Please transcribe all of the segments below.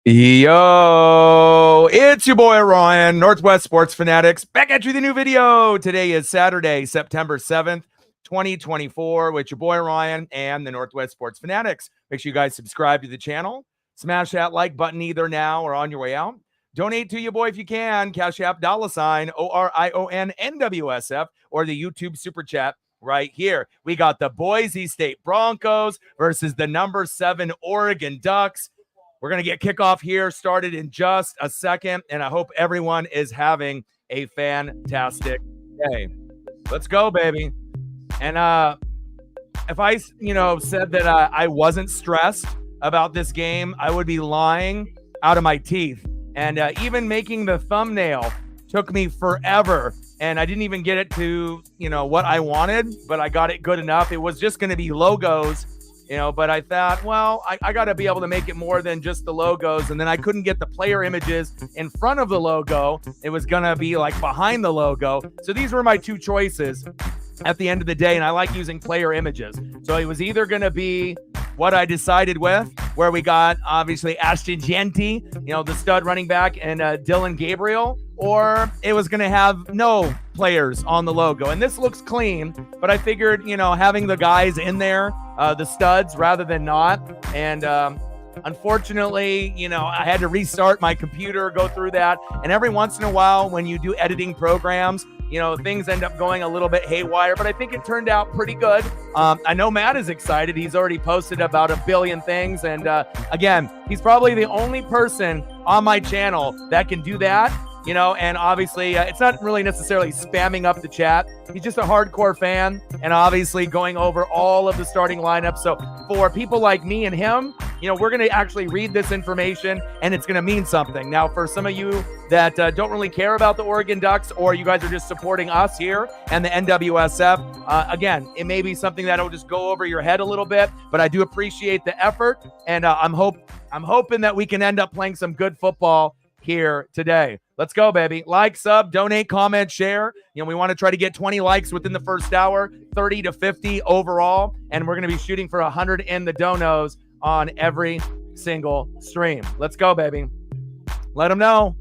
Yo, it's your boy Ryan, Northwest Sports Fanatics, back at you with a new video. Today is Saturday, September 7th, 2024, with your boy Ryan and the Northwest Sports Fanatics. Make sure you guys subscribe to the channel. Smash that like button either now or on your way out. Donate to your boy if you can. Cash App $ ORION NWSF or the YouTube Super Chat right here. We got the Boise State Broncos versus the number 7 Oregon Ducks. We're going to get kickoff here started in just a second, and I hope everyone is having a fantastic day. Let's go, baby. And if I, said that I wasn't stressed about this game, I would be lying out of my teeth. And even making the thumbnail took me forever, and I didn't even get it to, what I wanted, but I got it good enough. It was just going to be logos. But I thought, well, I got to be able to make it more than just the logos. And then I couldn't get the player images in front of the logo. It was going to be like behind the logo. So these were my two choices at the end of the day. And I like using player images. So it was either going to be what I decided with, where we got obviously Ashton Jeanty, the stud running back, and Dylan Gabriel, or it was going to have no players on the logo. And this looks clean, but I figured, having the guys in there, the studs rather than not. And unfortunately, I had to restart my computer, go through that. And every once in a while, when you do editing programs, things end up going a little bit haywire, but I think it turned out pretty good. I know Matt is excited. He's already posted about 1 billion things. And again, he's probably the only person on my channel that can do that. And obviously it's not really necessarily spamming up the chat. He's just a hardcore fan and obviously going over all of the starting lineups. So for people like me and him, we're going to actually read this information and it's going to mean something. Now, for some of you that don't really care about the Oregon Ducks, or you guys are just supporting us here and the NWSF, again, it may be something that will just go over your head a little bit, but I do appreciate the effort. And I'm hoping that we can end up playing some good football here today. Let's go, baby. Like, sub, donate, comment, share. We want to try to get 20 likes within the first hour, 30 to 50 overall, and we're going to be shooting for 100 in the donos on every single stream. Let's go, baby. Let them know.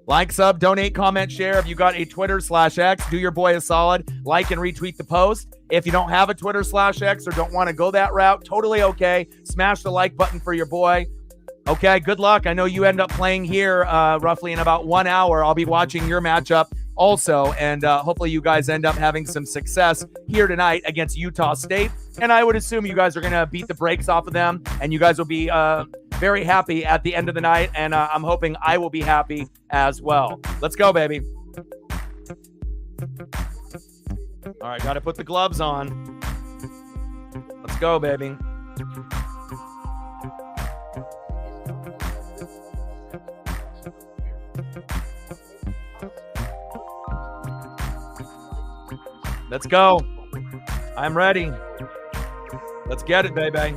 Like, sub, donate, comment, share. If you got a Twitter/X, do your boy a solid. Like and retweet the post. If you don't have a Twitter/X or don't want to go that route, totally okay. Smash the like button for your boy. Okay, good luck. I know you end up playing here roughly in about 1 hour. I'll be watching your matchup also, and hopefully you guys end up having some success here tonight against Utah State. And I would assume you guys are going to beat the brakes off of them, and you guys will be very happy at the end of the night, and I'm hoping I will be happy as well. Let's go, baby. All right, got to put the gloves on. Let's go, baby. Let's go. I'm ready. Let's get it, baby.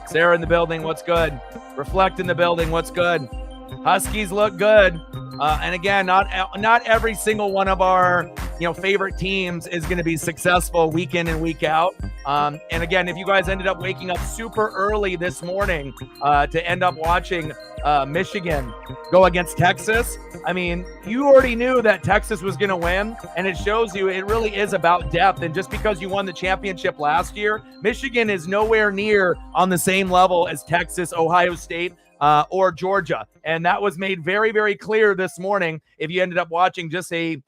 Sarah in the building, what's good? Reflect in the building, what's good? Huskies look good. And again, not every single one of our favorite teams is going to be successful week in and week out. And again, if you guys ended up waking up super early this morning to end up watching Michigan go against Texas, I mean, you already knew that Texas was going to win, and it shows you it really is about depth. And just because you won the championship last year, Michigan is nowhere near on the same level as Texas, Ohio State, or Georgia. And that was made very, very clear this morning. If you ended up watching just a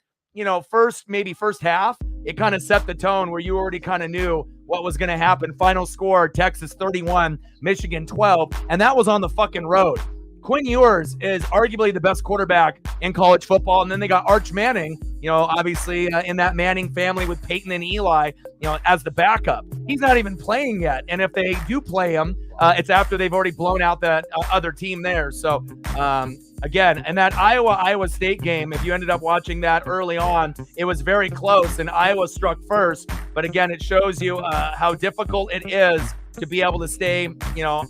first half, it kind of set the tone where you already kind of knew what was going to happen. Final score, Texas 31, Michigan 12, and that was on the fucking road. Quinn Ewers is arguably the best quarterback in college football, and then they got Arch Manning, obviously in that Manning family with Peyton and Eli, as the backup. He's not even playing yet, and if they do play him, it's after they've already blown out that other team there. So, again, and that Iowa State game, if you ended up watching that early on, it was very close, and Iowa struck first. But again, it shows you how difficult it is to be able to stay,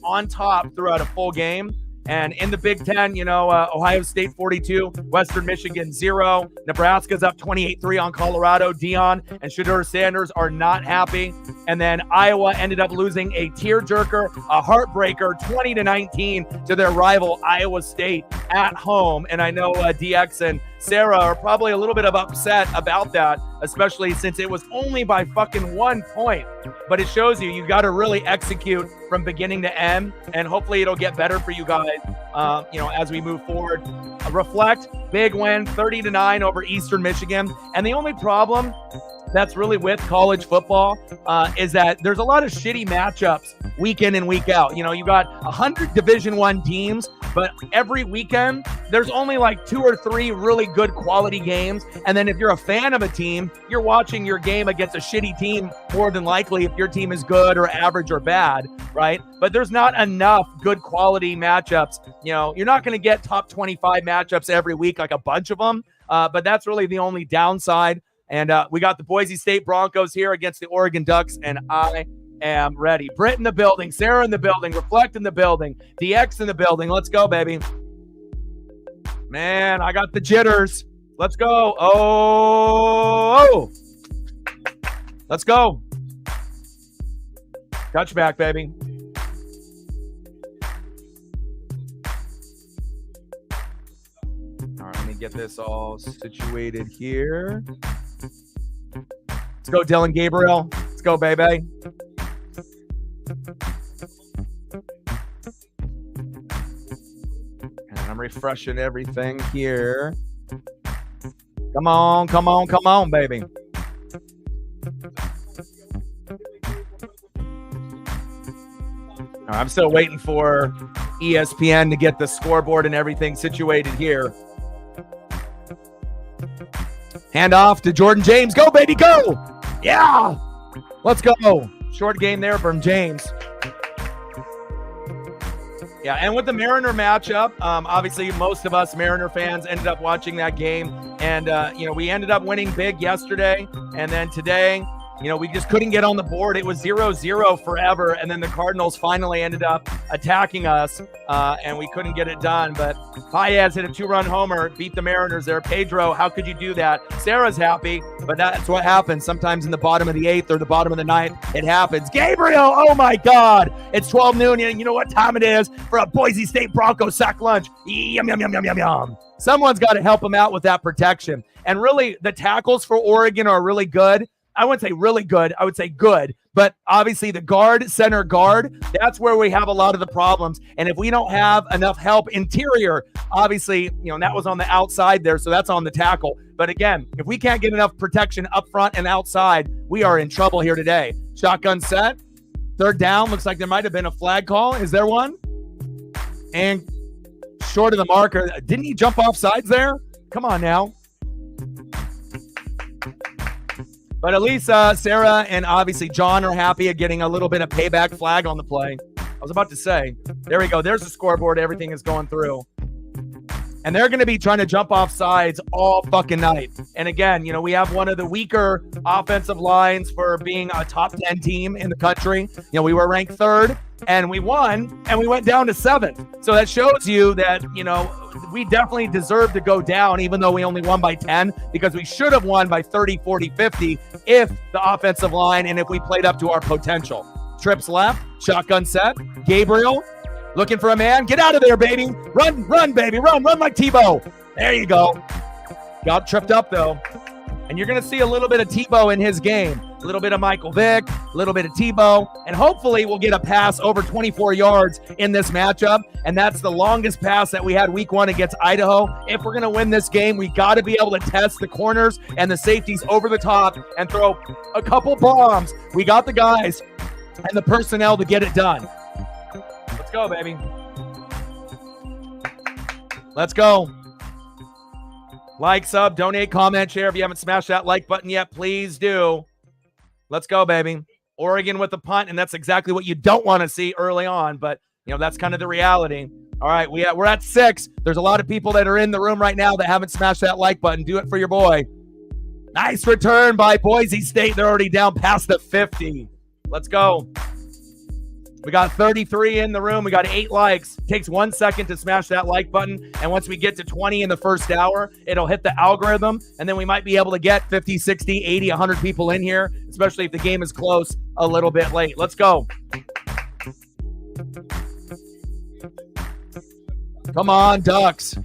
on top throughout a full game. And in the Big Ten, Ohio State 42, Western Michigan 0. Nebraska's up 28-3 on Colorado. Dion and Shedeur Sanders are not happy. And then Iowa ended up losing a tearjerker, a heartbreaker, 20-19 to their rival Iowa State at home. And I know DX and Sarah are probably a little bit of upset about that, especially since it was only by fucking 1 point. But it shows you got to really execute from beginning to end, and hopefully it'll get better for you guys, as we move forward. Reflect, big win, 30-9 over Eastern Michigan. And the only problem that's really with college football is that there's a lot of shitty matchups week in and week out. You got 100 Division I teams, but every weekend there's only like 2 or 3 really good quality games. And then if you're a fan of a team, you're watching your game against a shitty team more than likely if your team is good or average or bad, right? But there's not enough good quality matchups. You're not going to get top 25 matchups every week, like a bunch of them. But that's really the only downside. And we got the Boise State Broncos here against the Oregon Ducks, and I am ready. Britt in the building, Sarah in the building, Reflect in the building, DX in the building. Let's go, baby. Man, I got the jitters. Let's go. Oh. Let's go. Touchback, baby. All right, let me get this all situated here. Let's go, Dylan Gabriel. Let's go, baby. And I'm refreshing everything here. Come on, come on, come on, baby. I'm still waiting for ESPN to get the scoreboard and everything situated here. Hand off to Jordan James. Go, baby, go. Yeah. Let's go. Short game there from James. Yeah, and with the Mariner matchup, obviously most of us Mariner fans ended up watching that game. And, we ended up winning big yesterday. And then today, we just couldn't get on the board. It was 0-0 forever. And then the Cardinals finally ended up attacking us, and we couldn't get it done. But Paez hit a 2-run homer, beat the Mariners there. Pedro, how could you do that? Sarah's happy, but that's what happens. Sometimes in the bottom of the 8th or the bottom of the 9th, it happens. Gabriel, oh my God. It's 12 noon, and you know what time it is for a Boise State Broncos sack lunch. Yum, yum, yum, yum, yum, yum. Someone's got to help him out with that protection. And really, the tackles for Oregon are really good. I wouldn't say really good. I would say good. But obviously the guard, center guard, that's where we have a lot of the problems. And if we don't have enough help interior, obviously, that was on the outside there. So that's on the tackle. But again, if we can't get enough protection up front and outside, we are in trouble here today. Shotgun set. 3rd down. Looks like there might have been a flag call. Is there one? And short of the marker. Didn't he jump off sides there? Come on now. But at least Sarah and obviously John are happy at getting a little bit of payback flag on the play. I was about to say, there we go. There's the scoreboard. Everything is going through. And they're going to be trying to jump off sides all fucking night. And again, we have one of the weaker offensive lines for being a top 10 team in the country. We were ranked 3rd and we won and we went down to 7th. So that shows you that, we definitely deserve to go down, even though we only won by 10, because we should have won by 30, 40, 50 if the offensive line and if we played up to our potential. Trips left, shotgun set, Gabriel looking for a man. Get out of there, baby. Run, baby. Run like Tebow. There you go. Got tripped up, though. And you're going to see a little bit of Tebow in his game. A little bit of Michael Vick, a little bit of Tebow, and hopefully we'll get a pass over 24 yards in this matchup, and that's the longest pass that we had week 1 against Idaho. If we're going to win this game, we got to be able to test the corners and the safeties over the top and throw a couple bombs. We got the guys and the personnel to get it done. Let's go, baby. Let's go. Like, sub, donate, comment, share. If you haven't smashed that like button yet, please do. Let's go, baby. Oregon with the punt, and that's exactly what you don't want to see early on, but, that's kind of the reality. All right, we're at 6. There's a lot of people that are in the room right now that haven't smashed that like button. Do it for your boy. Nice return by Boise State. They're already down past the 50. Let's go. We got 33 in the room. We got 8 likes. It takes 1 second to smash that like button. And once we get to 20 in the first hour, it'll hit the algorithm. And then we might be able to get 50, 60, 80, 100 people in here, especially if the game is close a little bit late. Let's go. Come on, Ducks.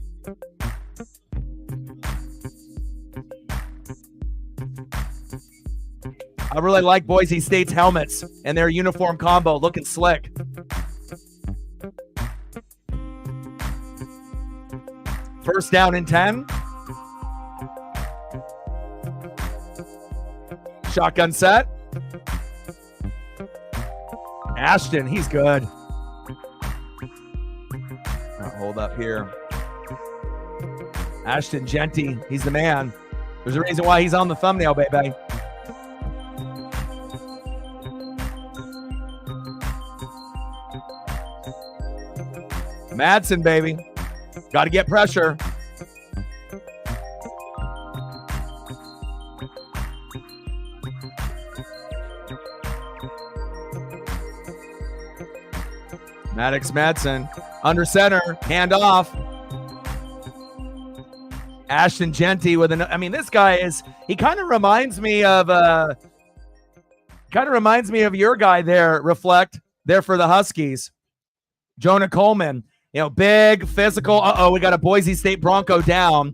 I really like Boise State's helmets and their uniform combo, looking slick. First down and 10. Shotgun set. Ashton, he's good. I'll hold up here. Ashton Genty, he's the man. There's a reason why he's on the thumbnail, baby. Madsen, baby. Got to get pressure. Maddox Madsen. Under center. Hand off. Ashton Genty with this guy is, he kind of reminds me of your guy there, Reflect, there for the Huskies. Jonah Coleman. Big, physical. We got a Boise State Bronco down.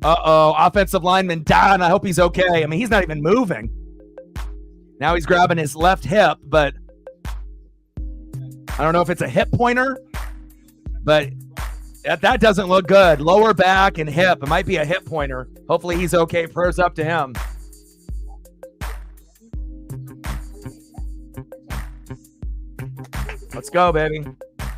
Offensive lineman down. I hope he's okay. He's not even moving. Now he's grabbing his left hip, but I don't know if it's a hip pointer, but that doesn't look good. Lower back and hip. It might be a hip pointer. Hopefully he's okay. Prayers up to him. Let's go, baby.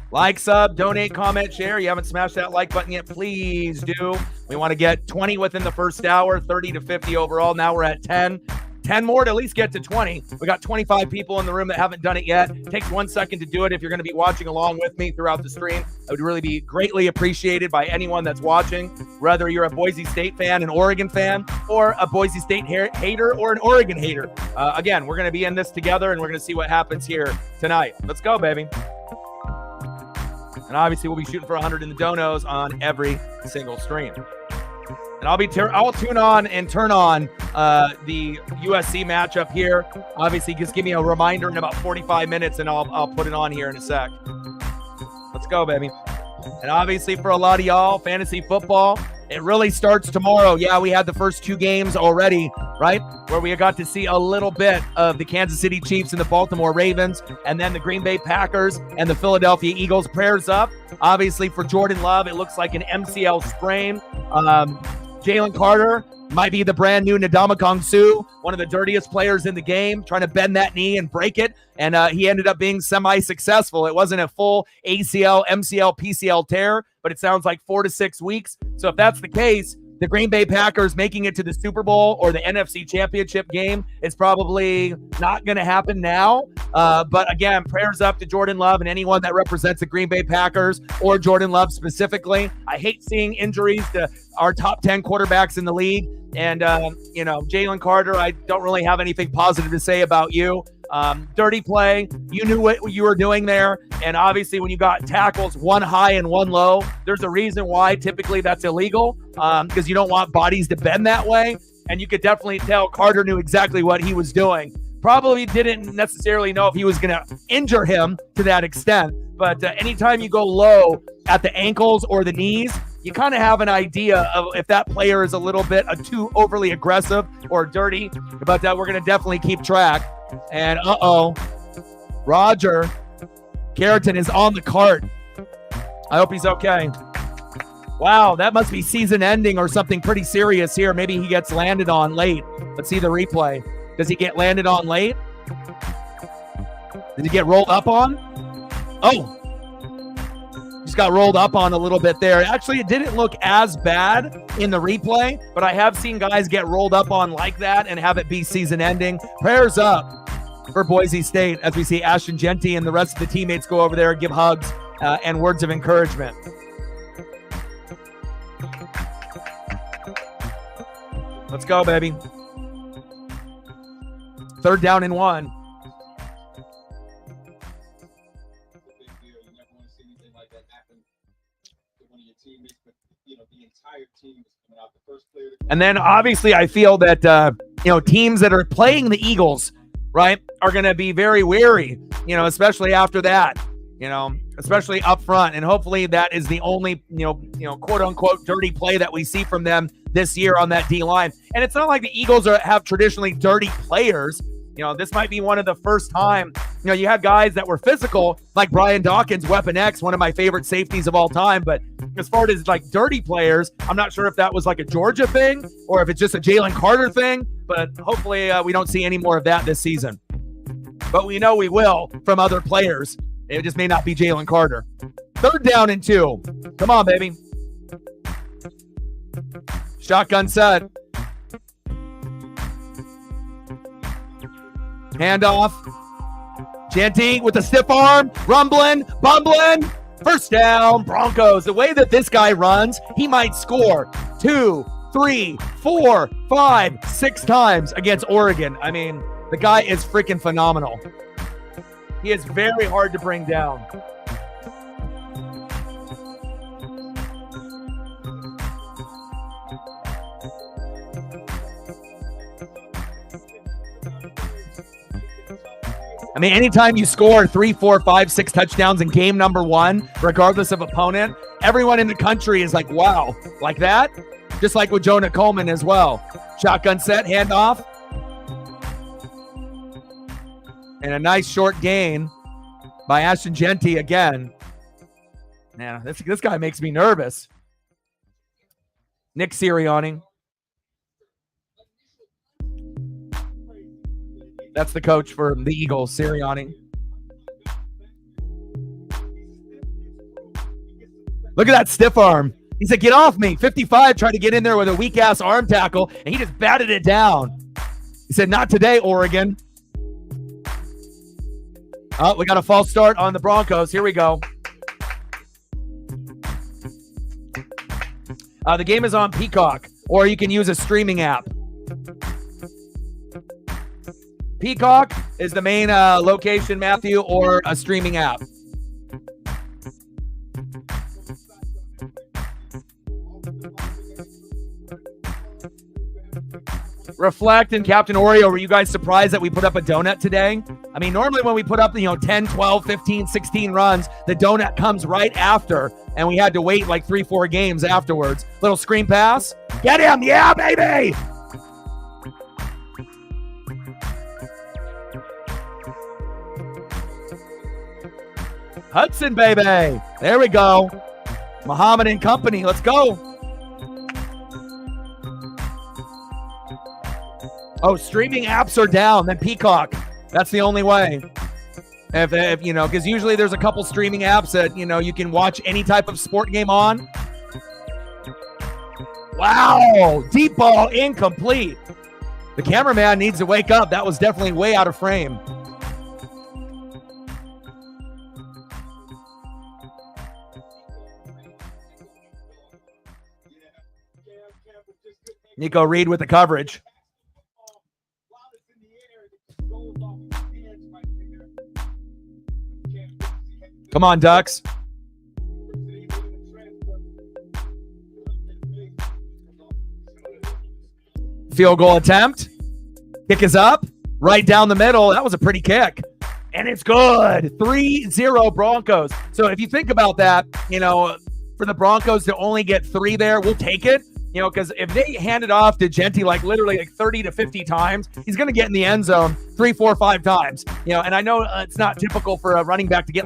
Like, sub, donate, comment, share. You haven't smashed that like button yet, please do. We want to get 20 within the first hour, 30 to 50 overall. Now we're at 10. 10 more to at least get to 20. We got 25 people in the room that haven't done it yet. It takes 1 second to do it if you're going to be watching along with me throughout the stream. I would really be greatly appreciated by anyone that's watching, whether you're a Boise State fan, an Oregon fan, or a Boise State hater or an Oregon hater. Again, we're going to be in this together, and we're going to see what happens here tonight. Let's go, baby. And obviously, we'll be shooting for 100 in the donos on every single stream. And I'll tune on and turn on the USC matchup here. Obviously, just give me a reminder in about 45 minutes, and I'll put it on here in a sec. Let's go, baby. And obviously, for a lot of y'all, fantasy football, it really starts tomorrow. Yeah, we had the first 2 games already, right? Where we got to see a little bit of the Kansas City Chiefs and the Baltimore Ravens, and then the Green Bay Packers and the Philadelphia Eagles. Prayers up. Obviously, for Jordan Love, it looks like an MCL sprain. Jalen Carter might be the brand new Ndamukong Suh, one of the dirtiest players in the game, trying to bend that knee and break it. And he ended up being semi-successful. It wasn't a full ACL, MCL, PCL tear, but it sounds like 4 to 6 weeks. So if that's the case, the Green Bay Packers making it to the Super Bowl or the NFC Championship game is probably not going to happen now. But again, prayers up to Jordan Love and anyone that represents the Green Bay Packers or Jordan Love specifically. I hate seeing injuries to our top 10 quarterbacks in the league. And, Jalen Carter, I don't really have anything positive to say about you. Dirty play. You knew what you were doing there. And obviously when you got tackles, 1 high and 1 low, there's a reason why typically that's illegal, because you don't want bodies to bend that way. And you could definitely tell Carter knew exactly what he was doing. Probably didn't necessarily know if he was going to injure him to that extent. But anytime you go low at the ankles or the knees, you kind of have an idea of if that player is a little bit too overly aggressive or dirty. But we're going to definitely keep track. And Roger Carrington is on the cart. I hope he's okay. Wow, that must be season ending or something pretty serious here. Maybe he gets landed on late. Let's see the replay. Does he get landed on late? Did he get rolled up on? Oh, just got rolled up on a little bit there. Actually, it didn't look as bad in the replay, but I have seen guys get rolled up on like that and have it be season ending. Prayers up for Boise State as we see Ashton Genty and the rest of the teammates go over there and give hugs and words of encouragement. Let's go, baby. 3rd down and 1. And then obviously I feel that, teams that are playing the Eagles, right, are going to be very wary, especially after that, especially up front. And hopefully that is the only, quote unquote dirty play that we see from them this year on that D line. And it's not like the Eagles have traditionally dirty players. This might be one of the first time, you had guys that were physical, like Brian Dawkins, Weapon X, one of my favorite safeties of all time. But as far as like dirty players, I'm not sure if that was like a Georgia thing or if it's just a Jalen Carter thing, but hopefully we don't see any more of that this season. But we know we will from other players. It just may not be Jalen Carter. 3rd down and 2. Come on, baby. Shotgun set. Handoff. Jeanty with the stiff arm. Rumbling. Bumbling. First down, Broncos. The way that this guy runs, he might score 2, 3, 4, 5, 6 times against Oregon. I mean, the guy is freaking phenomenal. He is very hard to bring down. I mean, anytime you score 3, 4, 5, 6 touchdowns in game number 1, regardless of opponent, everyone in the country is like, wow, like that? Just like with Jonah Coleman as well. Shotgun set, handoff. And a nice short gain by Ashton Jeanty again. Man, this guy makes me nervous. Nick Sirianni. That's the coach for the Eagles, Sirianni. Look at that stiff arm. He said, get off me. 55 tried to get in there with a weak-ass arm tackle, and he just batted it down. He said, not today, Oregon. Oh, we got a false start on the Broncos. Here we go. The game is on Peacock, or you can use a streaming app. Peacock is the main location, Matthew, or a streaming app. Reflect and Captain Oreo, were you guys surprised that we put up a donut today? I mean, normally when we put up, 10, 12, 15, 16 runs, the donut comes right after, and we had to wait like 3, 4 games afterwards. Little screen pass. Get him. Yeah, baby. Hudson, baby. There we go. Muhammad and company. Let's go. Oh, streaming apps are down. Then Peacock. That's the only way. If because usually there's a couple streaming apps that, you can watch any type of sport game on. Wow. Deep ball incomplete. The cameraman needs to wake up. That was definitely way out of frame. Nico Reed with the coverage. Come on, Ducks. Field goal attempt. Kick is up. Right down the middle. That was a pretty kick. And it's good. 3-0 Broncos. So if you think about that, for the Broncos to only get 3 there, we'll take it. Because if they hand it off to Jeanty literally 30 to 50 times, he's going to get in the end zone 3, 4, 5 times. And I know it's not typical for a running back to get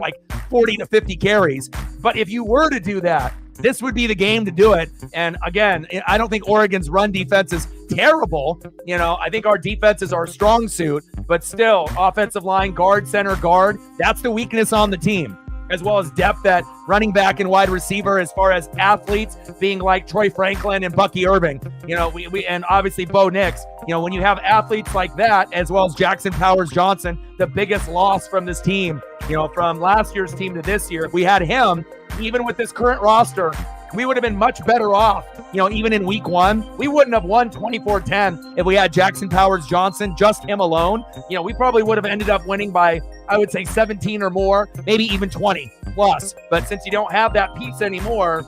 40 to 50 carries. But if you were to do that, this would be the game to do it. And again, I don't think Oregon's run defense is terrible. I think our defense is our strong suit. But still, offensive line, guard, center, guard, that's the weakness on the team, as well as depth at running back and wide receiver, as far as athletes being like Troy Franklin and Bucky Irving, we and obviously Bo Nix. When you have athletes like that, as well as Jackson Powers Johnson, the biggest loss from this team, from last year's team to this year, if we had him, even with this current roster, we would have been much better off. Even in week 1, we wouldn't have won 24-10 if we had Jackson Powers Johnson, just him alone. We probably would have ended up winning by, I would say, 17 or more, maybe even 20 plus. But since you don't have that piece anymore,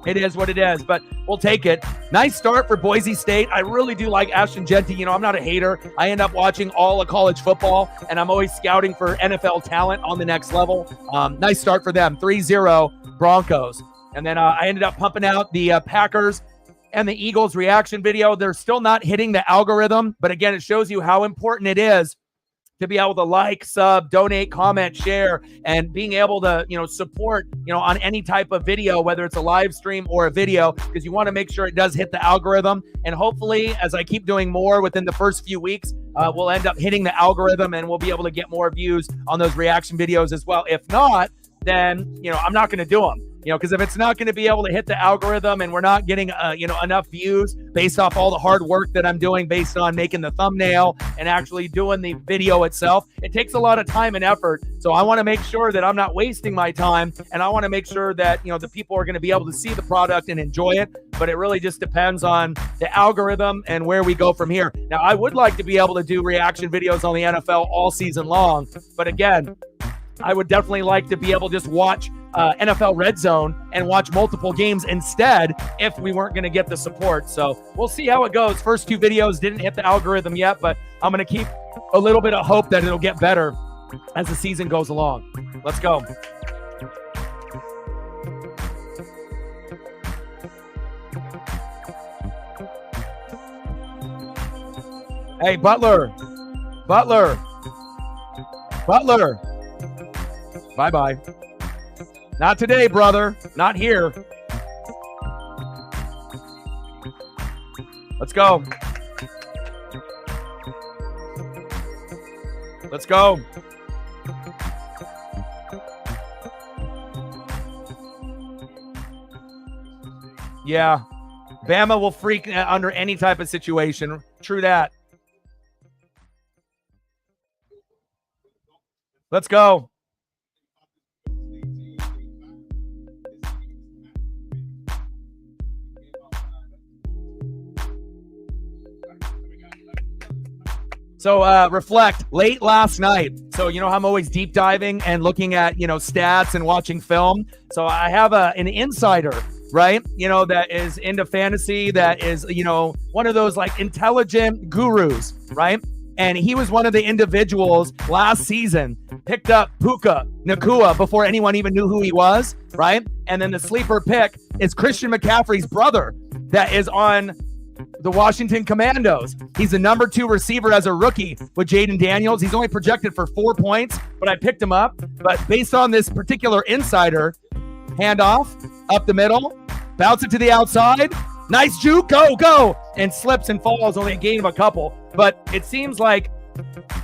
It is what it is, but we'll take it. Nice start for Boise State. I really do like Ashton Jeanty. You know, I'm not a hater. I end up watching all of college football, and I'm always scouting for NFL talent on the next level. Nice start for them, 3-0 Broncos. And then I ended up pumping out the Packers and the Eagles reaction video. They're still not hitting the algorithm, but again, it shows you how important it is to be able to like, sub, donate, comment, share, and being able to, support, on any type of video, whether it's a live stream or a video, because you want to make sure it does hit the algorithm. And hopefully, as I keep doing more within the first few weeks, we'll end up hitting the algorithm and we'll be able to get more views on those reaction videos as well. If not, then, I'm not going to do them. Because if it's not going to be able to hit the algorithm and we're not getting, enough views based off all the hard work that I'm doing based on making the thumbnail and actually doing the video itself, it takes a lot of time and effort. So I want to make sure that I'm not wasting my time, and I want to make sure that, the people are going to be able to see the product and enjoy it. But it really just depends on the algorithm and where we go from here. Now, I would like to be able to do reaction videos on the NFL all season long. But again, I would definitely like to be able to just watch NFL Red Zone and watch multiple games instead if we weren't going to get the support. So we'll see how it goes. First two videos didn't hit the algorithm yet, but I'm going to keep a little bit of hope that it'll get better as the season goes along. Let's go. Hey, Butler. Bye-bye. Not today, brother. Not here. Let's go. Let's go. Yeah. Bama will freak under any type of situation. True that. Let's go. So reflect late last night. So, I'm always deep diving and looking at, stats and watching film. So I have an insider, right? That is into fantasy, that is, one of those like intelligent gurus, right? And he was one of the individuals last season, picked up Puka Nacua before anyone even knew who he was, right? And then the sleeper pick is Christian McCaffrey's brother that is on the Washington Commandos. He's the number 2 receiver as a rookie with Jaden Daniels. He's only projected for 4 points, but I picked him up. But based on this particular insider, handoff up the middle, bounce it to the outside, nice juke, go, and slips and falls, only a gain of a couple. But it seems like,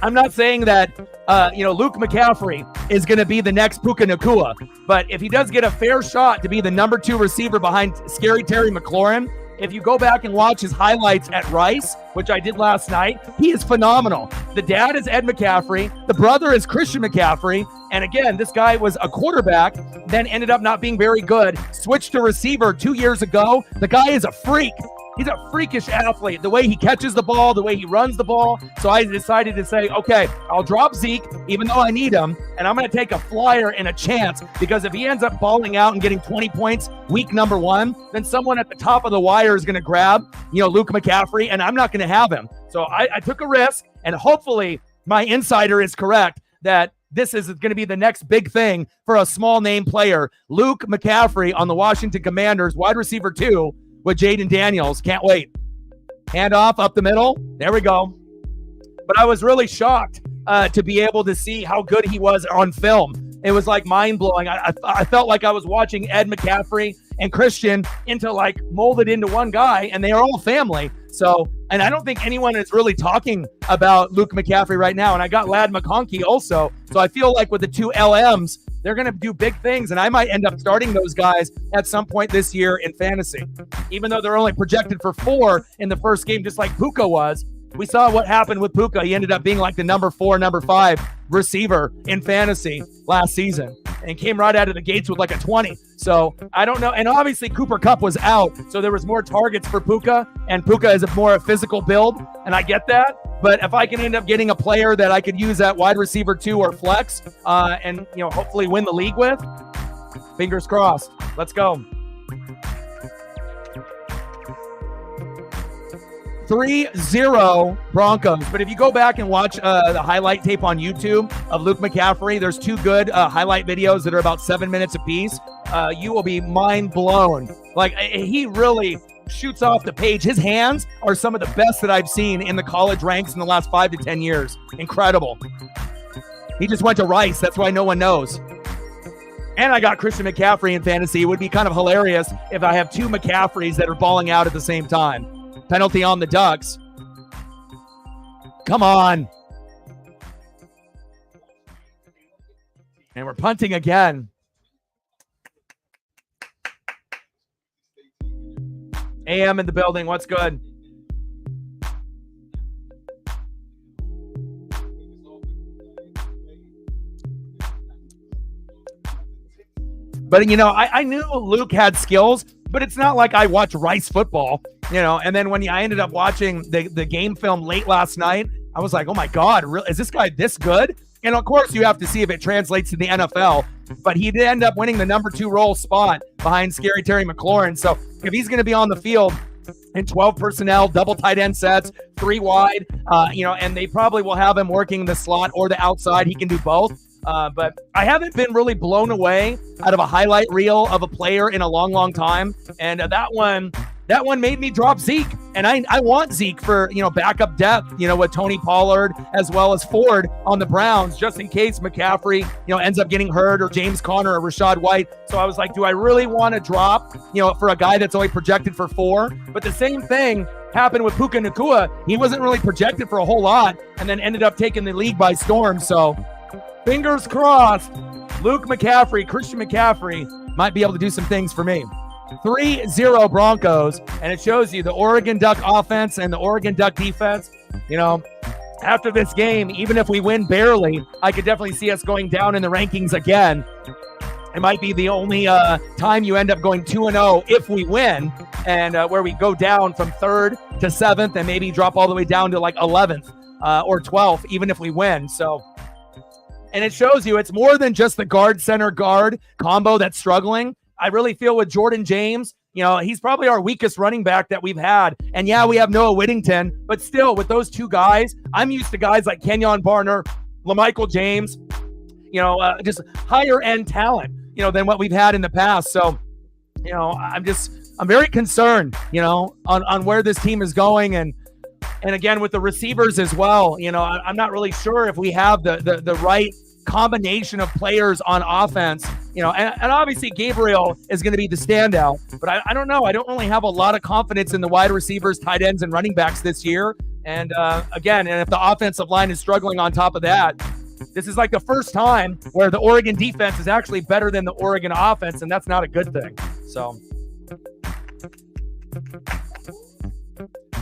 I'm not saying that, Luke McCaffrey is going to be the next Puka Nacua, but if he does get a fair shot to be the number 2 receiver behind Scary Terry McLaurin, if you go back and watch his highlights at Rice, which I did last night, he is phenomenal. The dad is Ed McCaffrey. The brother is Christian McCaffrey. And again, this guy was a quarterback, then ended up not being very good, switched to receiver 2 years ago. The guy is a freak. He's a freakish athlete, the way he catches the ball, the way he runs the ball. So I decided to say, okay, I'll drop Zeke, even though I need him, and I'm going to take a flyer and a chance, because if he ends up balling out and getting 20 points week number 1, then someone at the top of the wire is going to grab, Luke McCaffrey, and I'm not going to have him. So I took a risk, and hopefully my insider is correct that this is going to be the next big thing for a small name player. Luke McCaffrey on the Washington Commanders, wide receiver 2, with Jaden Daniels. Can't wait. Handoff up the middle. There we go. But I was really shocked to be able to see how good he was on film. It was like mind-blowing. I felt like I was watching Ed McCaffrey and Christian molded into one guy, and they are all family. So, and I don't think anyone is really talking about Luke McCaffrey right now. And I got Lad McConkey also. So I feel like with the 2 LMs, they're going to do big things, and I might end up starting those guys at some point this year in fantasy. Even though they're only projected for 4 in the first game, just like Puka was. We saw what happened with Puka. He ended up being like the number 4, number 5 receiver in fantasy last season and came right out of the gates with like a 20. So I don't know. And obviously Cooper Kupp was out, so there was more targets for Puka, and Puka is a more physical build, and I get that. But if I can end up getting a player that I could use at wide receiver 2 or flex, and hopefully win the league with, fingers crossed. Let's go. 3-0 Broncos. But if you go back and watch the highlight tape on YouTube of Luke McCaffrey, there's two good highlight videos that are about 7 minutes apiece. You will be mind blown. Like, he really shoots off the page. His hands are some of the best that I've seen in the college ranks in the last 5 to 10 years. Incredible. He just went to Rice. That's why no one knows. And I got Christian McCaffrey in fantasy. It would be kind of hilarious if I have two McCaffreys that are balling out at the same time. Penalty on the Ducks. Come on. And we're punting again. AM in the building. What's good? But, you know, I knew Luke had skills, but it's not like I watch Rice football, you know. And then when I ended up watching the game film late last night, I was like, oh, my God, really? Is this guy this good? And, of course, you have to see if it translates to the NFL. But he did end up winning the number 2 role spot behind Scary Terry McLaurin. So if he's going to be on the field in 12 personnel, double tight end sets, 3 wide, you know, and they probably will have him working the slot or the outside. He can do both. But I haven't been really blown away out of a highlight reel of a player in a long, long time. And that one made me drop Zeke. And I want Zeke for, you know, backup depth, you know, with Tony Pollard as well as Ford on the Browns, just in case McCaffrey, you know, ends up getting hurt, or James Conner or Rashad White. So I was like, do I really want to drop, you know, for a guy that's only projected for 4? But the same thing happened with Puka Nacua. He wasn't really projected for a whole lot and then ended up taking the league by storm. So fingers crossed, Luke McCaffrey, Christian McCaffrey might be able to do some things for me. 3-0 Broncos, and it shows you the Oregon Duck offense and the Oregon Duck defense. You know, after this game, even if we win barely, I could definitely see us going down in the rankings again. It might be the only time you end up going 2-0 if we win, and where we go down from 3rd to 7th and maybe drop all the way down to like 11th or 12th, even if we win. So, and it shows you it's more than just the guard center guard combo that's struggling. I really feel with Jordan James, you know, he's probably our weakest running back that we've had. And yeah, we have Noah Whittington, but still with those two guys, I'm used to guys like Kenyon Barner, LaMichael James, you know, just higher end talent, you know, than what we've had in the past. So, you know, I'm very concerned, you know, on where this team is going. And again, with the receivers as well, you know, I'm not really sure if we have the right combination of players on offense, you know, and obviously Gabriel is going to be the standout, but I don't know. I don't really have a lot of confidence in the wide receivers, tight ends, and running backs this year. And again, and if the offensive line is struggling on top of that, this is like the first time where the Oregon defense is actually better than the Oregon offense, and that's not a good thing. So,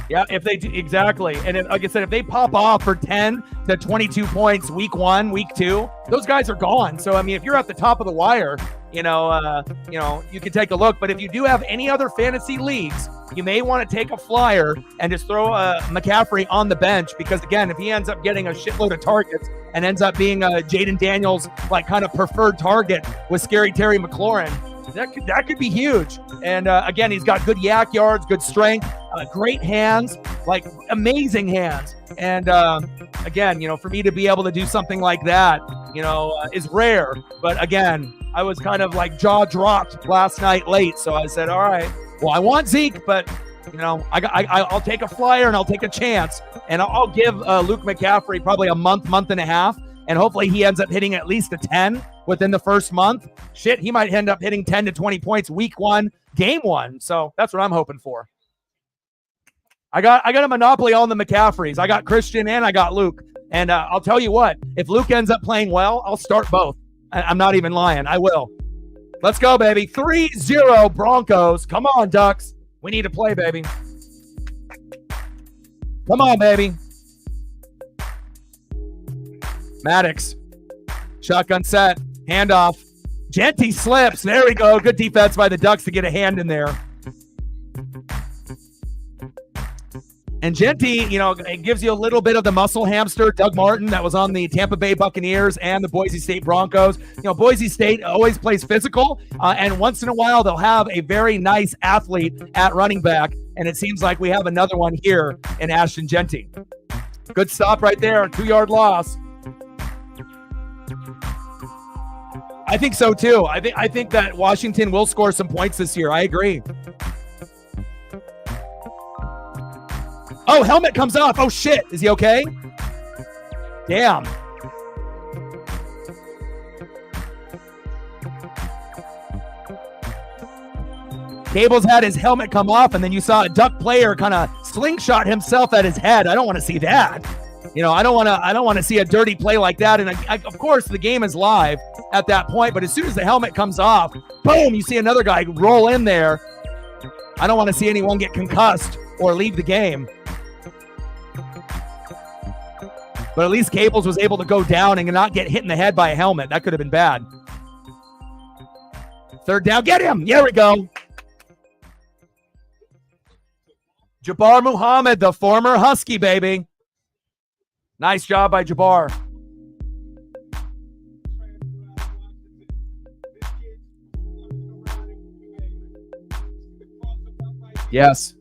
yeah, if they do, exactly. And if, like I said, if they pop off for 10 to 22 points week 1, week 2, those guys are gone. So, I mean, if you're at the top of the wire, you know, you can take a look. But if you do have any other fantasy leagues, you may want to take a flyer and just throw McCaffrey on the bench, because, again, if he ends up getting a shitload of targets and ends up being Jaden Daniels, like, kind of preferred target with Scary Terry McLaurin, that could be huge. And again, he's got good yak yards, good strength, great hands, like amazing hands. And again, you know, for me to be able to do something like that, you know, is rare. But again, I was kind of like jaw dropped last night late. So I said, all right, well, I want Zeke, but you know, I'll take a flyer and I'll take a chance. And I'll give Luke McCaffrey probably a month and a half. And hopefully he ends up hitting at least a 10 within the first month. Shit, he might end up hitting 10 to 20 points week 1, game 1. So that's what I'm hoping for. I got a monopoly on the McCaffreys. I got Christian and I got Luke. And I'll tell you what, if Luke ends up playing well, I'll start both. I'm not even lying. I will. Let's go, baby. 3-0 Broncos. Come on, Ducks. We need to play, baby. Come on, baby. Maddox. Shotgun set. Handoff. Genty slips. There we go. Good defense by the Ducks to get a hand in there. And Genty, you know, it gives you a little bit of the muscle hamster, Doug Martin, that was on the Tampa Bay Buccaneers and the Boise State Broncos. You know, Boise State always plays physical, and once in a while they'll have a very nice athlete at running back. and it seems like we have another one here in Ashton Genty. Good stop right there, 2-yard loss. I think so too. I think that Washington will score some points this year. I agree. Oh, helmet comes off. Oh shit. Is he okay? Damn. Gables had his helmet come off, and then you saw a Duck player kind of slingshot himself at his head. I don't want to see that. You know, I don't want to see a dirty play like that. And of course, the game is live at that point. But as soon as the helmet comes off, boom, you see another guy roll in there. I don't want to see anyone get concussed or leave the game. But at least Gables was able to go down and not get hit in the head by a helmet. That could have been bad. Third down, get him. There we go. Jabbar Muhammad, the former Husky, baby. Nice job by Jabbar. Yes.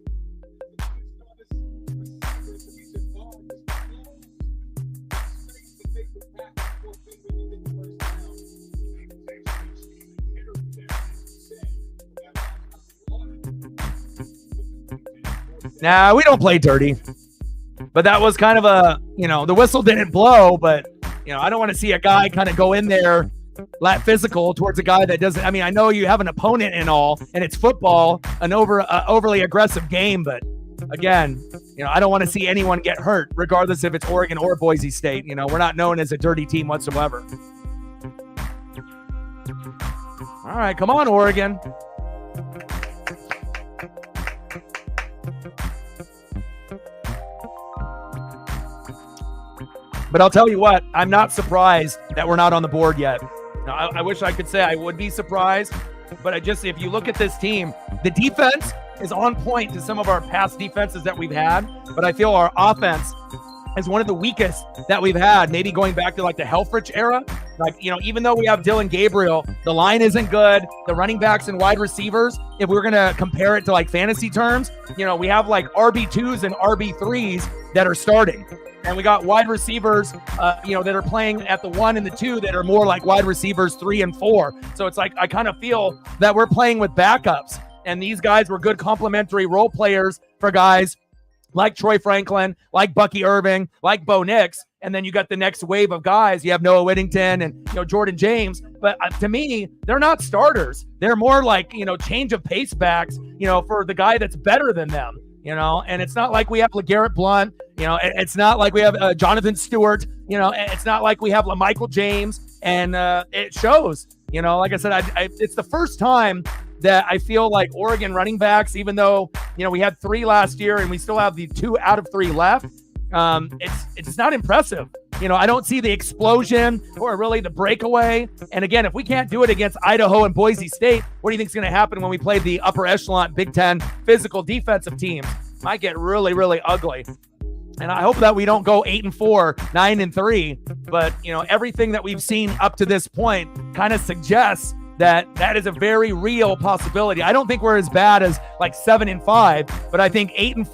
Nah, we don't play dirty. But that was kind of a, the whistle didn't blow, but, I don't want to see a guy kind of go in there, physical towards a guy that doesn't. I mean, I know you have an opponent and all, and it's football, an overly aggressive game, but again, I don't want to see anyone get hurt, regardless if it's Oregon or Boise State. We're not known as a dirty team whatsoever. All right, come on, Oregon. But I'll tell you what, I'm not surprised that we're not on the board yet. Now, I wish I could say I would be surprised, but if you look at this team, the defense is on point to some of our past defenses that we've had, but I feel our offense is one of the weakest that we've had, maybe going back to like the Helfrich era. Even though we have Dylan Gabriel, the line isn't good. The running backs and wide receivers, if we're going to compare it to like fantasy terms, we have like RB2s and RB3s that are starting. And we got wide receivers, that are playing at the 1 and the 2 that are more like wide receivers 3 and 4. So it's like I kind of feel that we're playing with backups. And these guys were good complementary role players for guys like Troy Franklin, like Bucky Irving, like Bo Nix. And then you got the next wave of guys. You have Noah Whittington and Jordan James. But to me, they're not starters. They're more like, change of pace backs, for the guy that's better than them. And it's not like we have LeGarrette Blount, it's not like we have Jonathan Stewart, it's not like we have LaMichael James, and it shows, like I said, it's the first time that I feel like Oregon running backs, even though, we had 3 last year and we still have the 2 out of 3 left, it's not impressive. I don't see the explosion or really the breakaway. And again, if we can't do it against Idaho and Boise State, what do you think is going to happen when we play the upper echelon Big Ten physical defensive teams? Might get really, really ugly. And I hope that we don't go 8-4, 9-3. But, everything that we've seen up to this point kind of suggests that is a very real possibility. I don't think we're as bad as like 7-5, but I think 8-4,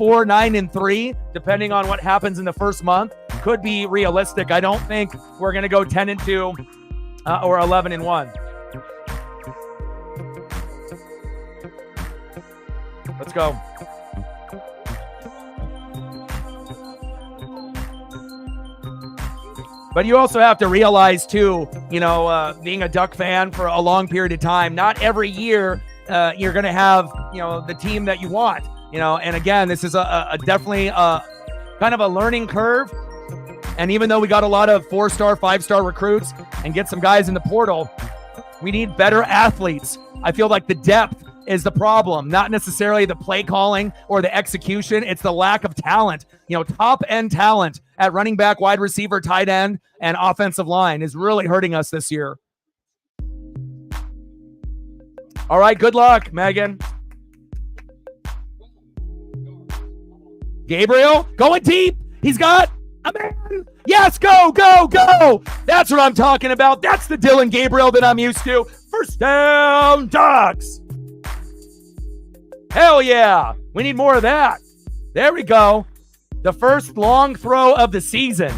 9-3, depending on what happens in the first month, could be realistic. I don't think we're going to go 10-2 or 11-1. Let's go. But you also have to realize, too, being a Duck fan for a long period of time, not every year you're going to have, the team that you want. And again, this is a definitely kind of a learning curve. And even though we got a lot of 4-star, 5-star recruits and get some guys in the portal, we need better athletes. I feel like the depth is the problem, not necessarily the play calling or the execution. It's the lack of talent. Top end talent at running back, wide receiver, tight end, and offensive line is really hurting us this year. All right, good luck, Megan. Gabriel going deep. He's got a man. Yes, go, go, go. That's what I'm talking about. That's the Dylan Gabriel that I'm used to. First down, Ducks. Hell yeah. We need more of that. There we go. The first long throw of the season.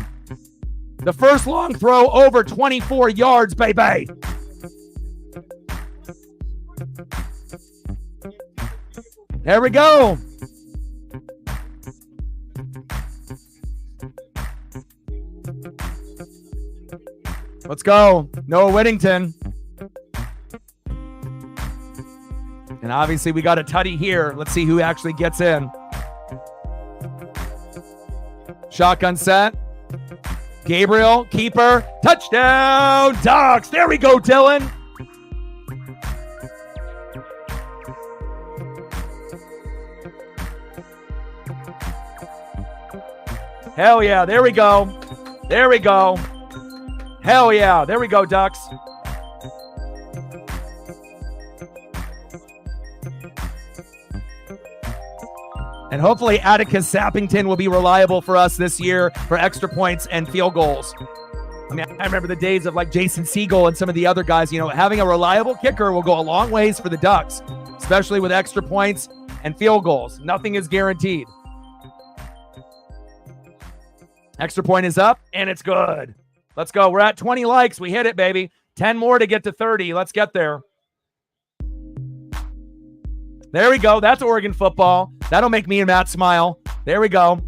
The first long throw over 24 yards, baby. There we go. Let's go. Noah Whittington. And obviously we got a tutty here. Let's see who actually gets in. Shotgun set. Gabriel, keeper, touchdown, Ducks. There we go, Dylan. Hell yeah, there we go. There we go. Hell yeah, there we go, Ducks. And hopefully Atticus Sappington will be reliable for us this year for extra points and field goals. I mean, I remember the days of like Jason Siegel and some of the other guys, you know, having a reliable kicker will go a long ways for the Ducks, especially with extra points and field goals. Nothing is guaranteed. Extra point is up, and it's good. Let's go. We're at 20 likes. We hit it, baby. 10 more to get to 30. Let's get there. There we go. That's Oregon football. That'll make me and Matt smile. There we go.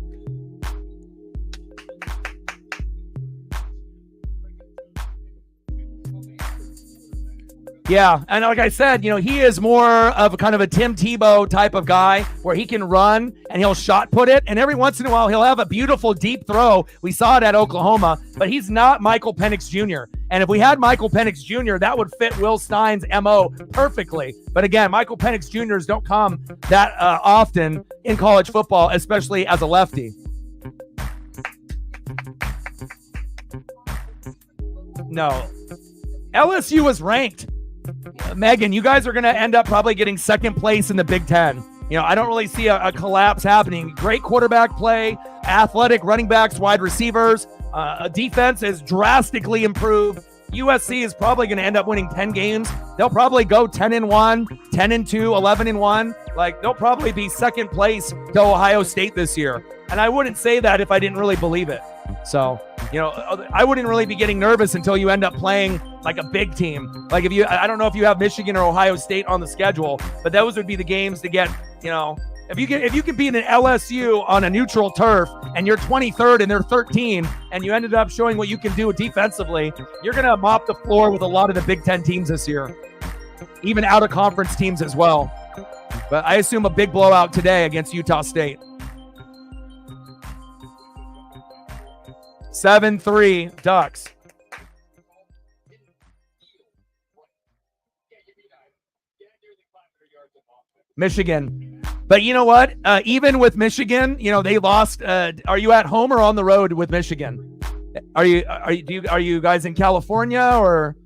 Yeah, and like I said, you know, he is more of a kind of a Tim Tebow type of guy where he can run and he'll shot put it, and every once in a while he'll have a beautiful deep throw. We saw it at Oklahoma, but he's not Michael Penix Jr. And if we had Michael Penix Jr., that would fit Will Stein's MO perfectly. But again, Michael Penix Jr.'s don't come that often in college football, especially as a lefty. No. LSU was ranked. Megan, you guys are going to end up probably getting second place in the Big Ten. You know, I don't really see a collapse happening. Great quarterback play, athletic running backs, wide receivers. Defense is drastically improved. USC is probably going to end up winning 10 games. They'll probably go 10-1, 10-2, 11-1. Like, they'll probably be second place to Ohio State this year. And I wouldn't say that if I didn't really believe it. So, you know, I wouldn't really be getting nervous until you end up playing like a big team. Like if you, I don't know if you have Michigan or Ohio State on the schedule, but those would be the games to get, you know, if you can beat an LSU on a neutral turf and you're 23rd and they're 13 and you ended up showing what you can do defensively, you're going to mop the floor with a lot of the Big Ten teams this year, even out of conference teams as well. But I assume a big blowout today against Utah State. 7-3 Ducks. Michigan. But you know what? Even with Michigan, you know, they lost. Are you at home or on the road with Michigan? Are you guys in California or?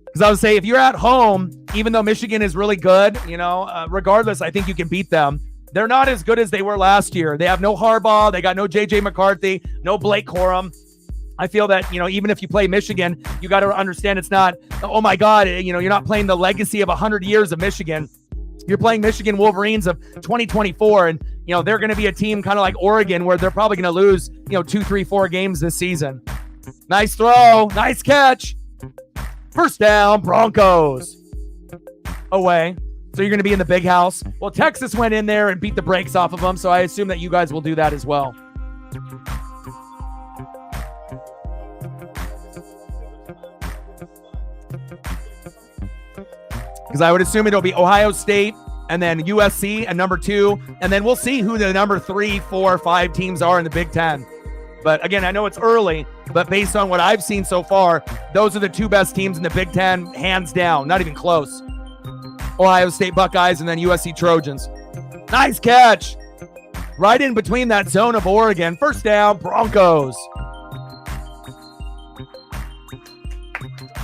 Because I would say if you're at home, even though Michigan is really good, you know, regardless, I think you can beat them. They're not as good as they were last year. They have no Harbaugh. They got no J.J. McCarthy, no Blake Corum. I feel that, you know, even if you play Michigan, you got to understand it's not, oh my God, you know, you're not playing the legacy of 100 years of Michigan. You're playing Michigan Wolverines of 2024, and, you know, they're going to be a team kind of like Oregon where they're probably going to lose, you know, 2, 3, 4 games this season. Nice throw. Nice catch. First down, Broncos. Away. So you're going to be in the big house. Well, Texas went in there and beat the brakes off of them, so I assume that you guys will do that as well. Because I would assume it'll be Ohio State and then USC and number 2, and then we'll see who the number 3, 4, 5 teams are in the Big Ten. But again, I know it's early, but based on what I've seen so far, those are the 2 best teams in the Big Ten, hands down, not even close. Ohio State Buckeyes and then USC Trojans. Nice catch. Right in between that zone of Oregon. First down, Broncos.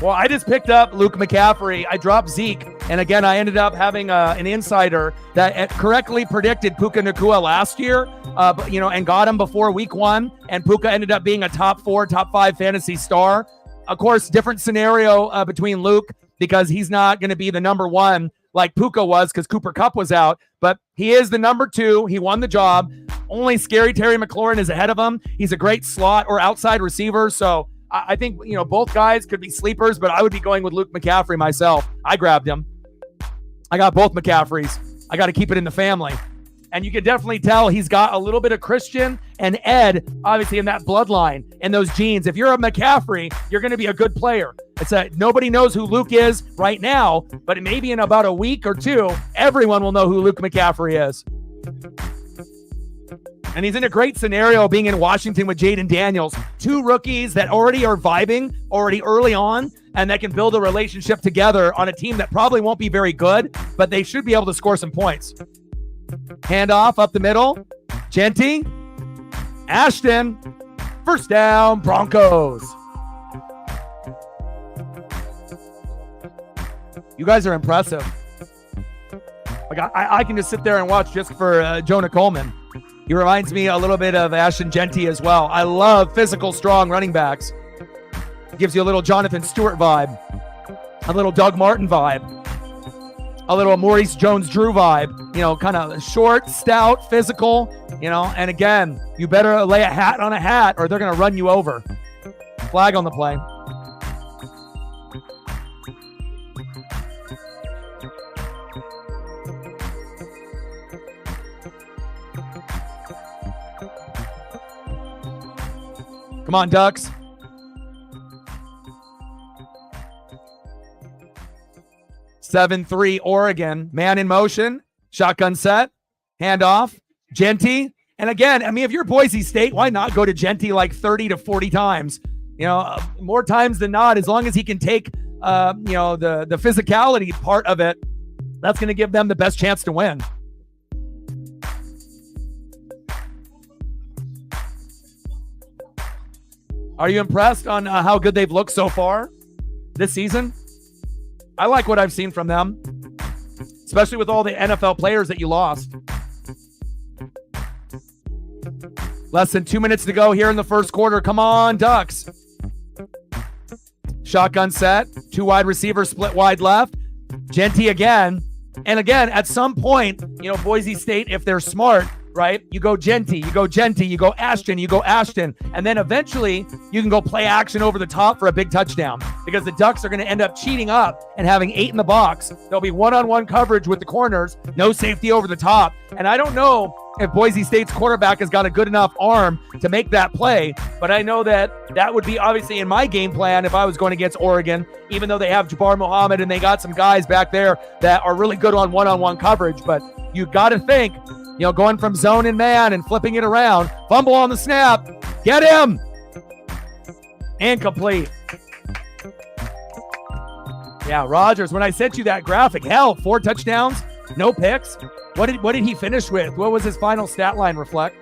Well, I just picked up Luke McCaffrey. I dropped Zeke. And again, I ended up having an insider that correctly predicted Puka Nacua last year, but, you know, and got him before week 1. And Puka ended up being a top 4, top 5 fantasy star. Of course, different scenario between Luke because he's not going to be the number 1 like Puka was because Cooper Kupp was out, but he is the number 2. He won the job. Only scary Terry McLaurin is ahead of him. He's a great slot or outside receiver. So I think, both guys could be sleepers, but I would be going with Luke McCaffrey myself. I grabbed him. I got both McCaffreys. I got to keep it in the family. And you can definitely tell he's got a little bit of Christian and Ed, obviously, in that bloodline and those genes. If you're a McCaffrey, you're going to be a good player. Nobody knows who Luke is right now, but maybe in about a week or 2, everyone will know who Luke McCaffrey is. And he's in a great scenario being in Washington with Jaden Daniels. 2 rookies that already are vibing already early on, and that can build a relationship together on a team that probably won't be very good, but they should be able to score some points. Handoff up the middle. Genty. Ashton. First down, Broncos. You guys are impressive. Like I can just sit there and watch just for Jonah Coleman. He reminds me a little bit of Ashton Genty as well. I love physical, strong running backs. Gives you a little Jonathan Stewart vibe, a little Doug Martin vibe, a little Maurice Jones-Drew vibe, kind of short, stout, physical, and again, you better lay a hat on a hat or they're going to run you over. Flag on the play. Come on, Ducks. Seven, 3, Oregon. Man in motion. Shotgun set. Handoff. Genty. And again, if you're Boise State, why not go to Genty like 30 to 40 times? More times than not, as long as he can take, the physicality part of it, that's going to give them the best chance to win. Are you impressed on how good they've looked so far this season? I like what I've seen from them, especially with all the NFL players that you lost. Less than 2 minutes to go here in the first quarter. Come on, Ducks. Shotgun set. 2 wide receivers split wide left. Genty again. And again, at some point, Boise State, if they're smart, right? You go Genty, you go Genty, you go Ashton, you go Ashton. And then eventually you can go play action over the top for a big touchdown because the Ducks are going to end up cheating up and having 8 in the box. There'll be one-on-one coverage with the corners, no safety over the top. And I don't know if Boise State's quarterback has got a good enough arm to make that play, but I know that would be obviously in my game plan if I was going against Oregon, even though they have Jabbar Muhammad and they got some guys back there that are really good on one-on-one coverage. But you got to think, going from zone and man and flipping it around. Fumble on the snap. Get him. Incomplete. Yeah, Rodgers, when I sent you that graphic, 4 touchdowns, no picks. What did he finish with? What was his final stat line reflect?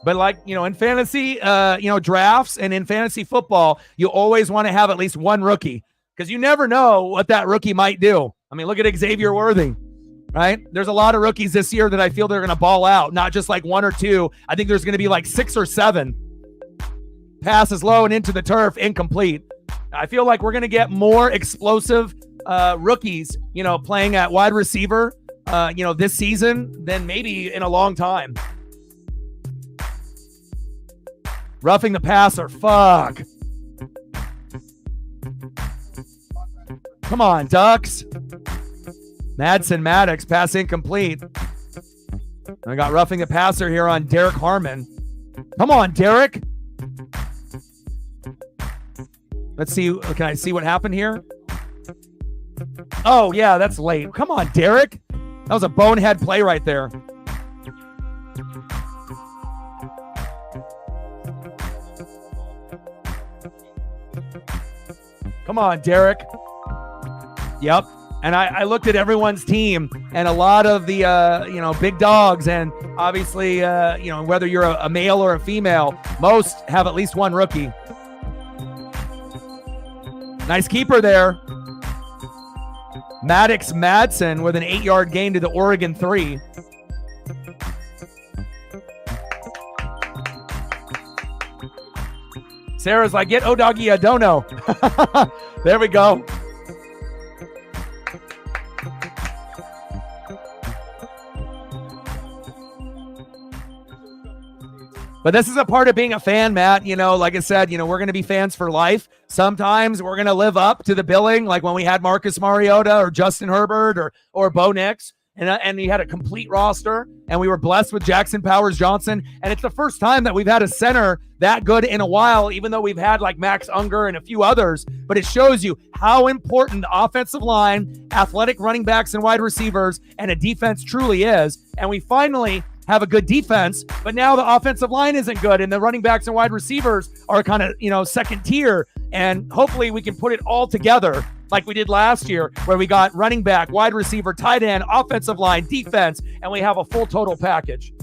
But in fantasy, drafts and in fantasy football, you always want to have at least one rookie because you never know what that rookie might do. Look at Xavier Worthy, right? There's a lot of rookies this year that I feel they're going to ball out, not just like 1 or 2. I think there's going to be like 6 or 7. Passes low and into the turf, incomplete. I feel like we're going to get more explosive rookies, playing at wide receiver, this season than maybe in a long time. Roughing the passer. Fuck. Come on, Ducks. Maddox. Pass incomplete. I got roughing the passer here on Derek Harmon. Come on, Derek. Let's see. Can I see what happened here? Oh, yeah, that's late. Come on, Derek. That was a bonehead play right there. Come on, Derek. Yep. And I looked at everyone's team, and a lot of the, big dogs, and obviously, whether you're a male or a female, most have at least one rookie. Nice keeper there. Maddox Madsen with an 8-yard gain to the Oregon 3. Sarah's like, get Odagi Adono. There we go. But this is a part of being a fan, Matt. You know, like I said, you know, we're going to be fans for life. Sometimes we're going to live up to the billing, like when we had Marcus Mariota or Justin Herbert or Bo Nix, and he had a complete roster, and we were blessed with Jackson Powers Johnson. And it's the first time that we've had a center that good in a while, even though we've had like Max Unger and a few others. But it shows you how important the offensive line, athletic running backs and wide receivers, and a defense truly is. And we finally have a good defense, but now the offensive line isn't good, and the running backs and wide receivers are kind of, you know, second tier. And hopefully we can put it all together like we did last year, where we got running back, wide receiver, tight end, offensive line, defense, and we have a full total package.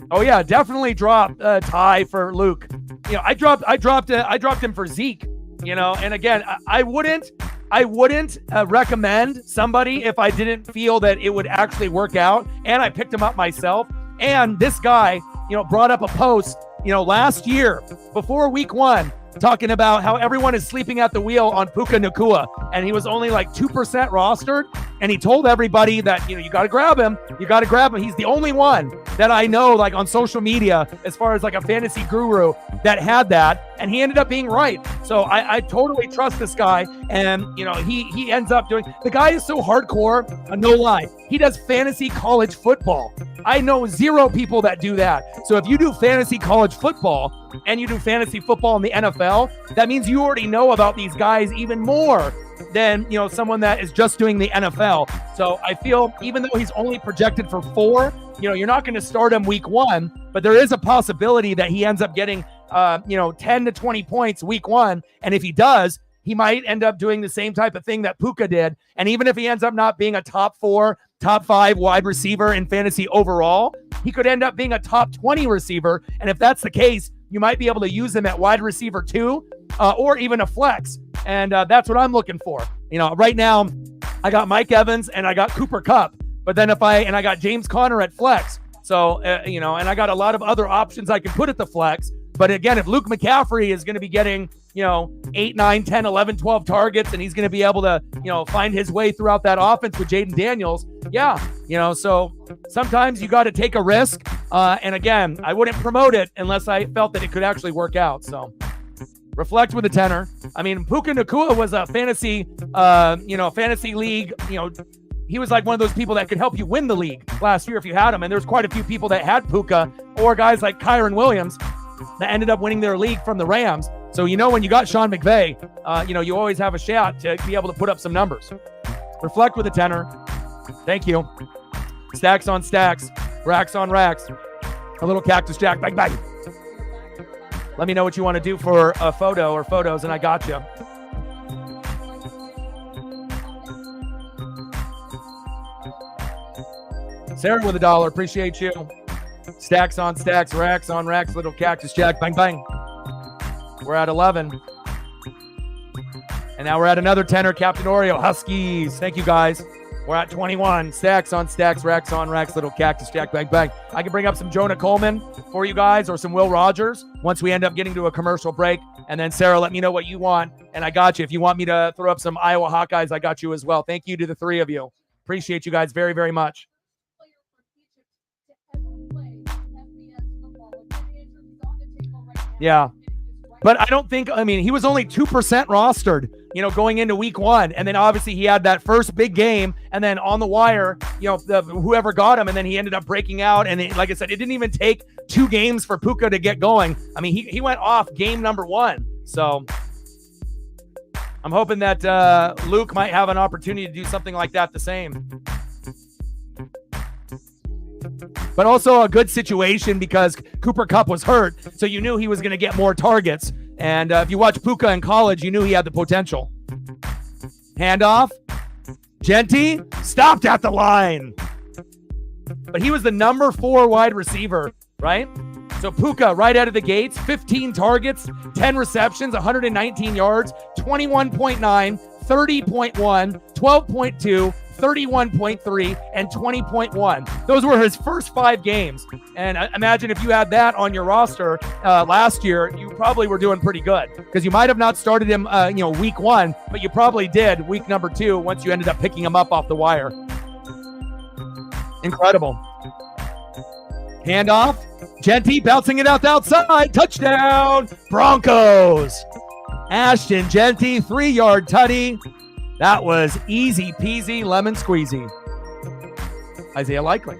Oh yeah, definitely drop Ty for Luke. You know, I dropped him for Zeke. You know, and again, I wouldn't recommend somebody if I didn't feel that it would actually work out. And I picked him up myself. And this guy, you know, brought up a post, you know, last year before week 1, talking about how everyone is sleeping at the wheel on Puka Nacua, and he was only like 2% rostered. And he told everybody that, you know, you got to grab him. You got to grab him. He's the only one that I know, like on social media, as far as like a fantasy guru, that had that. And he ended up being right. So I totally trust this guy. And, you know, he ends up doing, the guy is so hardcore, no lie. He does fantasy college football. I know 0 people that do that. So if you do fantasy college football and you do fantasy football in the NFL, that means you already know about these guys even more than, you know, someone that is just doing the NFL. So I feel, even though he's only projected for 4, you know, you're not going to start him week 1, but there is a possibility that he ends up getting, 10 to 20 points week 1. And if he does, he might end up doing the same type of thing that Puka did. And even if he ends up not being a top 4, top 5 wide receiver in fantasy overall, he could end up being a top 20 receiver. And if that's the case, you might be able to use him at wide receiver 2, or even a flex. And that's what I'm looking for. You know, right now I got Mike Evans and I got Cooper Kupp, but then I got James Conner at flex. So, you know, and I got a lot of other options I can put at the flex. But again, if Luke McCaffrey is going to be getting, you know, 8, 9, 10, 11, 12 targets, and he's going to be able to, you know, find his way throughout that offense with Jaden Daniels. Yeah. You know, so sometimes you got to take a risk. And again, I wouldn't promote it unless I felt that it could actually work out. So reflect with a tenor. I mean, Puka Nacua was a fantasy league, you know, he was like one of those people that could help you win the league last year if you had him. And there's quite a few people that had Puka, or guys like Kyron Williams that ended up winning their league from the Rams. So, you know, when you got Sean McVay, you know, you always have a shot to be able to put up some numbers. Reflect with a tenor. Thank you. Stacks on stacks, racks on racks. A little Cactus Jack, bang, bang. Let me know what you want to do for a photo or photos, and I got you. Sarah with $1, appreciate you. Stacks on stacks, racks on racks, little Cactus Jack, bang, bang. We're at 11. And now we're at another tenor, Captain Oreo, Huskies. Thank you, guys. We're at 21. Stacks on stacks, racks on racks, little Cactus Jack, bang, bang. I can bring up some Jonah Coleman for you guys, or some Will Rogers once we end up getting to a commercial break. And then, Sarah, let me know what you want, and I got you. If you want me to throw up some Iowa Hawkeyes, I got you as well. Thank you to the 3 of you. Appreciate you guys very, very much. Yeah. But I don't think, I mean, he was only 2% rostered, you know, going into week 1. And then obviously he had that first big game, and then on the wire, you know, whoever got him, and then he ended up breaking out. And like I said, it didn't even take 2 games for Puka to get going. I mean, he went off game number 1. So I'm hoping that Luke might have an opportunity to do something like that the same. But also a good situation because Cooper Kupp was hurt, so you knew he was going to get more targets. And if you watch Puka in college, you knew he had the potential. Handoff. Genty stopped at the line. But he was the number 4 wide receiver, right? So Puka, right out of the gates, 15 targets, 10 receptions, 119 yards, 21.9, 30.1, 12.2, 31.3, and 20.1. Those were his first 5 games. And imagine if you had that on your roster last year, you probably were doing pretty good, because you might have not started him, week 1, but you probably did week number 2 once you ended up picking him up off the wire. Incredible. Handoff. Genty bouncing it out the outside. Touchdown, Broncos. Ashton Genty, 3-yard tutty. That was easy peasy lemon squeezy. Isaiah Likely.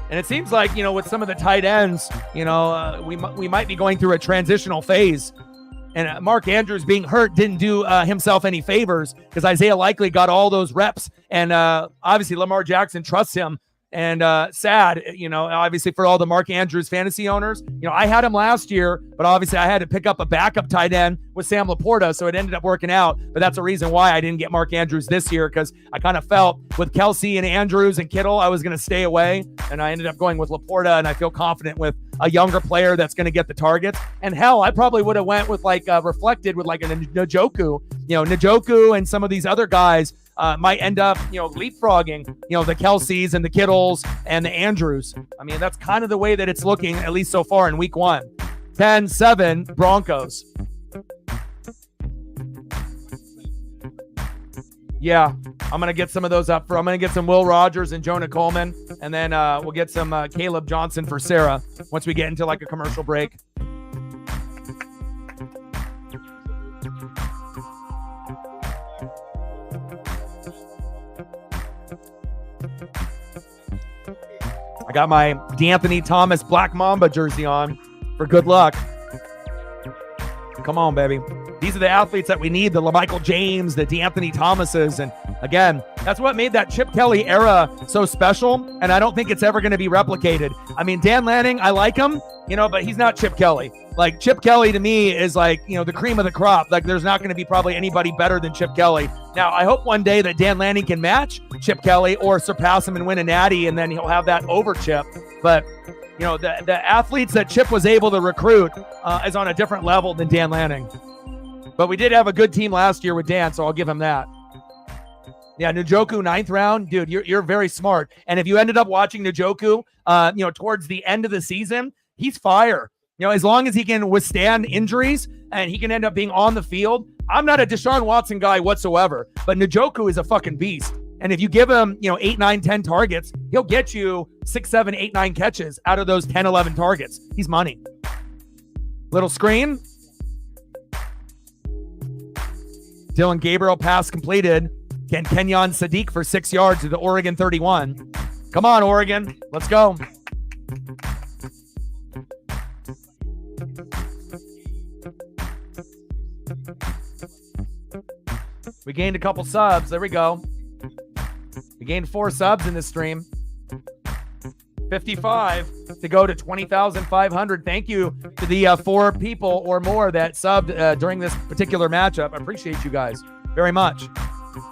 And it seems like, with some of the tight ends, we might be going through a transitional phase. And Mark Andrews being hurt didn't do himself any favors, because Isaiah Likely got all those reps. And obviously Lamar Jackson trusts him. And sad, obviously for all the Mark Andrews fantasy owners. I had him last year, but obviously I had to pick up a backup tight end with Sam Laporta, so it ended up working out. But that's a reason why I didn't get Mark Andrews this year, because I kind of felt with Kelsey and Andrews and Kittle, I was going to stay away. And I ended up going with Laporta, and I feel confident with a younger player that's going to get the targets. And hell, I probably would have went with reflected with a Njoku. Njoku and some of these other guys might end up, leapfrogging, the Kelseys and the Kittles and the Andrews. I mean, that's kind of the way that it's looking, at least so far in week 1. 10-7 Broncos. Yeah, I'm going to get some of those up. I'm going to get some Will Rogers and Jonah Coleman, and then we'll get some Caleb Johnson for Sarah once we get into a commercial break. I got my D'Anthony Thomas Black Mamba jersey on for good luck. Come on, baby. These are the athletes that we need, the LaMichael James, the D'Anthony Thomases. And again, that's what made that Chip Kelly era so special. And I don't think it's ever going to be replicated. I mean, Dan Lanning, I like him, but he's not Chip Kelly. Chip Kelly to me is the cream of the crop. There's not going to be probably anybody better than Chip Kelly. Now, I hope one day that Dan Lanning can match Chip Kelly or surpass him and win a natty, and then he'll have that over Chip. But, the athletes that Chip was able to recruit is on a different level than Dan Lanning. But we did have a good team last year with Dan, so I'll give him that. Yeah, Njoku, 9th round. Dude, you're very smart. And if you ended up watching Njoku, towards the end of the season, he's fire. As long as he can withstand injuries and he can end up being on the field. I'm not a Deshaun Watson guy whatsoever, but Njoku is a fucking beast. And if you give him, 8, 9, 10 targets, he'll get you 6, 7, 8, 9 catches out of those 10, 11 targets. He's money. Little screen. Dylan Gabriel pass completed. Kenyon Sadiq for 6 yards to the Oregon 31. Come on, Oregon. Let's go. We gained a couple subs. There we go. We gained 4 subs in this stream. 55 to go to 20,500. Thank you to the 4 people or more that subbed during this particular matchup. I appreciate you guys very much.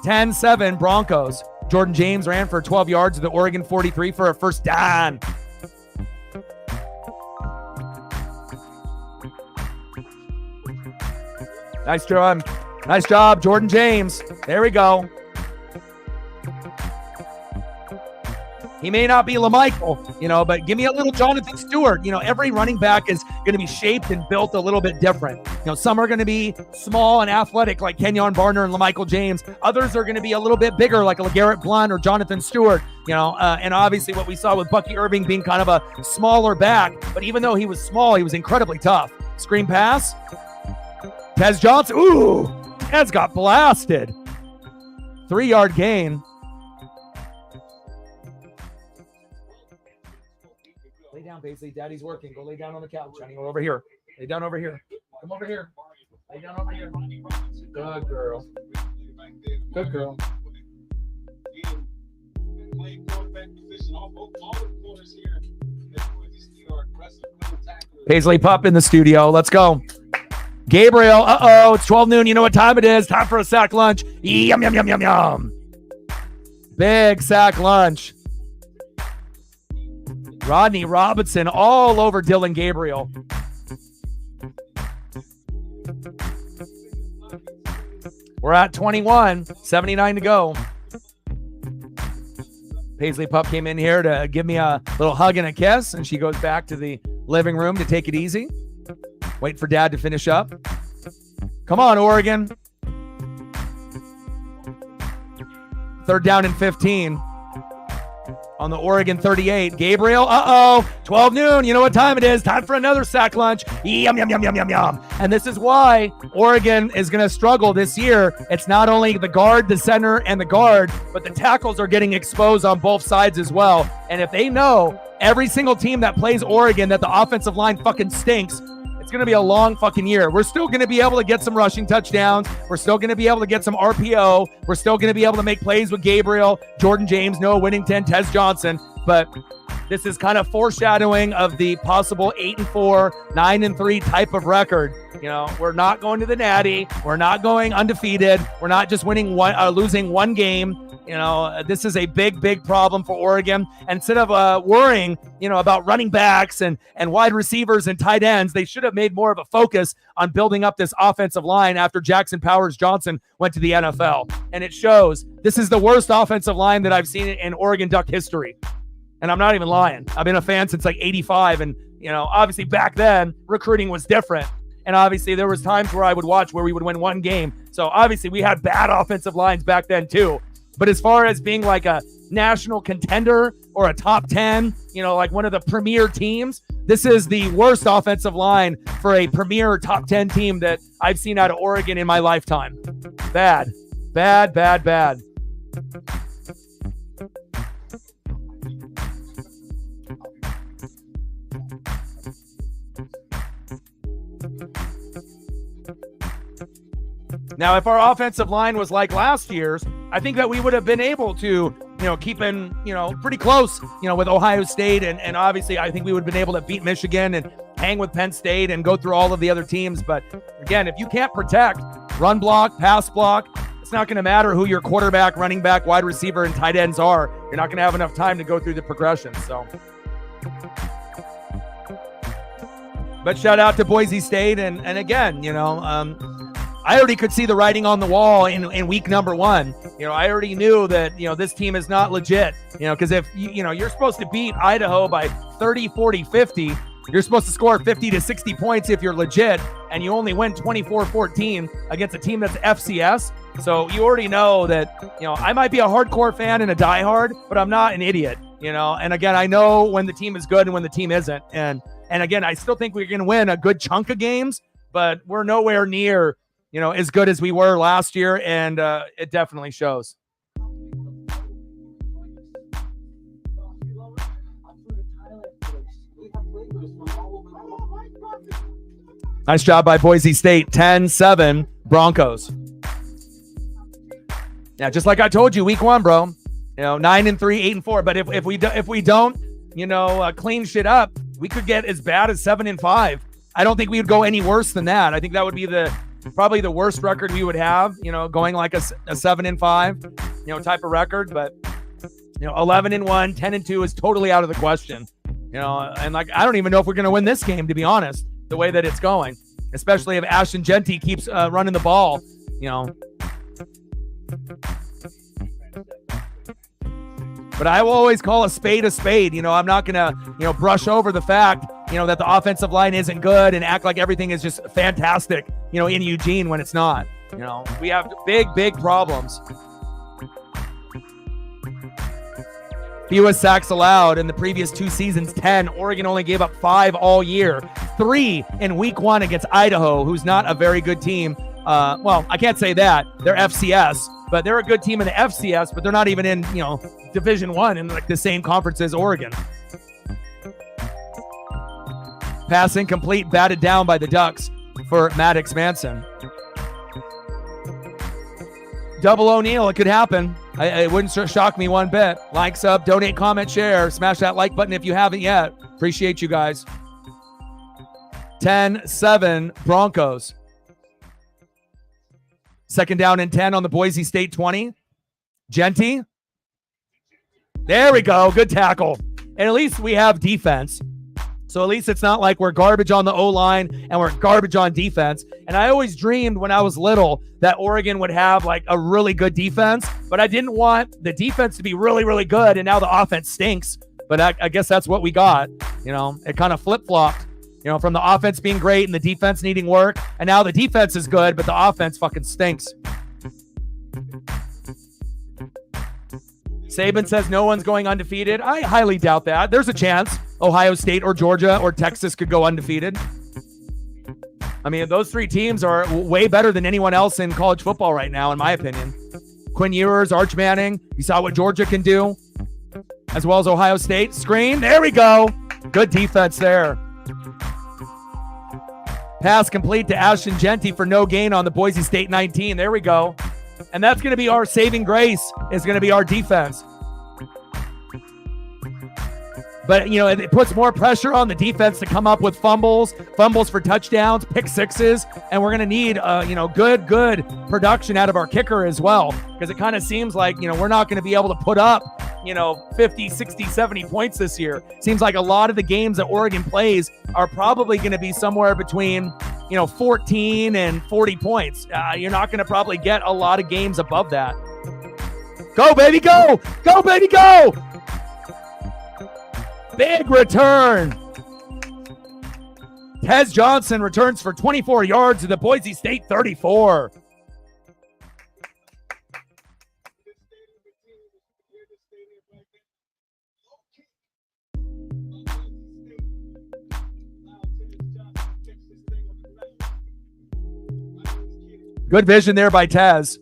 10-7 Broncos. Jordan James ran for 12 yards to the Oregon 43 for a first down. Nice job. Nice job, Jordan James. There we go. He may not be LaMichael, but give me a little Jonathan Stewart. Every running back is going to be shaped and built a little bit different. Some are going to be small and athletic like Kenyon Barner and LaMichael James. Others are going to be a little bit bigger like a LeGarrette Blount or Jonathan Stewart, and obviously what we saw with Bucky Irving being kind of a smaller back. But even though he was small, he was incredibly tough. Screen pass. Tez Johnson. Ooh, Tez got blasted. 3-yard gain. Lay down, Paisley. Daddy's working. Go lay down on the couch, honey. Or over here. Lay down over here. Come over here. Lay down over here. Good girl. Good girl. Paisley Pup in the studio. Let's go. Gabriel. It's 12 noon. You know what time it is. Time for a sack lunch. Yum, yum, yum, yum, yum. Big sack lunch. Rodney Robinson all over Dylan Gabriel. We're at 21, 79 to go. Paisley Pup came in here to give me a little hug and a kiss, and she goes back to the living room to take it easy. Wait for Dad to finish up. Come on, Oregon. 3rd down and 15 on the Oregon 38. Gabriel, 12 noon. You know what time it is. Time for another sack lunch. Yum, yum, yum, yum, yum, yum. And this is why Oregon is going to struggle this year. It's not only the guard, the center, and the guard, but the tackles are getting exposed on both sides as well. And if they know every single team that plays Oregon that the offensive line fucking stinks, it's going to be a long fucking year. We're still going to be able to get some rushing touchdowns. We're still going to be able to get some RPO. We're still going to be able to make plays with Gabriel, Jordan James, Noah Whittington, Tez Johnson. But this is kind of foreshadowing of the possible 8-4, 9-3 type of record. You know, we're not going to the Natty. We're not going undefeated. We're not just losing one game. You know, this is a big, big problem for Oregon. And instead of worrying, about running backs and wide receivers and tight ends, they should have made more of a focus on building up this offensive line after Jackson Powers Johnson went to the NFL. And it shows. This is the worst offensive line that I've seen in Oregon Duck history. And I'm not even lying. I've been a fan since like 85. And, obviously back then recruiting was different. And obviously there was times where I would watch where we would win one game. So obviously we had bad offensive lines back then too. But as far as being like a national contender or a top 10, like one of the premier teams, this is the worst offensive line for a premier top 10 team that I've seen out of Oregon in my lifetime. Bad, bad, bad, bad. Now, if our offensive line was like last year's, I think that we would have been able to, keep in, pretty close, with Ohio State. And obviously, I think we would have been able to beat Michigan and hang with Penn State and go through all of the other teams. But again, if you can't protect, run block, pass block, it's not going to matter who your quarterback, running back, wide receiver, and tight ends are. You're not going to have enough time to go through the progression. So, but shout out to Boise State. And again, I already could see the writing on the wall in week number 1. I already knew that, this team is not legit, because if, you're supposed to beat Idaho by 30, 40, 50, you're supposed to score 50 to 60 points if you're legit, and you only win 24-14 against a team that's FCS. So you already know that, I might be a hardcore fan and a diehard, but I'm not an idiot, and again, I know when the team is good and when the team isn't. And again, I still think we're going to win a good chunk of games, but we're nowhere near as good as we were last year, and it definitely shows. Nice job by Boise State. 10-7 Broncos. Yeah, just like I told you, week 1, bro. 9-3, 8-4. But if we don't, clean shit up, we could get as bad as 7-5. I don't think we would go any worse than that. I think that would be probably the worst record we would have, going like a 7-5, type of record. But, 11-1, 10-2 is totally out of the question, and like, I don't even know if we're going to win this game, to be honest, the way that it's going, especially if Ashton Genty keeps running the ball, But I will always call a spade a spade. I'm not going to, brush over the fact, that the offensive line isn't good and act like everything is just fantastic, in Eugene when it's not. We have big, big problems. Fewest sacks allowed in the previous 2 seasons, 10. Oregon only gave up 5 all year. 3 in week 1 against Idaho, who's not a very good team. Well, I can't say that. They're FCS, but they're a good team in the FCS, but they're not even in, Division 1 in like the same conference as Oregon. Pass incomplete, batted down by the Ducks for Maddox Manson. Double O'Neal, it could happen. It wouldn't shock me one bit. Like, sub, donate, comment, share. Smash that like button if you haven't yet. Appreciate you guys. 10-7 Broncos. 2nd down and 10 on the Boise State 20. Genty. There we go. Good tackle. And at least we have defense. So at least it's not like we're garbage on the O-line and we're garbage on defense. And I always dreamed when I was little that Oregon would have like a really good defense, but I didn't want the defense to be really, really good. And now the offense stinks. But I guess that's what we got. It kind of flip-flopped, from the offense being great and the defense needing work. And now the defense is good, but the offense fucking stinks. Saban says no one's going undefeated. I highly doubt that. There's a chance Ohio State or Georgia or Texas could go undefeated. I mean, those three teams are way better than anyone else in college football right now, in my opinion. Quinn Ewers, Arch Manning. You saw what Georgia can do, as well as Ohio State. Screen. There we go. Good defense there. Pass complete to Ashton Genty for no gain on the Boise State 19. There we go. And that's going to be our saving grace, is going to be our defense. But, it puts more pressure on the defense to come up with fumbles for touchdowns, pick sixes, and we're going to need, good production out of our kicker as well, because it kind of seems like, we're not going to be able to put up, 50, 60, 70 points this year. Seems like a lot of the games that Oregon plays are probably going to be somewhere between, 14 and 40 points. You're not going to probably get a lot of games above that. Go, baby, go! Go, baby, go! Big return. Tez Johnson returns for 24 yards to the Boise State 34. Good vision there by Tez.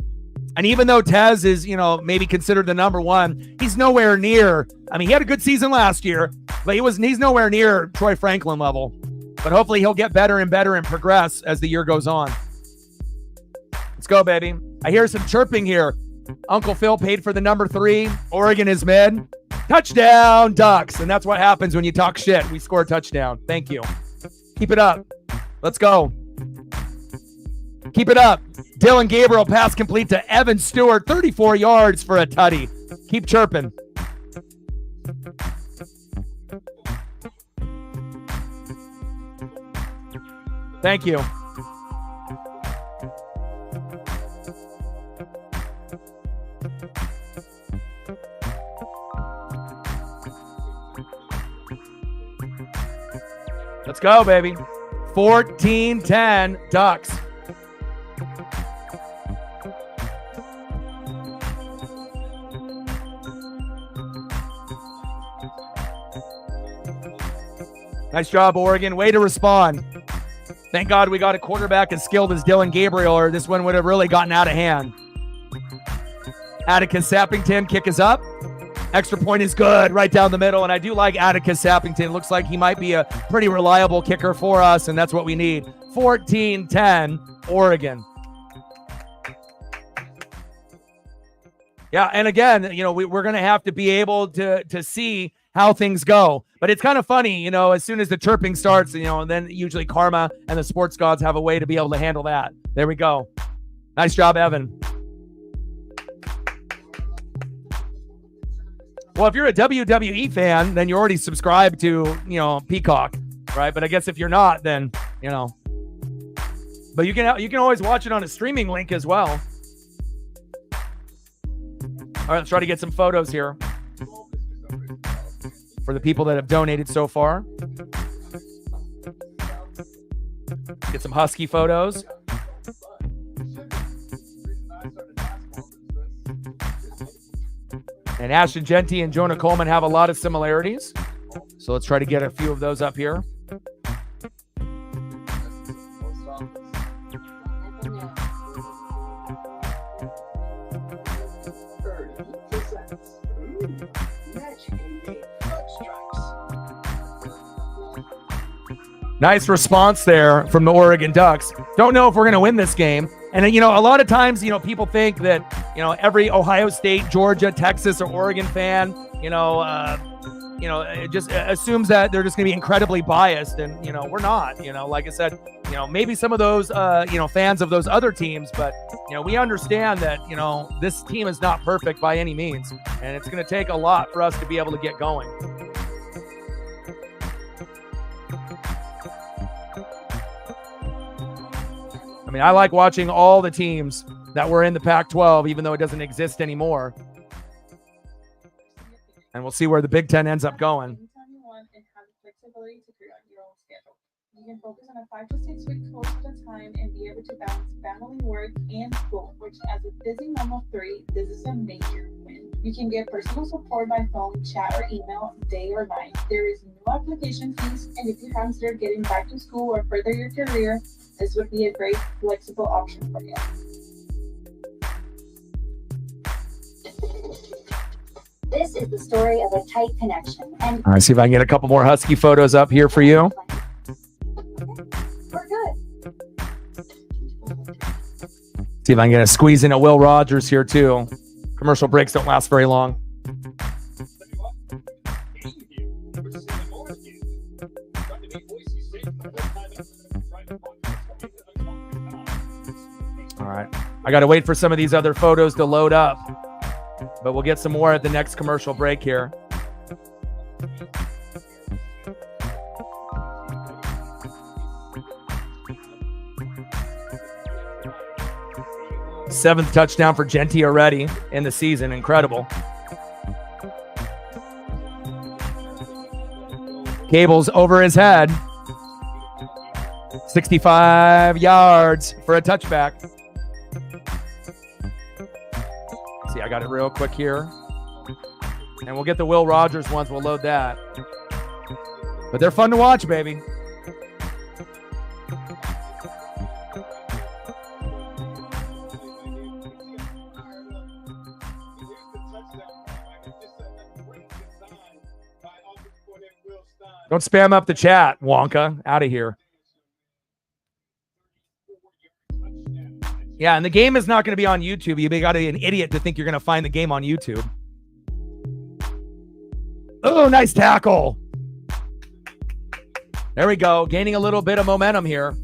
And even though Tez is, maybe considered the number one, he's nowhere near. I mean, he had a good season last year, but he's nowhere near Troy Franklin level. But hopefully he'll get better and better and progress as the year goes on. Let's go, baby. I hear some chirping here. Uncle Phil paid for the number 3. Oregon is mid. Touchdown, Ducks. And that's what happens when you talk shit. We score a touchdown. Thank you. Keep it up. Let's go. Keep it up. Dylan Gabriel pass complete to Evan Stewart, 34 yards for a tutty. Keep chirping. Thank you. Let's go, baby. 14-10 Ducks. Nice job, Oregon. Way to respond. Thank God we got a quarterback as skilled as Dylan Gabriel, or this one would have really gotten out of hand. Atticus Sappington, kick is up. Extra point is good, right down the middle. And I do like Atticus Sappington. Looks like he might be a pretty reliable kicker for us, and that's what we need. 14-10, Oregon. Yeah, and again, we're going to have to be able to see how things go. But it's kind of funny, as soon as the chirping starts, and then usually karma and the sports gods have a way to be able to handle that. There we go. Nice job, Evan. Well, if you're a WWE fan, then you're already subscribed to, Peacock, right? But I guess if you're not, then, but you can always watch it on a streaming link as well. All right, let's try to get some photos here for the people that have donated so far. Get some Husky photos. And Ashton Genty and Jonah Coleman have a lot of similarities. So let's try to get a few of those up here. Nice response there from the Oregon Ducks. Don't know if we're going to win this game. And, a lot of times, people think that, every Ohio State, Georgia, Texas, or Oregon fan, it just assumes that they're just going to be incredibly biased. And, we're not. Like I said, maybe some of those, fans of those other teams. But, we understand that, this team is not perfect by any means. And it's going to take a lot for us to be able to get going. I mean, I like watching all the teams that were in the Pac-12, even though it doesn't exist anymore. And we'll see where the Big Ten ends up going. You can focus on a 5 to 6 week course at a time and be able to balance family, work, and school, which as a busy mom of 3, this is a major win. You can get personal support by phone, chat, or email, day or night. There is no application fees, and if you consider getting back to school or further your career, this would be a great flexible option for you. This is the story of a tight connection. And all right, see if I can get a couple more Husky photos up here for you. We're good. See if I can get a squeeze in at Will Rogers here too. Commercial breaks don't last very long. All right. I got to wait for some of these other photos to load up, but we'll get some more at the next commercial break here. Seventh touchdown for Genty already in the season. Incredible. Cable's over his head. 65 yards for a touchback. See, I got it real quick here. And we'll get the Will Rogers ones. We'll load that. But they're fun to watch, baby. Don't spam up the chat, Wonka. Out of here. Yeah, and the game is not going to be on YouTube. You got to be an idiot to think you're going to find the game on YouTube. Oh, nice tackle. There we go. Gaining a little bit of momentum here.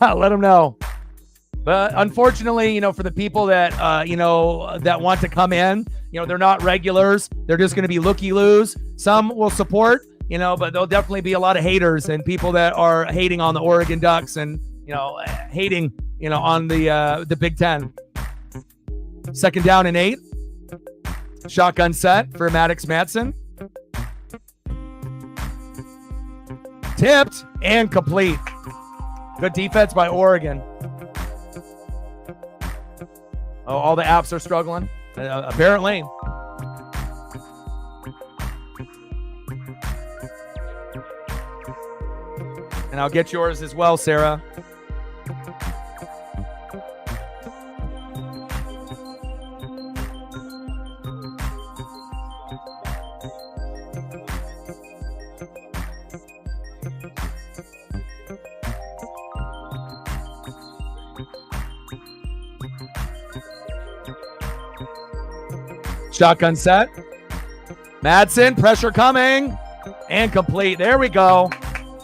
Let them know. But unfortunately, for the people that, that want to come in, they're not regulars. They're just going to be looky-loos. Some will support, but there'll definitely be a lot of haters and people that are hating on the Oregon Ducks and, hating, on the Big Ten. 2nd down and 8. Shotgun set for Maddox Matson. Tipped and complete. Good defense by Oregon. Oh, all the apps are struggling, apparently. And I'll get yours as well, Sarah. Shotgun set. Madsen, pressure coming. And complete. There we go.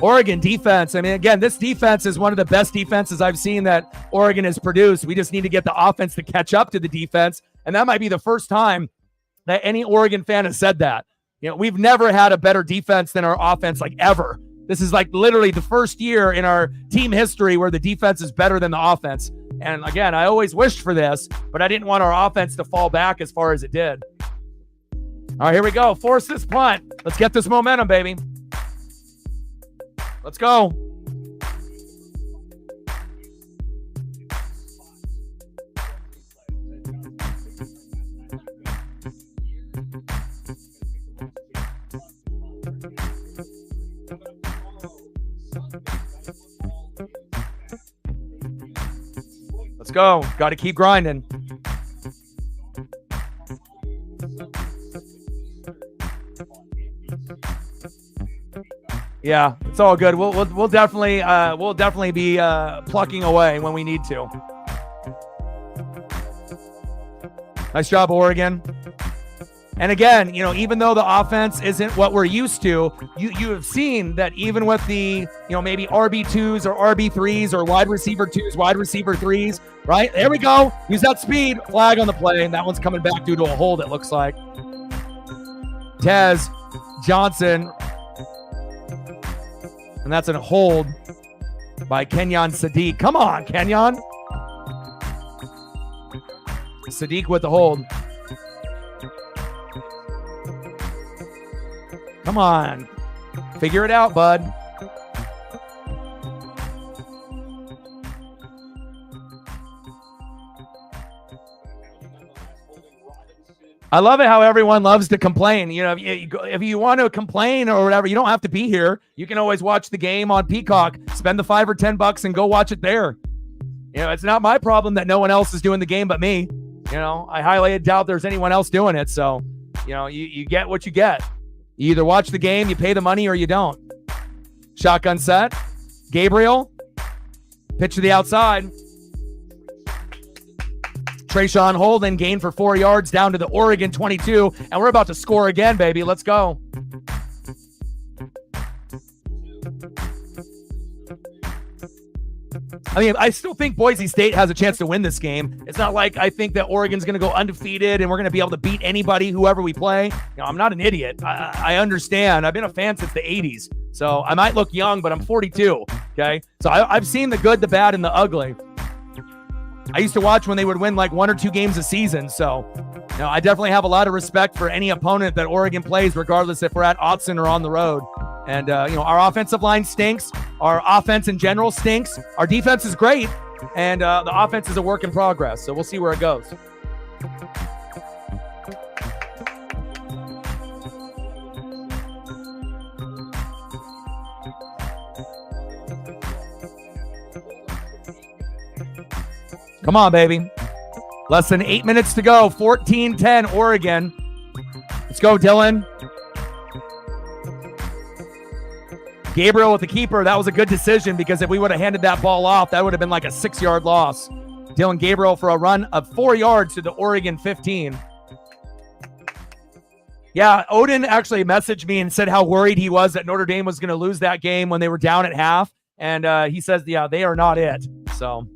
Oregon defense. I mean, again, this defense is one of the best defenses I've seen that Oregon has produced. We just need to get the offense to catch up to the defense. And that might be the first time that any Oregon fan has said that. We've never had a better defense than our offense, like ever. This is like literally the first year in our team history where the defense is better than the offense. And again, I always wished for this, but I didn't want our offense to fall back as far as it did. All right, here we go. Force this punt. Let's get this momentum, baby. Let's go. Let's go. Got to keep grinding. Yeah, it's all good. We'll definitely be plucking away when we need to. Nice job, Oregon. And again, even though the offense isn't what we're used to, you have seen that even with the, maybe RB2s or RB3s or wide receiver 2s, wide receiver 3s, right? There we go. Use that speed. Flag on the play, and that one's coming back due to a hold, it looks like. Tez Johnson. And that's a hold by Kenyon Sadiq. Come on, Kenyon. Sadiq with the hold. Come on. Figure it out, bud. I love it how everyone loves to complain. You know, if you want to complain or whatever, you don't have to be here. You can always watch the game on Peacock. Spend the $5 or $10 and go watch it there. You know, it's not my problem that no one else is doing the game but me. You know, I highly doubt there's anyone else doing it. So, you know, you get what you get. You either watch the game, you pay the money, or you don't. Shotgun set. Gabriel. Pitch to the outside. Trayshawn Holden gained for 4 yards down to the Oregon 22. And we're about to score again, baby. Let's go. I mean, I still think Boise State has a chance to win this game. It's not like I think that Oregon's going to go undefeated and we're going to be able to beat anybody, whoever we play. You know, I'm not an idiot. I understand. I've been a fan since the 80s. So I might look young, but I'm 42. Okay. So I've seen the good, the bad, and the ugly. I used to watch when they would win like 1 or 2 games a season. So, you know, I definitely have a lot of respect for any opponent that Oregon plays, regardless if we're at Autzen or on the road. And, you know, our offensive line stinks. Our offense in general stinks. Our defense is great. And the offense is a work in progress. So we'll see where it goes. Come on, baby. Less than 8 minutes to go. 14-10 Oregon. Let's go, Dylan. Gabriel with the keeper. That was a good decision because if we would have handed that ball off, that would have been like a 6-yard loss. Dylan Gabriel for a run of 4 yards to the Oregon 15. Yeah, Odin actually messaged me and said how worried he was that Notre Dame was going to lose that game when they were down at half. And he says, yeah, they are not it. So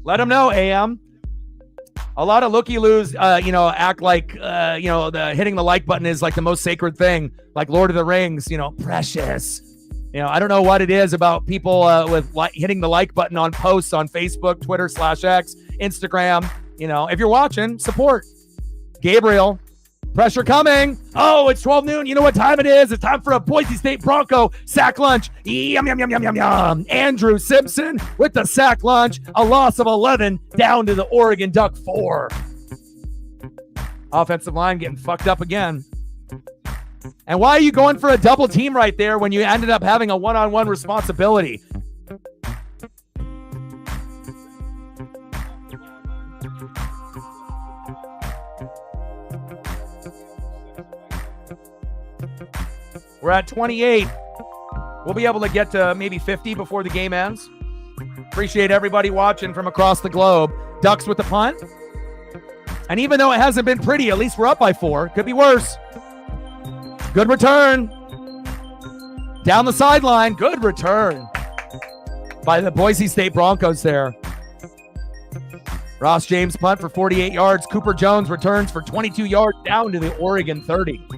let them know, AM. A lot of looky-loos, you know, act like, you know, the hitting the like button is like the most sacred thing, like Lord of the Rings, you know, precious. You know, I don't know what it is about people with hitting the like button on posts on Facebook, Twitter /X, Instagram. You know, if you're watching, support. Gabriel, pressure coming. Oh, it's 12 noon. You know what time it is? It's time for a Boise State Bronco sack lunch. Yum, yum, yum, yum, yum, yum. Andrew Simpson with the sack lunch. A loss of 11 down to the Oregon Duck 4. Offensive line getting fucked up again. And why are you going for a double team right there when you ended up having a one-on-one responsibility? We're at 28. We'll be able to get to maybe 50 before the game ends. Appreciate everybody watching from across the globe. Ducks with the punt. And even though it hasn't been pretty, at least we're up by 4. Could be worse. Good return. Down the sideline. Good return by the Boise State Broncos there. Ross James punt for 48 yards. Cooper Jones returns for 22 yards down to the Oregon 30.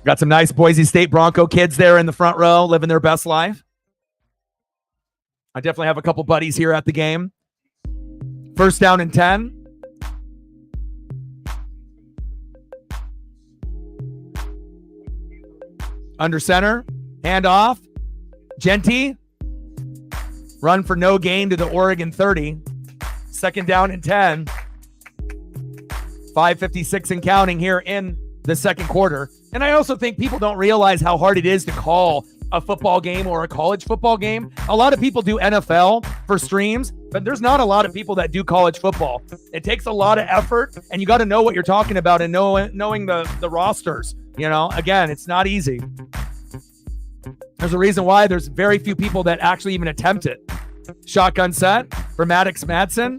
Got some nice Boise State Bronco kids there in the front row, living their best life. I definitely have a couple buddies here at the game. First down and 10. Under center, hand off. Genty. Run for no gain to the Oregon 30. Second down and 10. 5:56 and counting here in the second quarter. And I also think people don't realize how hard it is to call a football game or a college football game. A lot of people do NFL for streams, but there's not a lot of people that do college football. It takes a lot of effort, and you got to know what you're talking about and knowing the rosters. You know, again, it's not easy. There's a reason why there's very few people that actually even attempt it. Shotgun set for Maddox Madsen.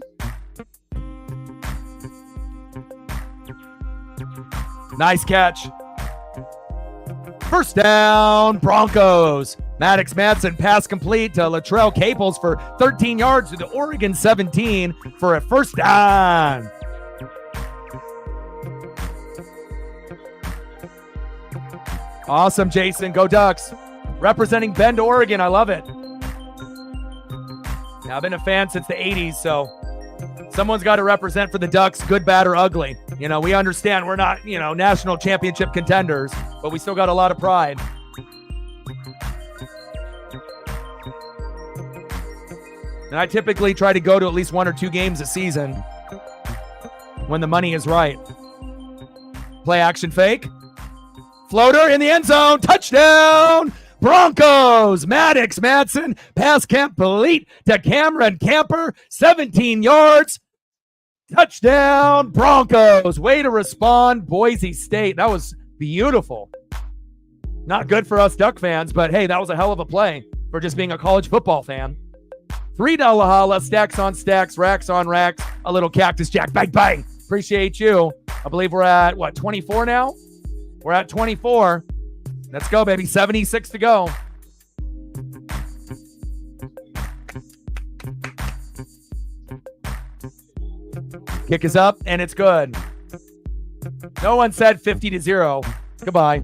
Nice catch. First down, Broncos. Maddox Madsen pass complete to Latrell Caples for 13 yards to the Oregon 17 for a first down. Awesome, Jason. Go Ducks. Representing Bend, Oregon. I love it. Now, I've been a fan since the 80s, so someone's got to represent for the Ducks, good, bad, or ugly. You know, we understand we're not, national championship contenders, but we still got a lot of pride. And I typically try to go to at least 1 or 2 games a season when the money is right. Play action fake. Floater in the end zone. Touchdown, Broncos. Maddox Madsen. Pass complete to Cameron Camper. 17 yards. Touchdown, Broncos. Way to respond, Boise State. That was beautiful. Not good for us Duck fans, but hey, that was a hell of a play for just being a college football fan. $3 holla, stacks on stacks, racks on racks, a little cactus jack. Bang, bang. Appreciate you. I believe we're at, 24 now? We're at 24. Let's go, baby. 76 to go. Kick is up, and it's good. No one said 50-0. Goodbye.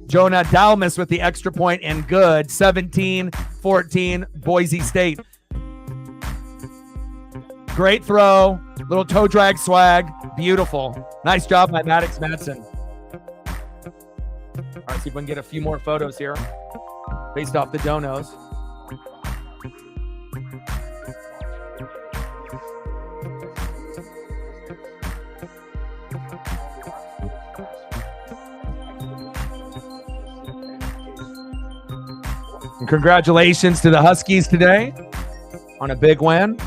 Jonah Dalmas with the extra point and good. 17-14, Boise State. Great throw. Little toe drag swag. Beautiful. Nice job by Maddox Madsen. All right, see if we can get a few more photos here based off the donos. And congratulations to the Huskies today on a big win.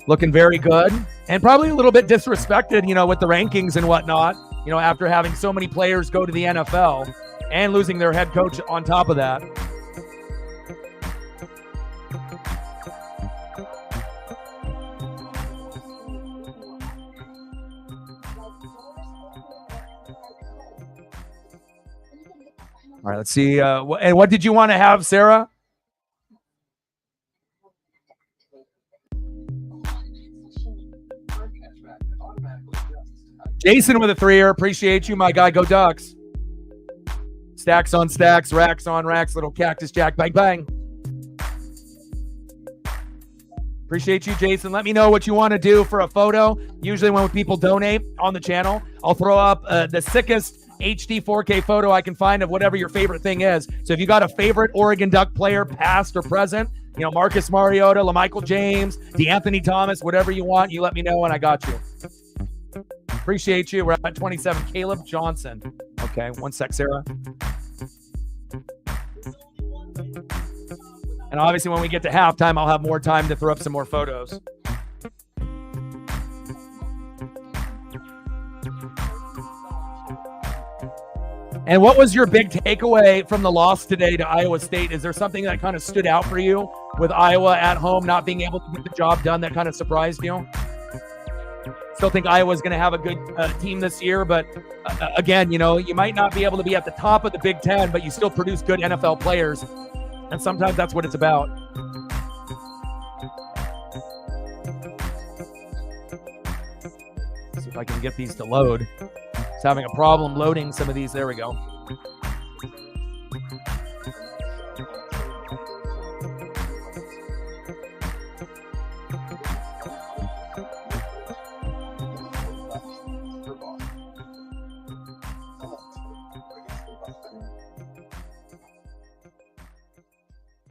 Looking very good. And probably a little bit disrespected, with the rankings and whatnot, after having so many players go to the NFL and losing their head coach on top of that. All right, let's see. And what did you want to have, Sarah? Jason with a 3-er. Appreciate you, my guy. Go Ducks. Stacks on stacks, racks on racks, little cactus jack. Bang, bang. Appreciate you, Jason. Let me know what you want to do for a photo. Usually when people donate on the channel, I'll throw up the sickest HD 4K photo I can find of whatever your favorite thing is. So if you got a favorite Oregon Duck player, past or present, Marcus Mariota, LaMichael James, DeAnthony Thomas, whatever you want, you let me know and I got you. Appreciate you. We're at 27. Caleb Johnson. Okay, one sec, Sarah. And obviously when we get to halftime, I'll have more time to throw up some more photos. And what was your big takeaway from the loss today to Iowa State? Is there something that kind of stood out for you with Iowa at home not being able to get the job done that kind of surprised you? Still think Iowa's going to have a good team this year, but again, you might not be able to be at the top of the Big Ten, but you still produce good NFL players, and sometimes that's what it's about. Let's see if I can get these to load. It's having a problem loading some of these. There we go.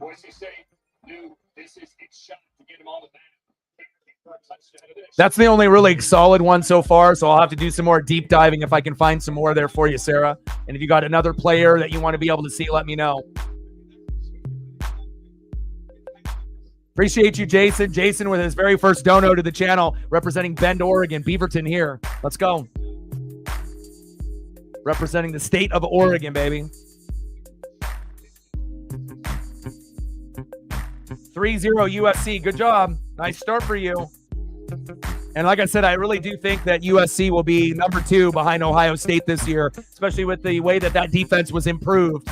Boise State knew this is its shot to get him on the back. That's the only really solid one so far, so I'll have to do some more deep diving if I can find some more there for you, Sarah. And if you got another player that you want to be able to see, let me know. Appreciate you, Jason. Jason with his very first dono to the channel, representing Bend, Oregon. Beaverton here. Let's go. Representing the state of Oregon, baby. 3-0 USC. Good job. Nice start for you. And like I said, I really do think that USC will be number 2 behind Ohio State this year, especially with the way that defense was improved.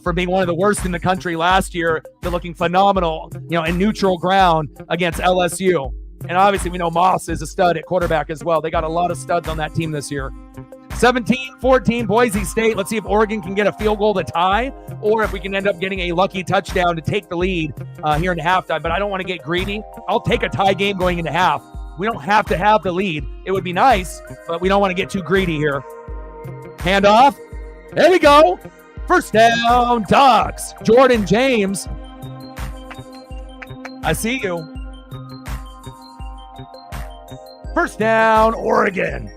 From being one of the worst in the country last year to looking phenomenal, in neutral ground against LSU. And obviously we know Moss is a stud at quarterback as well. They got a lot of studs on that team this year. 17-14, Boise State. Let's see if Oregon can get a field goal to tie, or if we can end up getting a lucky touchdown to take the lead here in halftime. But I don't want to get greedy. I'll take a tie game going into half. We don't have to have the lead. It would be nice, but we don't want to get too greedy here. Handoff. There we go. First down, Ducks. Jordan James. I see you. First down, Oregon.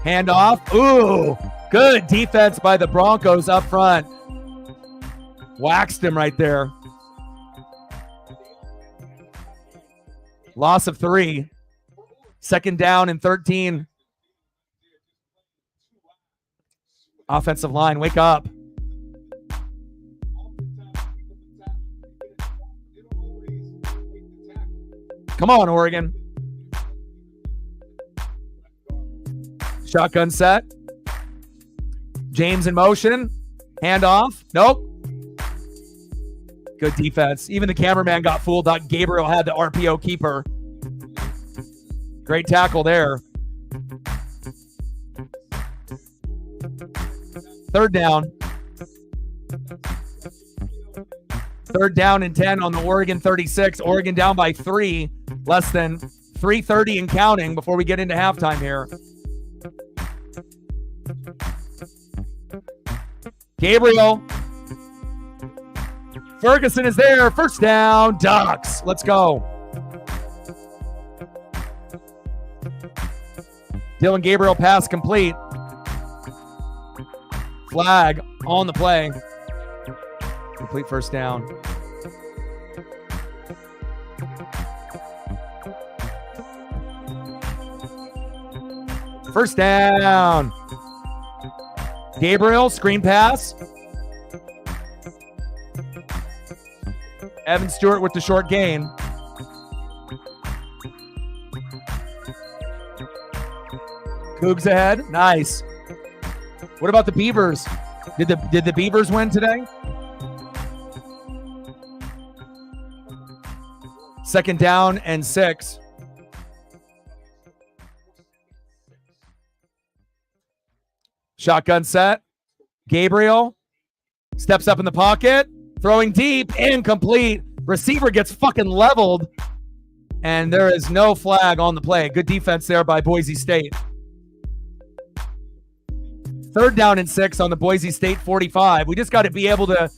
Handoff. Ooh, good defense by the Broncos up front. Waxed him right there. Loss of 3. Second down and 13. Offensive line, wake up. Come on, Oregon. Shotgun set. James in motion. Handoff. Nope. Good defense. Even the cameraman got fooled. Gabriel had the RPO keeper. Great tackle there. Third down. Third down and 10 on the Oregon 36. Oregon down by 3. Less than 3:30 and counting before we get into halftime here. Gabriel. Ferguson is there. First down, Ducks. Let's go. Dylan Gabriel pass complete. Flag on the play. Complete first down. First down. Gabriel, screen pass. Evan Stewart with the short gain. Cougs ahead. Nice. What about the Beavers? Did the Beavers win today? Second down and 6. Shotgun set. Gabriel steps up in the pocket. Throwing deep, incomplete. Receiver gets fucking leveled. And there is no flag on the play. Good defense there by Boise State. Third down and 6 on the Boise State 45. We just got to be able to,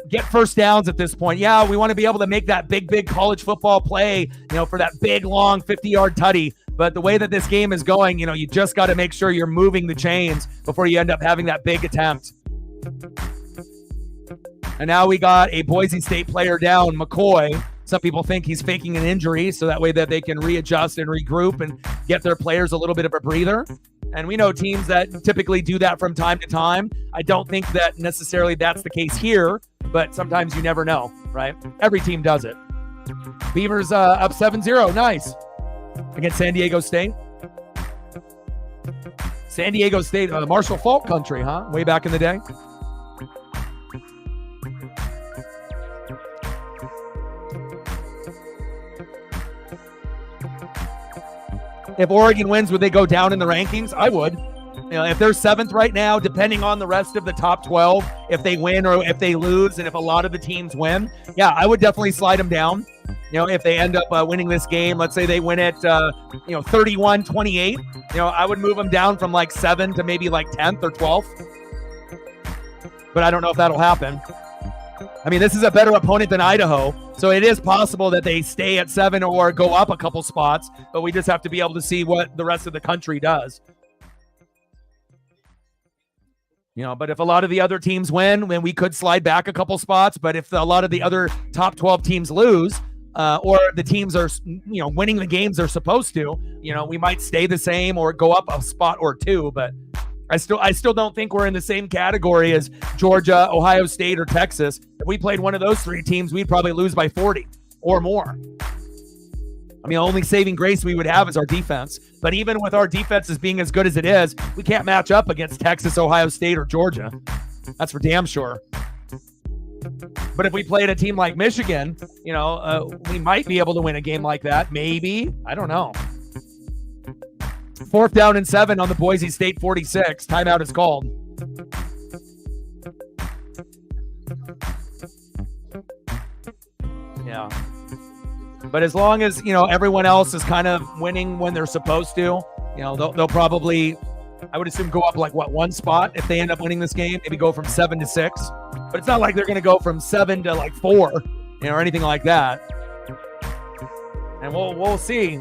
get first downs at this point. Yeah, we want to be able to make that big college football play, for that big, long 50-yard tutty. But the way that this game is going, you just got to make sure you're moving the chains before you end up having that big attempt. And now we got a Boise State player down, McCoy. Some people think he's faking an injury so that way that they can readjust and regroup and get their players a little bit of a breather. And we know teams that typically do that from time to time. I don't think that necessarily that's the case here, but sometimes you never know, right? Every team does it. Beavers up 7-0. Nice. Against San Diego State. San Diego State, Marshall Faulk country, huh? Way back in the day. If Oregon wins, would they go down in the rankings? I would. If they're 7th right now, depending on the rest of the top 12, if they win or if they lose, and if a lot of the teams win, yeah, I would definitely slide them down. If they end up winning this game, let's say they win it, 31-28, I would move them down from like 7 to maybe like 10th or 12th. But I don't know if that'll happen. I mean, this is a better opponent than Idaho, so it is possible that they stay at 7 or go up a couple spots, but we just have to be able to see what the rest of the country does. But if a lot of the other teams win, then we could slide back a couple spots, but if a lot of the other top 12 teams lose, or the teams are, winning the games they're supposed to, we might stay the same or go up a spot or two. But I still don't think we're in the same category as Georgia, Ohio State, or Texas. If we played one of those three teams, we'd probably lose by 40 or more. I mean, the only saving grace we would have is our defense. But even with our defenses being as good as it is, we can't match up against Texas, Ohio State, or Georgia. That's for damn sure. But if we played a team like Michigan, we might be able to win a game like that. Maybe. I don't know. 4th down and 7 on the Boise State 46. Timeout is called. Yeah. But as long as, everyone else is kind of winning when they're supposed to, they'll probably, I would assume, go up like one spot if they end up winning this game. Maybe go from 7 to 6. But it's not like they're going to go from 7 to 4, or anything like that. And we'll see.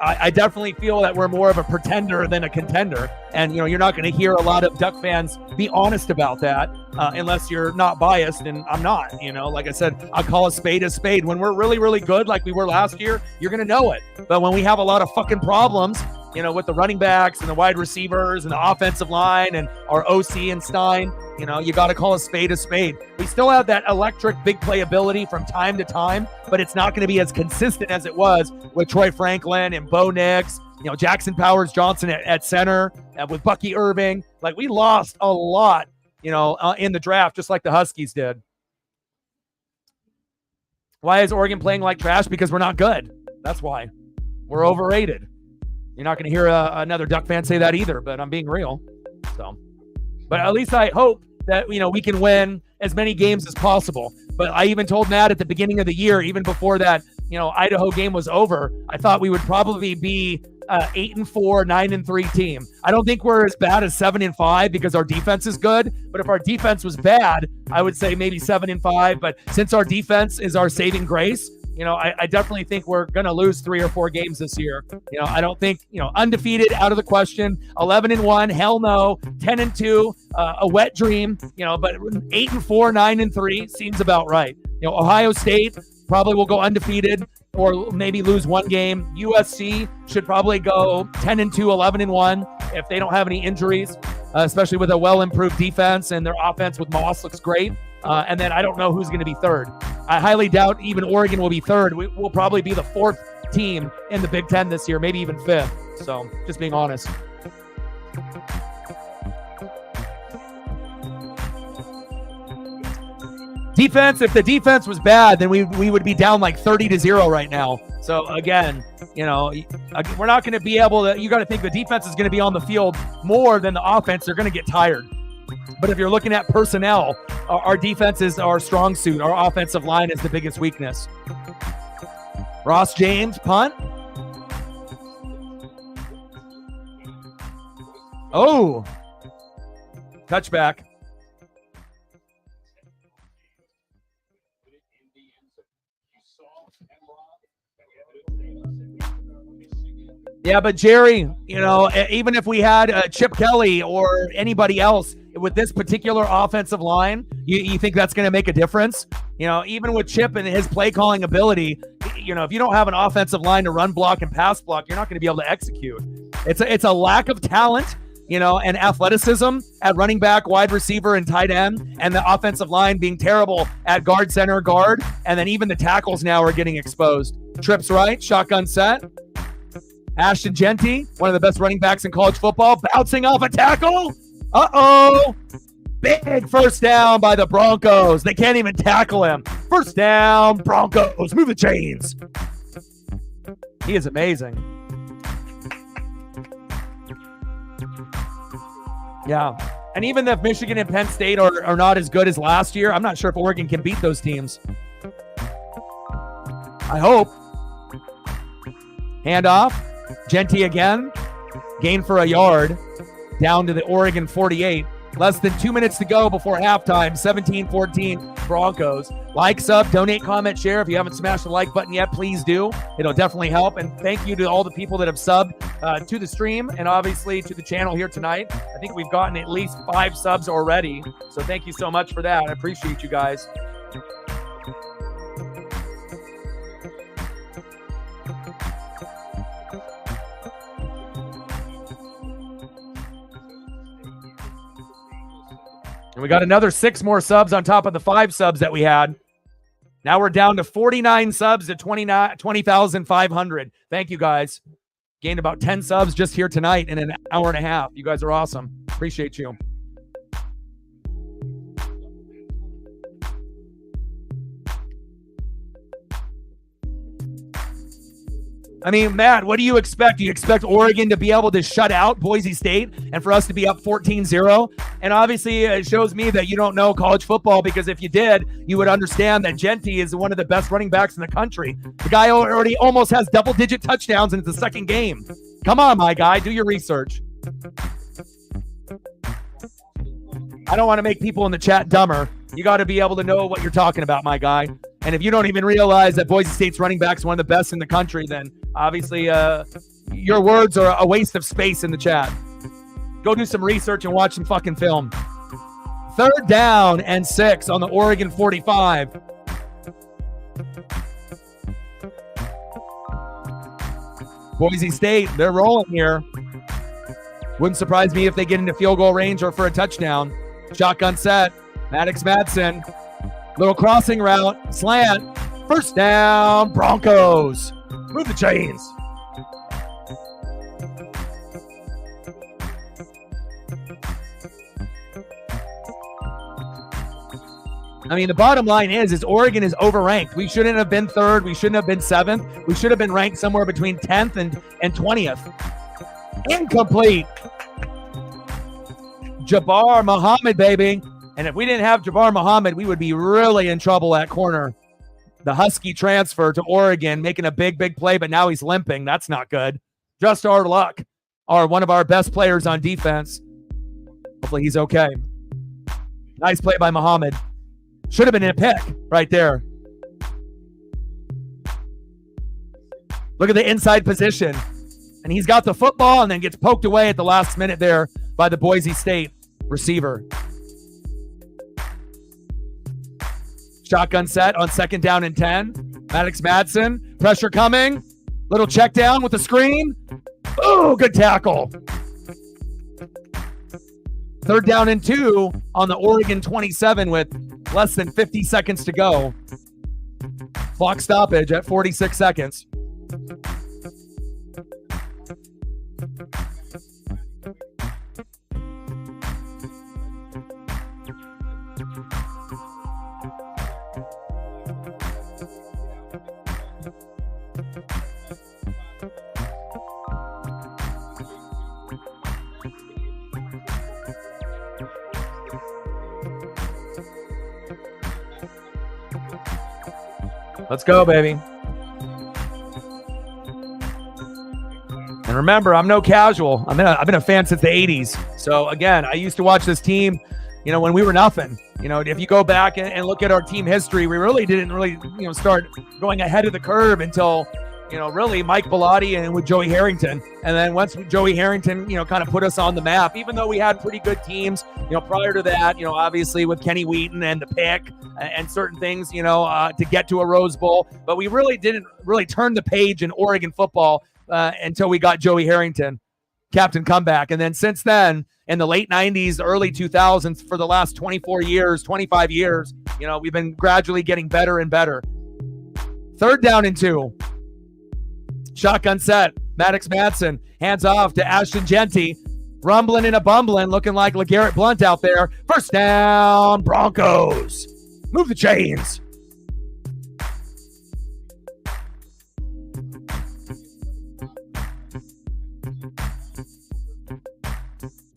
I definitely feel that we're more of a pretender than a contender. And you're not going to hear a lot of Duck fans be honest about that unless you're not biased, and I'm not. Like I said, I'll call a spade a spade. When we're really, really good, like we were last year, you're going to know it. But when we have a lot of fucking problems, with the running backs and the wide receivers and the offensive line and our OC and Stein, you got to call a spade a spade. We still have that electric big playability from time to time, but it's not going to be as consistent as it was with Troy Franklin and Bo Nix, Jackson Powers Johnson at center, with Bucky Irving. Like, we lost a lot, in the draft, just like the Huskies did. Why is Oregon playing like trash? Because we're not good. That's why. We're overrated. You're not going to hear another Duck fan say that either, but I'm being real. So, but at least I hope that, we can win as many games as possible. But I even told Matt at the beginning of the year, even before that, Idaho game was over, I thought we would probably be 8-4, 9-3 team. I don't think we're as bad as 7-5 because our defense is good. But if our defense was bad, I would say maybe 7-5. But since our defense is our saving grace, I definitely think we're going to lose 3 or 4 games this year. I don't think, undefeated, out of the question. 11-1, hell no. 10-2, a wet dream, but 8-4, 9-3 seems about right. Ohio State probably will go undefeated or maybe lose 1 game. USC should probably go 10-2, 11-1 if they don't have any injuries, especially with a well-improved defense, and their offense with Moss looks great. And then I don't know who's going to be third. I highly doubt even Oregon will be third. We'll probably be the 4th team in the Big Ten this year, maybe even 5th. So just being honest. Defense, if the defense was bad, then we would be down like 30-0 right now. So again, we're not going to be able to, you got to think the defense is going to be on the field more than the offense. They're going to get tired. But if you're looking at personnel, our defense is our strong suit. Our offensive line is the biggest weakness. Ross James, punt. Oh, touchback. Yeah, but Jerry, even if we had Chip Kelly or anybody else with this particular offensive line, you think that's going to make a difference? Even with Chip and his play calling ability, if you don't have an offensive line to run block and pass block, you're not going to be able to execute. It's a lack of talent, and athleticism at running back, wide receiver, and tight end, and the offensive line being terrible at guard, center, guard, and then even the tackles now are getting exposed. Trips right, shotgun set. Ashton Genty, one of the best running backs in college football, bouncing off a tackle. Uh-oh. Big first down by the Broncos. They can't even tackle him. First down, Broncos. Move the chains. He is amazing. Yeah. And even if Michigan and Penn State are not as good as last year, I'm not sure if Oregon can beat those teams. I hope. Handoff. Genty again. Gain for a yard. Down to the Oregon 48. Less than 2 minutes to go before halftime. 17-14 Broncos. Like, sub, donate, comment, share. If you haven't smashed the like button yet, please do. It'll definitely help. And thank you to all the people that have subbed to the stream and obviously to the channel here tonight. I think we've gotten at least 5 subs already. So thank you so much for that. I appreciate you guys. And we got another 6 more subs on top of the 5 subs that we had. Now we're down to 49 subs to 20,500. Thank you, guys. Gained about 10 subs just here tonight in an hour and a half. You guys are awesome. Appreciate you. I mean, Matt, what do you expect? Do you expect Oregon to be able to shut out Boise State and for us to be up 14-0? And obviously, it shows me that you don't know college football, because if you did, you would understand that Genty is one of the best running backs in the country. The guy already almost has double-digit touchdowns in the second game. Come on, my guy. Do your research. I don't want to make people in the chat dumber. You got to be able to know what you're talking about, my guy. And if you don't even realize that Boise State's running back is one of the best in the country, then obviously your words are a waste of space in the chat. Go do some research and watch some fucking film. 3rd down and 6 on the Oregon 45. Boise State, they're rolling here. Wouldn't surprise me if they get into field goal range or for a touchdown. Shotgun set. Maddox Madsen. Little crossing route. Slant. 1st down. Broncos. Move the chains. I mean, the bottom line is Oregon is overranked. We shouldn't have been 3rd. We shouldn't have been 7th. We should have been ranked somewhere between 10th and 20th. Incomplete. Jabbar Muhammad, baby. And if we didn't have Jabbar Muhammad, we would be really in trouble at corner. The Husky transfer to Oregon, making a big play, but now he's limping. That's not good. Just our luck. One of our best players on defense. Hopefully he's okay. Nice play by Muhammad. Should have been a pick right there. Look at the inside position. And he's got the football and then gets poked away at the last minute there by the Boise State receiver. Shotgun set on 2nd down and 10. Maddox Madsen. Pressure coming. Little check down with the screen. Oh, good tackle. 3rd down and 2 on the Oregon 27 with less than 50 seconds to go. Clock stoppage at 46 seconds. Let's go, baby. And remember, I'm no casual. I've been a fan since the 80s. So again, I used to watch this team, when we were nothing. If you go back and look at our team history, we really didn't start going ahead of the curve until, really Mike Bellotti and with Joey Harrington. And then once Joey Harrington, kind of put us on the map, even though we had pretty good teams, prior to that, obviously with Kenny Wheaton and the pick and certain things, to get to a Rose Bowl. But we really didn't turn the page in Oregon football until we got Joey Harrington, Captain Comeback. And then since then, in the late 90s, early 2000s, for the last 25 years, we've been gradually getting better and better. 3rd down and 2. Shotgun set. Maddox Madsen. Hands off to Ashton Genty. Rumbling and a bumbling, looking like LeGarrette Blount out there. 1st down, Broncos. Move the chains.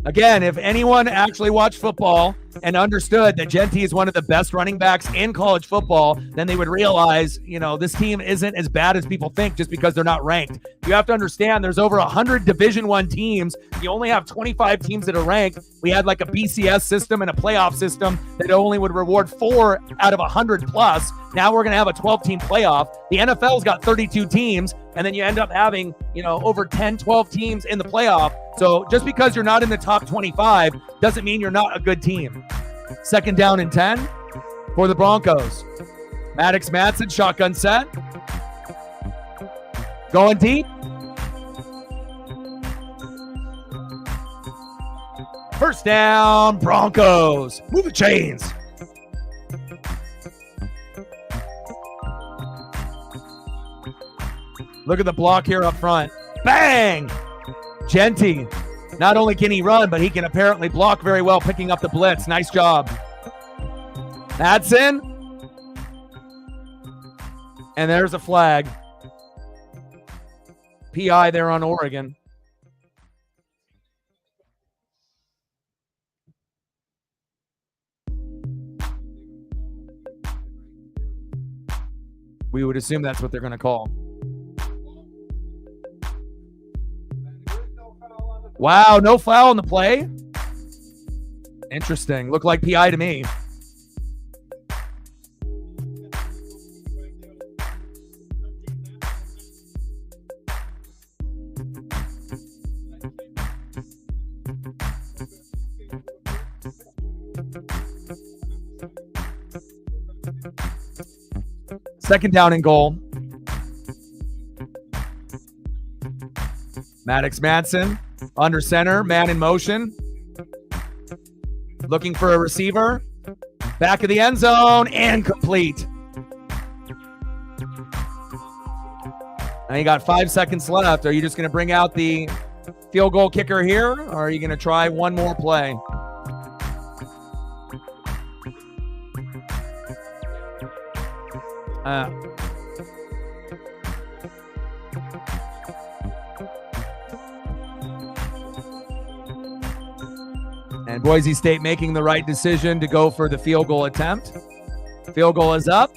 Again, if anyone actually watched football and understood that Genty is one of the best running backs in college football, then they would realize, this team isn't as bad as people think just because they're not ranked. You have to understand there's over 100 Division I teams. You only have 25 teams that are ranked. We had like a BCS system and a playoff system that only would reward 4 out of 100 plus. Now we're going to have a 12-team playoff. The NFL's got 32 teams, and then you end up having, over 10, 12 teams in the playoff. So just because you're not in the top 25 doesn't mean you're not a good team. 2nd down and 10 for the Broncos. Maddox Madsen, shotgun set. Going deep. First down, Broncos. Move the chains. Look at the block here up front. Bang! Genty. Not only can he run, but he can apparently block very well, picking up the blitz. Nice job. That's in. And there's a flag. PI there on Oregon. We would assume that's what they're going to call. Wow, no foul in the play. Interesting. Looked like PI to me. Second down and goal. Maddox Madsen under center, man in motion. Looking for a receiver. Back of the end zone and complete. And you got 5 seconds left. Are you just going to bring out the field goal kicker here, or are you going to try one more play? And Boise State making the right decision to go for the field goal attempt. Field goal is up.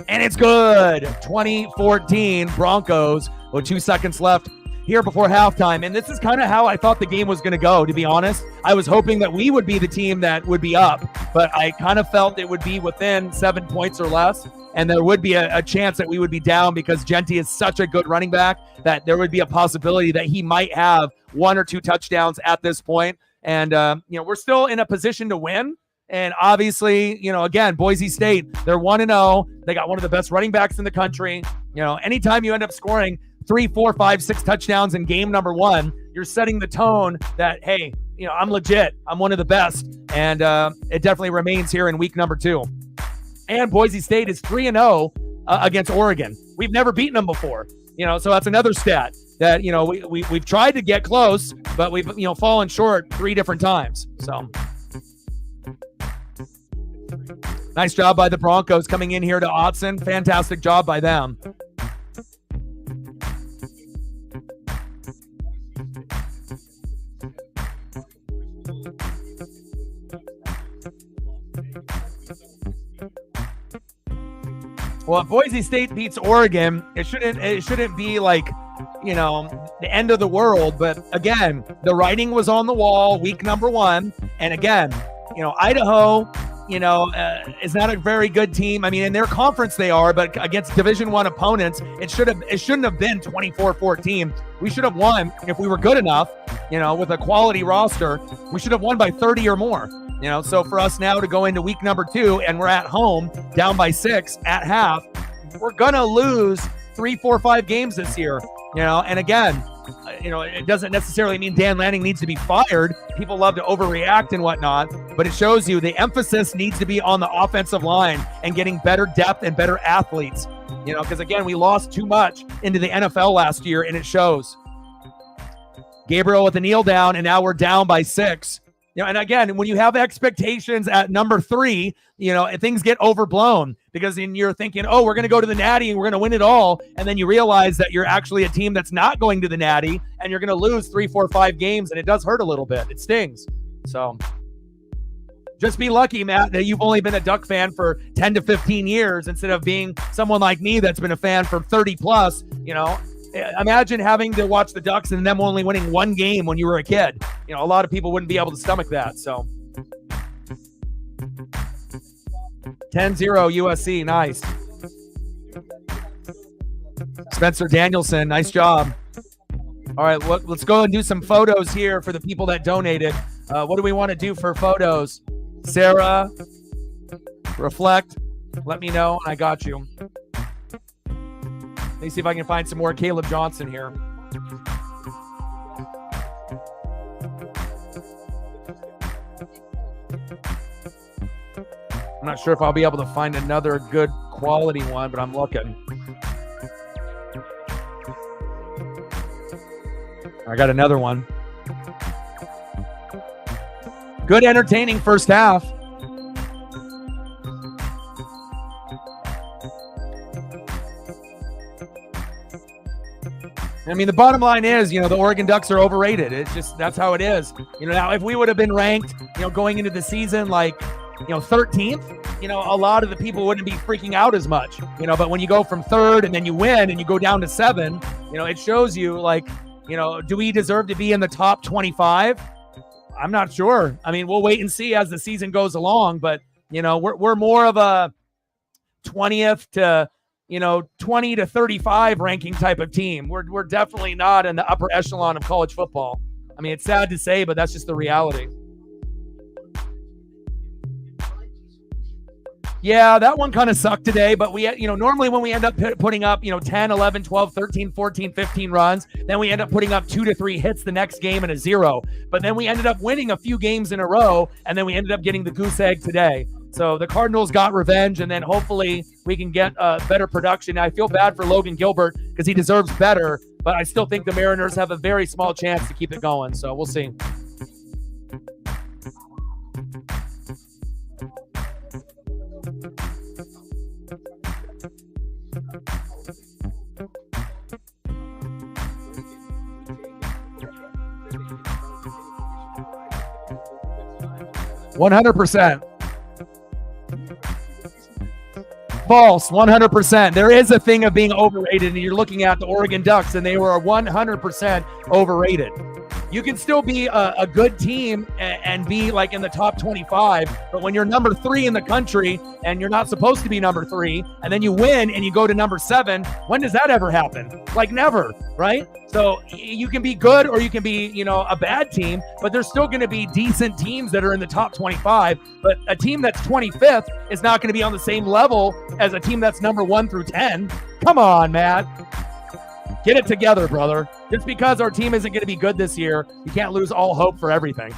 And it's good. 2014 Broncos with 2 seconds left here before halftime. And this is kind of how I thought the game was going to go, to be honest. I was hoping that we would be the team that would be up, but I kind of felt it would be within 7 points or less. And there would be a chance that we would be down because Genty is such a good running back that there would be a possibility that he might have 1 or 2 touchdowns at this point. And, we're still in a position to win. And obviously, again, Boise State, they're 1-0. They got one of the best running backs in the country. Anytime you end up scoring 3, 4, 5, 6 touchdowns in game number 1, you're setting the tone that, hey, I'm legit. I'm one of the best. And it definitely remains here in week number 2. And Boise State is 3-0 against Oregon. We've never beaten them before. So that's another stat that, we've tried to get close, but we've, fallen short 3 different times. So nice job by the Broncos coming in here to Autzen. Fantastic job by them. Well, if Boise State beats Oregon, it shouldn't be like, the end of the world. But again, the writing was on the wall week number 1. And again, Idaho, is not a very good team. I mean, in their conference they are, but against Division I opponents, it shouldn't have been 24-14. We should have won if we were good enough, with a quality roster. We should have won by 30 or more. So for us now to go into week number 2 and we're at home down by 6 at half, we're going to lose 3, 4, 5 games this year, and again, it doesn't necessarily mean Dan Lanning needs to be fired. People love to overreact and whatnot, but it shows you the emphasis needs to be on the offensive line and getting better depth and better athletes, because again, we lost too much into the NFL last year and it shows. Gabriel with the kneel down, and now we're down by 6. And again, when you have expectations at number 3, things get overblown because then you're thinking, oh, we're going to go to the Natty and we're going to win it all. And then you realize that you're actually a team that's not going to the Natty and you're going to lose 3, 4, 5 games. And it does hurt a little bit. It stings. So just be lucky, Matt, that you've only been a Duck fan for 10 to 15 years instead of being someone like me that's been a fan for 30 plus. Imagine having to watch the Ducks and them only winning 1 game when you were a kid. A lot of people wouldn't be able to stomach that. So 10-0 USC. Nice. Spencer Danielson. Nice job. All right, let's go and do some photos here for the people that donated. What do we want to do for photos? Sarah, reflect. Let me know. I got you. Let me see if I can find some more Caleb Johnson here. I'm not sure if I'll be able to find another good quality one, but I'm looking. I got another one. Good, entertaining first half. I mean, the bottom line is, the Oregon Ducks are overrated. It's just, that's how it is. Now if we would have been ranked, going into the season, 13th, a lot of the people wouldn't be freaking out as much, but when you go from 3rd and then you win and you go down to 7, it shows you do we deserve to be in the top 25? I'm not sure. I mean, we'll wait and see as the season goes along, but we're more of a 20th to 20 to 35 ranking type of team. We're definitely not in the upper echelon of college football. I mean, it's sad to say, but that's just the reality. Yeah, that one kind of sucked today, but we, normally when we end up putting up, 10, 11, 12, 13, 14, 15 runs, then we end up putting up 2 to 3 hits the next game and a 0. But then we ended up winning a few games in a row, and then we ended up getting the goose egg today. So the Cardinals got revenge, and then hopefully we can get better production. I feel bad for Logan Gilbert because he deserves better, but I still think the Mariners have a very small chance to keep it going. So we'll see. $100%. False, 100%. There is a thing of being overrated, and you're looking at the Oregon Ducks, and they were 100% overrated. You can still be a good team and be in the top 25, but when you're number 3 in the country and you're not supposed to be number 3, and then you win and you go to number 7, when does that ever happen? Never, right? So you can be good or you can be, a bad team, but there's still going to be decent teams that are in the top 25, but a team that's 25th is not going to be on the same level as a team that's number 1 through 10. Come on, Matt. Get it together, brother. Just because our team isn't going to be good this year, you can't lose all hope for everything.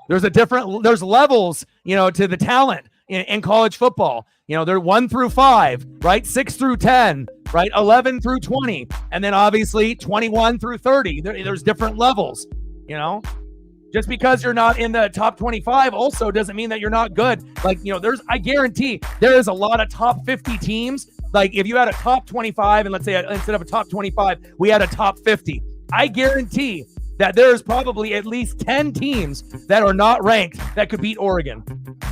There's levels, to the talent in college football. They're 1 through 5, right? 6 through 10, right? 11 through 20. And then obviously 21 through 30. There's different levels, Just because you're not in the top 25 also doesn't mean that you're not good. I guarantee there is a lot of top 50 teams. If you had a top 25 and let's say instead of a top 25, we had a top 50. I guarantee that there's probably at least 10 teams that are not ranked that could beat Oregon,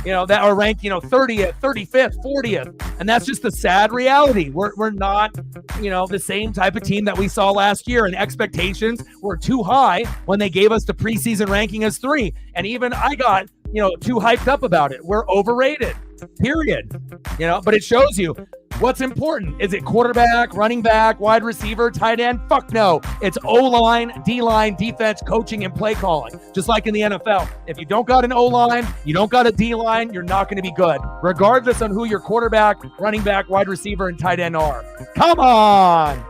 that are ranked, 30th, 35th, 40th. And that's just the sad reality. We're not, the same type of team that we saw last year, and expectations were too high when they gave us the preseason ranking as 3. And even I got, too hyped up about it. We're overrated, period. But it shows you what's important. Is it quarterback, running back, wide receiver, tight end? Fuck no. It's O-line, D-line, defense, coaching, and play calling. Just like in the NFL. If you don't got an O-line, you don't got a D-line, you're not going to be good, regardless on who your quarterback, running back, wide receiver, and tight end are. Come on.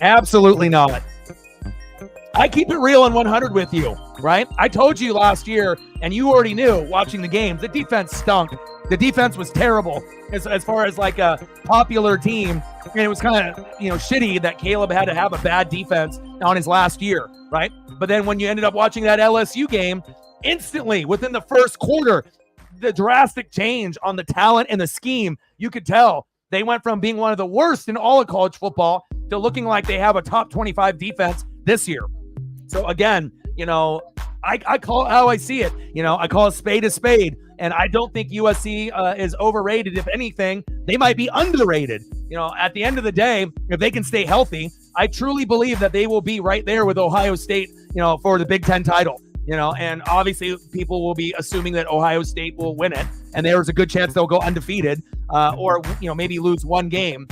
Absolutely not. I keep it real and 100 with you, right? I told you last year, and you already knew watching the games, the defense stunk. The defense was terrible as far as a popular team. And it was kind of, shitty that Caleb had to have a bad defense on his last year, right? But then when you ended up watching that LSU game, instantly within the first quarter, the drastic change on the talent and the scheme, you could tell. They went from being one of the worst in all of college football to looking like they have a top 25 defense this year. So again, I call it how I see it. I call a spade, and I don't think USC is overrated. If anything, they might be underrated. At the end of the day, if they can stay healthy, I truly believe that they will be right there with Ohio State, for the Big Ten title. And obviously people will be assuming that Ohio State will win it, and there's a good chance they'll go undefeated, or maybe lose one game.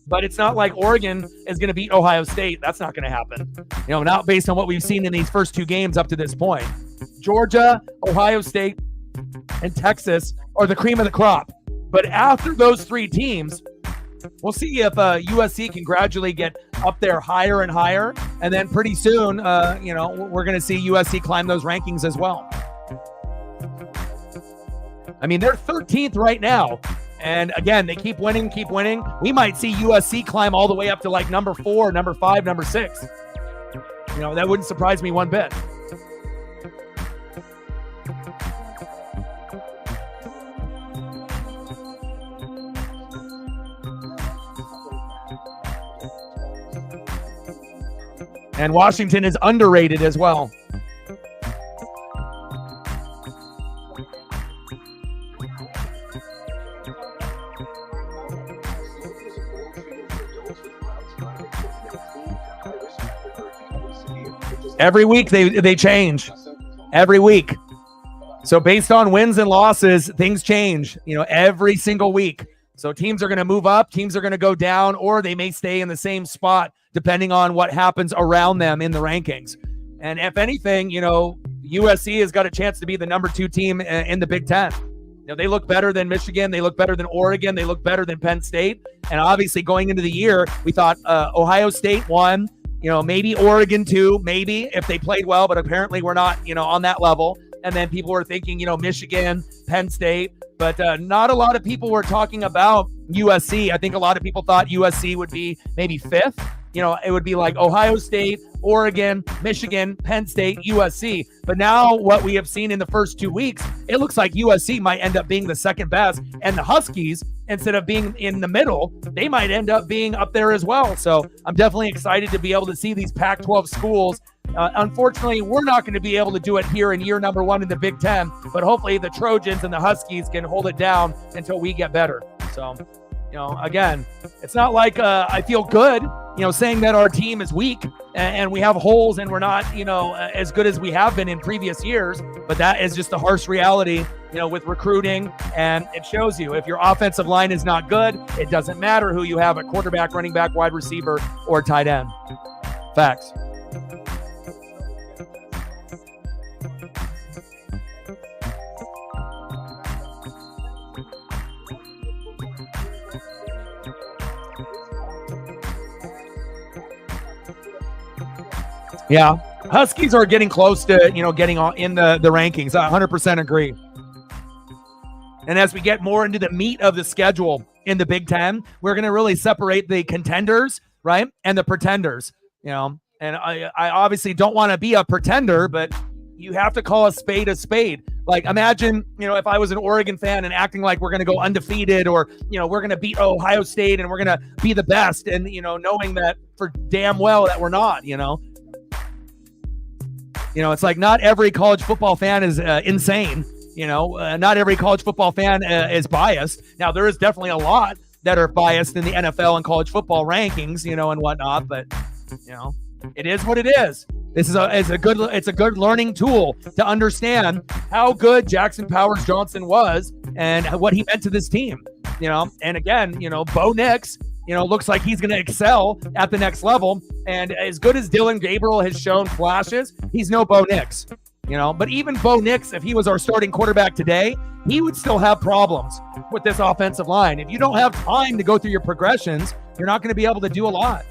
But it's not like Oregon is going to beat Ohio State. That's not going to happen. Not based on what we've seen in these first 2 games up to this point. Georgia, Ohio State, and Texas are the cream of the crop. But after those 3 teams, we'll see if USC can gradually get up there higher and higher. And then pretty soon, we're going to see USC climb those rankings as well. I mean, they're 13th right now. And again, they keep winning. We might see USC climb all the way up to like number 4, number 5, number 6. That wouldn't surprise me one bit. And Washington is underrated as well. Every week they change. Every week. So based on wins and losses, things change, every single week. So teams are going to move up, teams are going to go down, or they may stay in the same spot depending on what happens around them in the rankings. And if anything, USC has got a chance to be the number 2 team in the Big Ten. They look better than Michigan. They look better than Oregon. They look better than Penn State. And obviously going into the year, we thought Ohio State won, maybe Oregon too, maybe if they played well, but apparently we're not, on that level. And then people were thinking, Michigan, Penn State, but not a lot of people were talking about USC. I think a lot of people thought USC would be maybe 5th. It would be like Ohio State, Oregon, Michigan, Penn State, USC. But now what we have seen in the first 2 weeks, it looks like USC might end up being the second best. And the Huskies, instead of being in the middle, they might end up being up there as well. So I'm definitely excited to be able to see these Pac-12 schools. Unfortunately, we're not going to be able to do it here in year number 1 in the Big Ten, but hopefully the Trojans and the Huskies can hold it down until we get better. So, again, it's not like I feel good, saying that our team is weak and we have holes and we're not, as good as we have been in previous years, but that is just the harsh reality, with recruiting. And it shows you if your offensive line is not good, it doesn't matter who you have at quarterback, running back, wide receiver, or tight end. Facts. Yeah, Huskies are getting close to, getting on in the rankings. I 100% agree. And as we get more into the meat of the schedule in the Big Ten, we're going to really separate the contenders, right, and the pretenders. And I obviously don't want to be a pretender, but you have to call a spade a spade. Like, imagine, if I was an Oregon fan and acting like we're going to go undefeated, or, we're going to beat Ohio State and we're going to be the best, and, knowing that for damn well that we're not, it's like not every college football fan is insane. Not every college football fan is biased. Now, there is definitely a lot that are biased in the NFL and college football rankings, and whatnot. But, it is what it is. This is a good learning tool to understand how good Jackson Powers Johnson was and what he meant to this team. And again, Bo Nix, looks like he's going to excel at the next level. And as good as Dylan Gabriel has shown flashes, he's no Bo Nix. But even Bo Nix, if he was our starting quarterback today, he would still have problems with this offensive line. If you don't have time to go through your progressions, you're not going to be able to do a lot.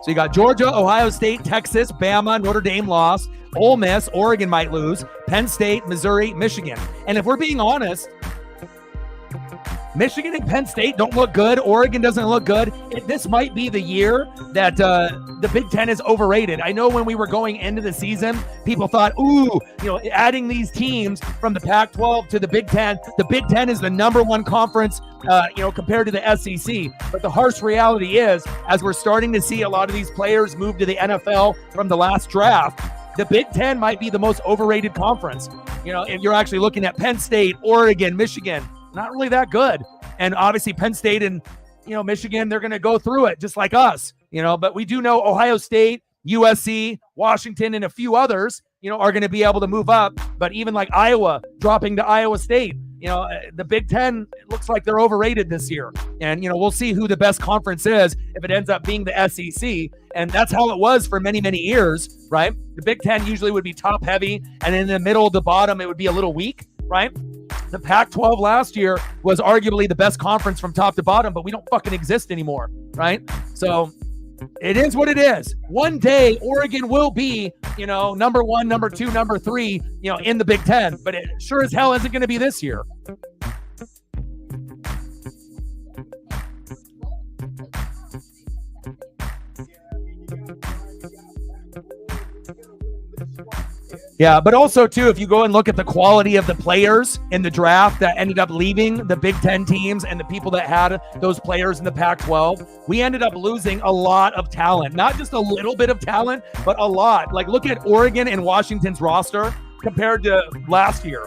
So you got Georgia, Ohio State, Texas, Bama, Notre Dame lost, Ole Miss, Oregon might lose, Penn State, Missouri, Michigan. And if we're being honest, Michigan and Penn State don't look good. Oregon doesn't look good. This might be the year that the Big Ten is overrated. I know when we were going into the season, people thought, adding these teams from the Pac-12 to the Big Ten is the number 1 conference, compared to the SEC. But the harsh reality is, as we're starting to see a lot of these players move to the NFL from the last draft, the Big Ten might be the most overrated conference. If you're actually looking at Penn State, Oregon, Michigan, not really that good. And obviously Penn State and, Michigan, they're going to go through it just like us, but we do know Ohio State, USC, Washington and a few others, are going to be able to move up. But even like Iowa dropping to Iowa State, the Big Ten, it looks like they're overrated this year. And, we'll see who the best conference is if it ends up being the SEC. And that's how it was for many, many years, right? The Big Ten usually would be top heavy, and in the middle to bottom, it would be a little weak, right? The Pac-12 last year was arguably the best conference from top to bottom, but we don't fucking exist anymore, right? So it is what it is. One day, Oregon will be, number 1, number 2, number 3, in the Big Ten, but it sure as hell isn't going to be this year. Yeah, but also, too, if you go and look at the quality of the players in the draft that ended up leaving the Big Ten teams and the people that had those players in the Pac-12, we ended up losing a lot of talent. Not just a little bit of talent, but a lot. Like, look at Oregon and Washington's roster compared to last year.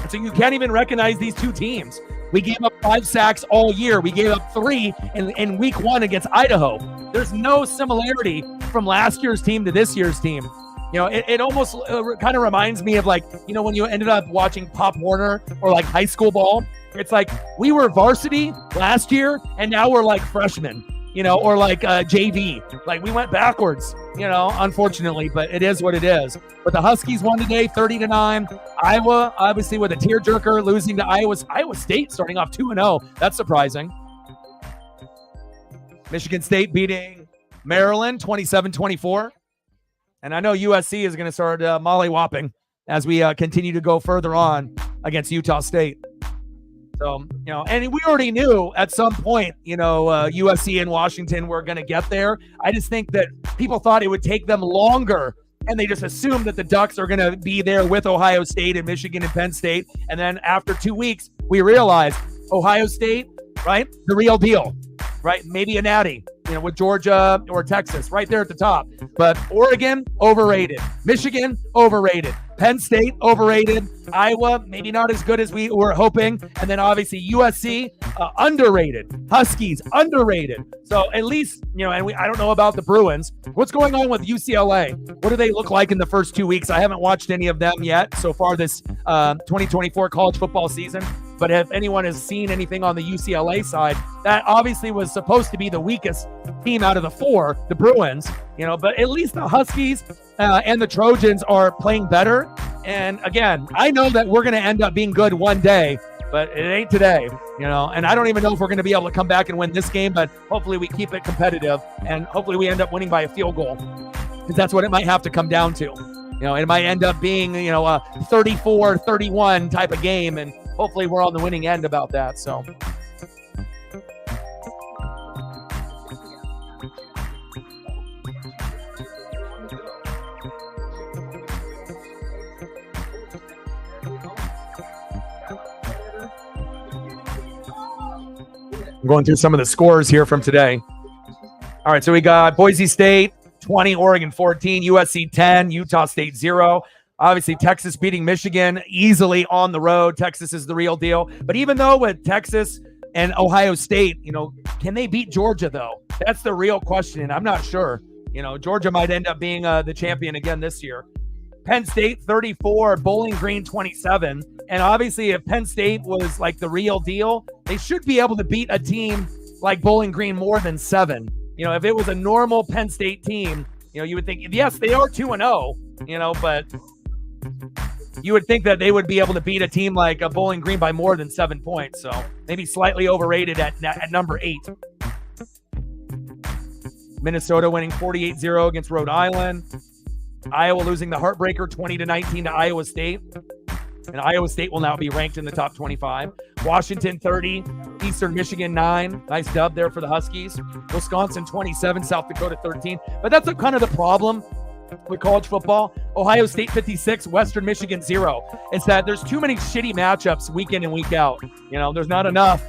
So you can't even recognize these two teams. We gave up 5 sacks all year. We gave up 3 in week 1 against Idaho. There's no similarity from last year's team to this year's team. It almost kind of reminds me of when you ended up watching Pop Warner or like high school ball. It's like we were varsity last year and now we're like freshmen, or like JV. Like we went backwards, unfortunately, but it is what it is. But the Huskies won today, 30-9. Iowa, obviously with a tearjerker, losing to Iowa State, starting off 2-0. That's surprising. Michigan State beating Maryland 27-24. And I know USC is going to start molly-whopping as we continue to go further on against Utah State. So, and we already knew at some point, USC and Washington were going to get there. I just think that people thought it would take them longer, and they just assumed that the Ducks are going to be there with Ohio State and Michigan and Penn State. And then after 2 weeks, we realized Ohio State, right, the real deal, right? Maybe a natty. With Georgia or Texas right there at the top. But Oregon, overrated. Michigan, overrated. Penn State, overrated. Iowa, maybe not as good as we were hoping. And then obviously USC, underrated. Huskies, underrated. So at least, I don't know about the Bruins. What's going on with UCLA? What do they look like in the first 2 weeks? I haven't watched any of them yet so far this 2024 college football season. But if anyone has seen anything on the UCLA side, that obviously was supposed to be the weakest team out of the 4, the Bruins, but at least the Huskies and the Trojans are playing better. And again, I know that we're going to end up being good one day, but it ain't today, and I don't even know if we're going to be able to come back and win this game, but hopefully we keep it competitive and hopefully we end up winning by a field goal, because that's what it might have to come down to. It might end up being, a 34-31 type of game, and hopefully we're on the winning end about that. So. I'm going through some of the scores here from today. All right, so we got Boise State 20, Oregon 14, USC 10, Utah State 0. Obviously, Texas beating Michigan easily on the road. Texas is the real deal. But even though with Texas and Ohio State, can they beat Georgia, though? That's the real question, and I'm not sure. Georgia might end up being the champion again this year. Penn State 34, Bowling Green 27. And obviously, if Penn State was like the real deal, they should be able to beat a team like Bowling Green more than 7. If it was a normal Penn State team, you would think, yes, they are 2-0, but you would think that they would be able to beat a team like a Bowling Green by more than 7 points. So maybe slightly overrated at number 8. Minnesota winning 48-0 against Rhode Island. Iowa losing the heartbreaker 20-19 to Iowa State. And Iowa State will now be ranked in the top 25. Washington 30, Eastern Michigan 9. Nice dub there for the Huskies. Wisconsin 27, South Dakota 13. But that's kind of the problem with college football. Ohio State 56, Western Michigan 0. It's that there's too many shitty matchups week in and week out. There's not enough.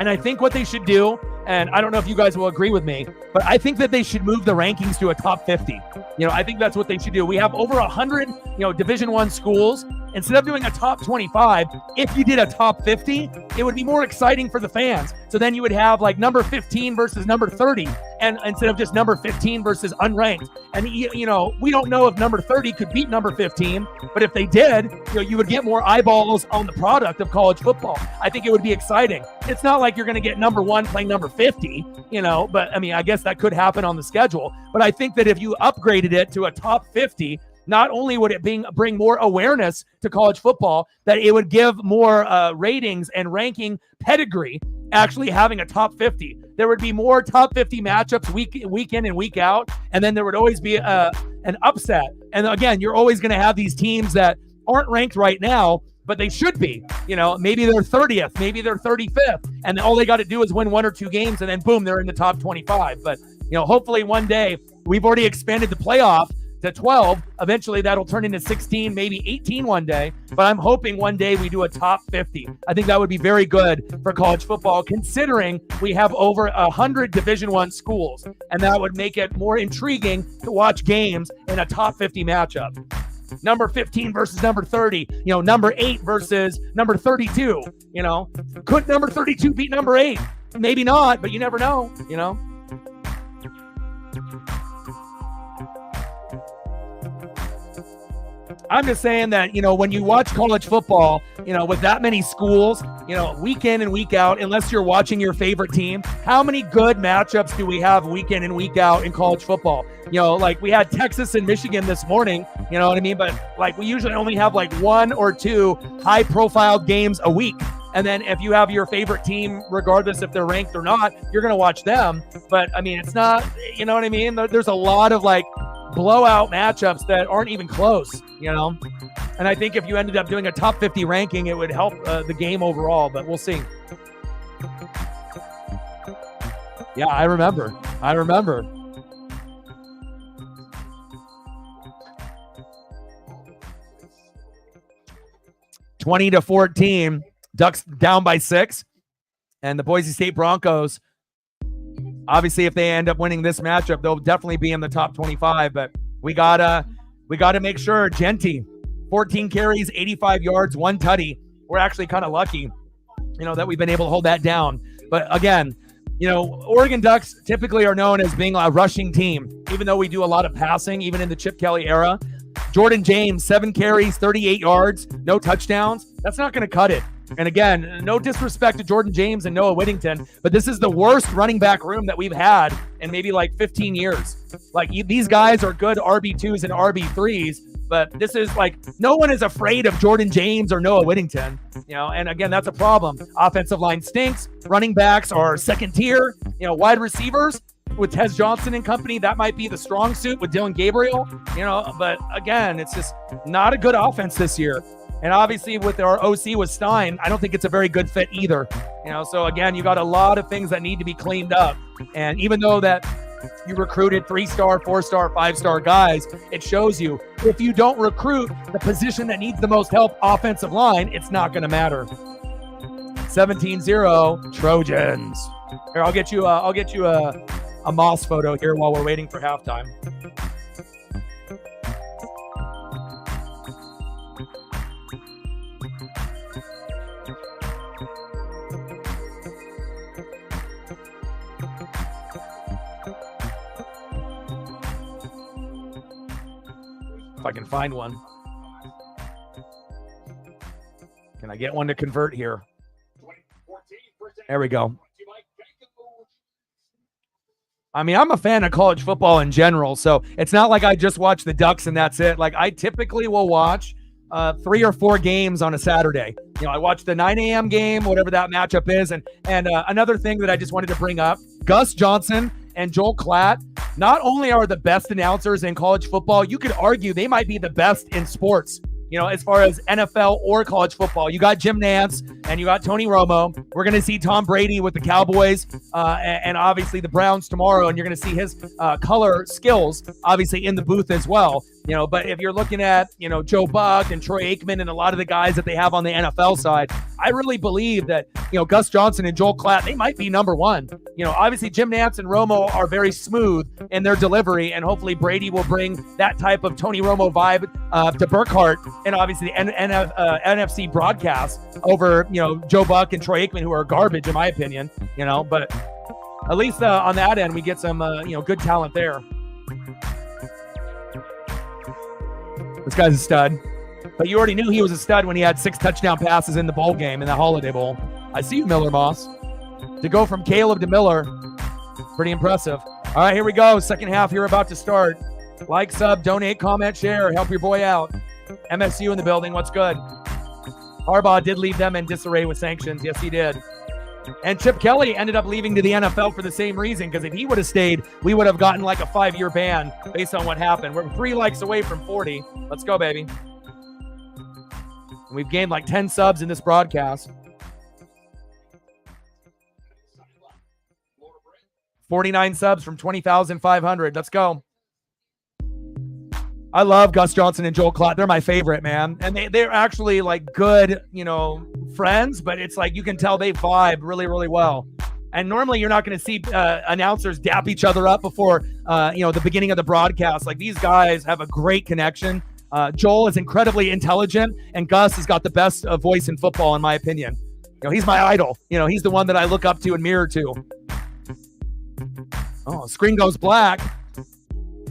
And I think what they should do, and I don't know if you guys will agree with me, but I think that they should move the rankings to a top 50. I think that's what they should do. We have over 100, Division I schools instead of doing a top 25, if you did a top 50, it would be more exciting for the fans. So then you would have like number 15 versus number 30, and instead of just number 15 versus unranked. And you know, we don't know if number 30 could beat number 15, but if they did, you know, you would get more eyeballs on the product of college football. I think it would be exciting. It's not like you're going to get number 1 playing number 50, you know, but I mean, I guess that could happen on the schedule. But I think that if you upgraded it to a top 50, not only would it bring more awareness to college football, that it would give more ratings and ranking pedigree, actually having a top 50. There would be more top 50 matchups week in and week out, and then there would always be an upset. And again, you're always going to have these teams that aren't ranked right now, but they should be. You know, maybe they're 30th, maybe they're 35th, and all they got to do is win 1 or 2 games, and then boom, they're in the top 25. But, you know, hopefully one day, we've already expanded the playoff to 12. Eventually that'll turn into 16, maybe 18 one day. But I'm hoping one day we do a top 50. I think that would be very good for college football, considering we have over 100 Division I schools, and that would make it more intriguing to watch games in a top 50 matchup. Number 15 versus number 30, you know, number 8 versus number 32, you know. Could number 32 beat number 8? Maybe not, but you never know, you know. I'm just saying that, you know, when you watch college football, you know, with that many schools, you know, week in and week out, unless you're watching your favorite team, how many good matchups do we have week in and week out in college football? You know, like we had Texas and Michigan this morning, you know what I mean? But like we usually only have like 1 or 2 high profile games a week. And then if you have your favorite team, regardless if they're ranked or not, you're going to watch them. But I mean, it's not, you know what I mean? There's a lot of like blowout matchups that aren't even close, you know? And I think if you ended up doing a top 50 ranking, it would help the game overall, but we'll see. Yeah, I remember. 20-14, Ducks down by 6, and the Boise State Broncos, obviously, if they end up winning this matchup, they'll definitely be in the top 25. But we gotta make sure. Genty, 14 carries, 85 yards, 1 tutty. We're actually kind of lucky, you know, that we've been able to hold that down. But again, you know, Oregon Ducks typically are known as being a rushing team, even though we do a lot of passing, even in the Chip Kelly era. Jordan James, 7 carries, 38 yards, no touchdowns. That's not going to cut it. And again, no disrespect to Jordan James and Noah Whittington, but this is the worst running back room that we've had in maybe like 15 years. Like these guys are good RB2s and RB3s, but this is like, no one is afraid of Jordan James or Noah Whittington, you know, and again, that's a problem. Offensive line stinks. Running backs are second tier, you know, wide receivers with Tez Johnson and company, that might be the strong suit with Dylan Gabriel, you know, but again, it's just not a good offense this year. And obviously with our OC with Stein, I don't think it's a very good fit either. You know, so again, you got a lot of things that need to be cleaned up. And even though that you recruited 3-star, 4-star, 5-star guys, it shows you if you don't recruit the position that needs the most help, offensive line, it's not going to matter. 17-0 Trojans. Here, I'll get you a Moss photo here while we're waiting for halftime. If I can find one. Can I get one to convert here? There we go. I mean, I'm a fan of college football in general, so it's not like I just watch the Ducks and that's it. Like, I typically will watch 3 or 4 games on a Saturday. You know, I watch the 9 a.m. game, whatever that matchup is. And another thing that I just wanted to bring up, Gus Johnson and Joel Klatt not only are the best announcers in college football, you could argue they might be the best in sports, you know, as far as NFL or college football. You got Jim Nantz and you got Tony Romo. We're going to see Tom Brady with the Cowboys and obviously the Browns tomorrow, and you're going to see his color skills obviously in the booth as well. But if you're looking at, Joe Buck and Troy Aikman and a lot of the guys that they have on the NFL side, I really believe that, Gus Johnson and Joel Klatt, they might be number one. Obviously Jim Nantz and Romo are very smooth in their delivery, and hopefully Brady will bring that type of Tony Romo vibe to Burkhardt and obviously the NFC broadcast over, Joe Buck and Troy Aikman, who are garbage in my opinion, but at least on that end, we get some, good talent there. This guy's a stud. But you already knew he was a stud when he had 6 touchdown passes in the bowl game, in the Holiday Bowl. I see you, Miller Moss. To go from Caleb to Miller, pretty impressive. All right, here we go. Second half here about to start. Like, sub, donate, comment, share. Help your boy out. MSU in the building. What's good? Harbaugh did leave them in disarray with sanctions. Yes, he did. And Chip Kelly ended up leaving to the NFL for the same reason, because if he would have stayed, we would have gotten like a 5-year ban based on what happened. We're 3 likes away from 40. Let's go, baby. And we've gained like 10 subs in this broadcast. 49 subs from 20,500. Let's go. I love Gus Johnson and Joel Klatt. They're my favorite, man. And they're actually like good, friends, but it's like you can tell they vibe really, really well. And normally you're not going to see announcers dap each other up before, the beginning of the broadcast. Like, these guys have a great connection. Joel is incredibly intelligent, and Gus has got the best voice in football, in my opinion. He's my idol. He's the one that I look up to and mirror to. Oh, screen goes black.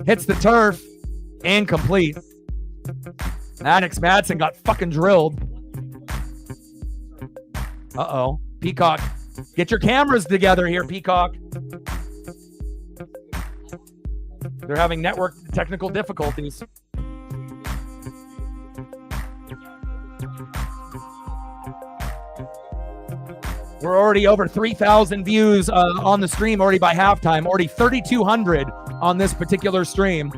Hits the turf. Incomplete. Maddox Madsen got fucking drilled. Uh-oh. Peacock. Get your cameras together here, Peacock. They're having network technical difficulties. We're already over 3,000 views on the stream already by halftime. Already 3,200 on this particular stream.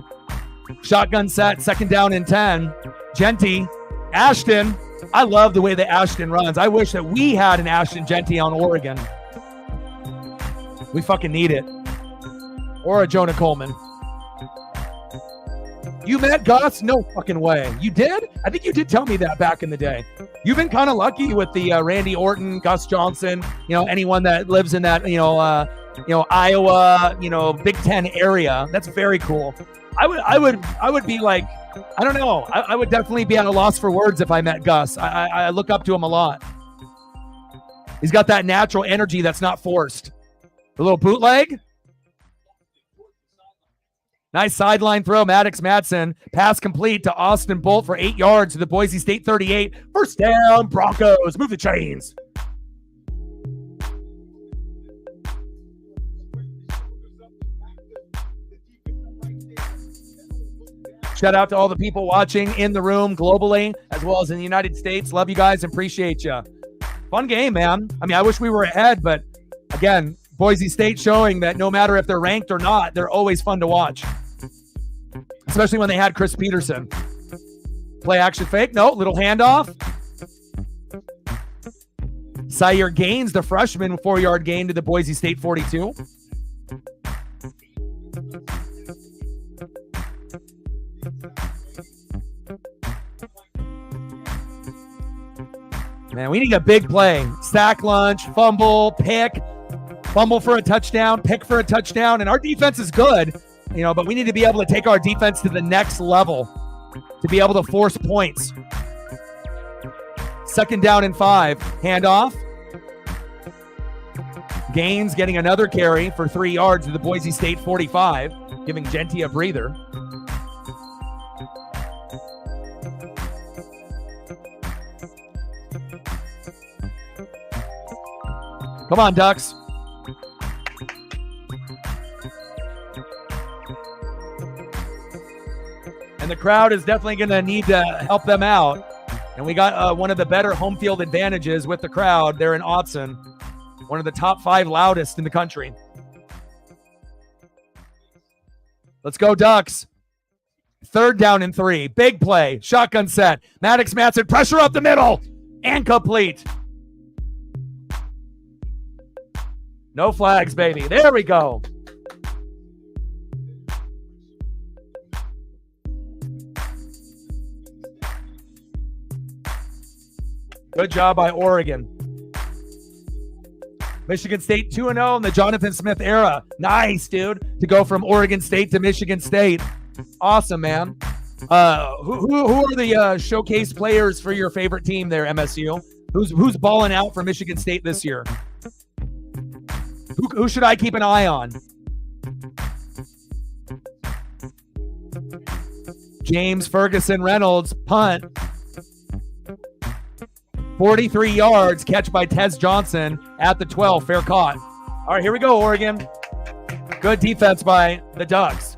Shotgun set, 2nd down and 10. Genty, Ashton. I love the way that Ashton runs. I wish that we had an Ashton Genty on Oregon. We fucking need it. Or a Jonah Coleman. You met Gus? No fucking way. You did? I think you did tell me that back in the day. You've been kind of lucky with the Randy Orton, Gus Johnson, anyone that lives in that, Iowa, Big Ten area. That's very cool. I would be like, I don't know. I would definitely be at a loss for words if I met Gus. I look up to him a lot. He's got that natural energy that's not forced. A little bootleg. Nice sideline throw, Maddox Madsen. Pass complete to Austin Bolt for 8 yards to the Boise State 38. First down, Broncos. Move the chains. Shout out to all the people watching in the room globally, as well as in the United States. Love you guys and appreciate you. Fun game, man. I mean, I wish we were ahead, but again, Boise State showing that no matter if they're ranked or not, they're always fun to watch. Especially when they had Chris Peterson. Play action fake. No, little handoff. Sire Gaines, the freshman, 4-yard gain to the Boise State 42. Man, we need a big play. Sack lunch, fumble, pick, fumble for a touchdown, pick for a touchdown. And our defense is good, but we need to be able to take our defense to the next level to be able to force points. 2nd down and 5. Handoff. Gaines getting another carry for 3 yards to the Boise State 45, giving Genty a breather. Come on, Ducks. And the crowd is definitely going to need to help them out. And we got one of the better home field advantages with the crowd there in Autzen. One of the top 5 loudest in the country. Let's go, Ducks. 3rd down and 3. Big play. Shotgun set. Maddox Madsen, pressure up the middle. And complete. No flags, baby. There we go. Good job by Oregon. Michigan State 2-0 in the Jonathan Smith era. Nice, dude, to go from Oregon State to Michigan State. Awesome, man. Who are the showcase players for your favorite team there, MSU? Who's balling out for Michigan State this year? Who should I keep an eye on? James Ferguson Reynolds, punt. 43 yards, catch by Tez Johnson at the 12, fair caught. All right, here we go, Oregon. Good defense by the Ducks.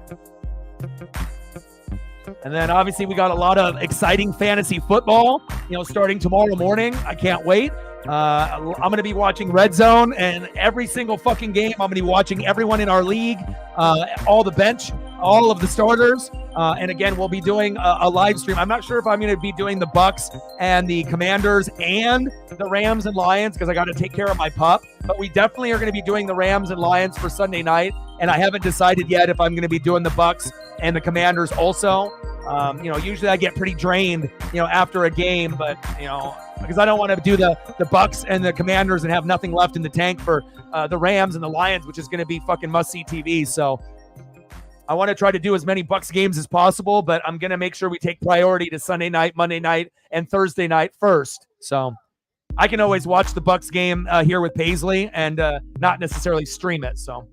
And then obviously we got a lot of exciting fantasy football, starting tomorrow morning. I can't wait. I'm going to be watching Red Zone, and every single fucking game, I'm going to be watching everyone in our league, all the bench, all of the starters. And again, we'll be doing a live stream. I'm not sure if I'm going to be doing the Bucks and the Commanders and the Rams and Lions because I got to take care of my pup. But we definitely are going to be doing the Rams and Lions for Sunday night. And I haven't decided yet if I'm going to be doing the Bucks and the Commanders also. Usually I get pretty drained, after a game, but, because I don't want to do the Bucks and the Commanders and have nothing left in the tank for the Rams and the Lions, which is going to be fucking must-see TV. So I want to try to do as many Bucks games as possible, but I'm going to make sure we take priority to Sunday night, Monday night, and Thursday night first. So I can always watch the Bucks game here with Paisley and not necessarily stream it. So.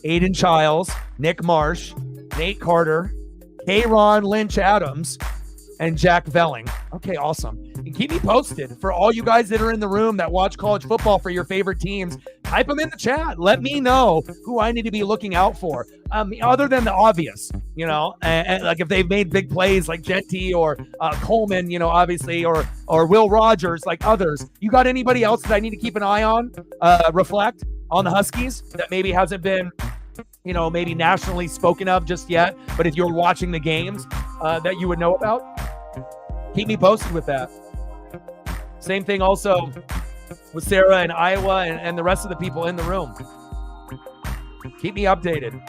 Aiden Childs, Nick Marsh, Nate Carter, K-Ron Lynch Adams, and Jack Velling. Okay, awesome. And keep me posted for all you guys that are in the room that watch college football for your favorite teams. Type them in the chat. Let me know who I need to be looking out for. Other than the obvious, and like if they've made big plays like Genty or Coleman, obviously, or Will Rogers, like others. You got anybody else that I need to keep an eye on? Reflect on the Huskies that maybe hasn't been, maybe nationally spoken of just yet, but if you're watching the games that you would know about, keep me posted with that. Same thing also with Sarah in Iowa and the rest of the people in the room. Keep me updated.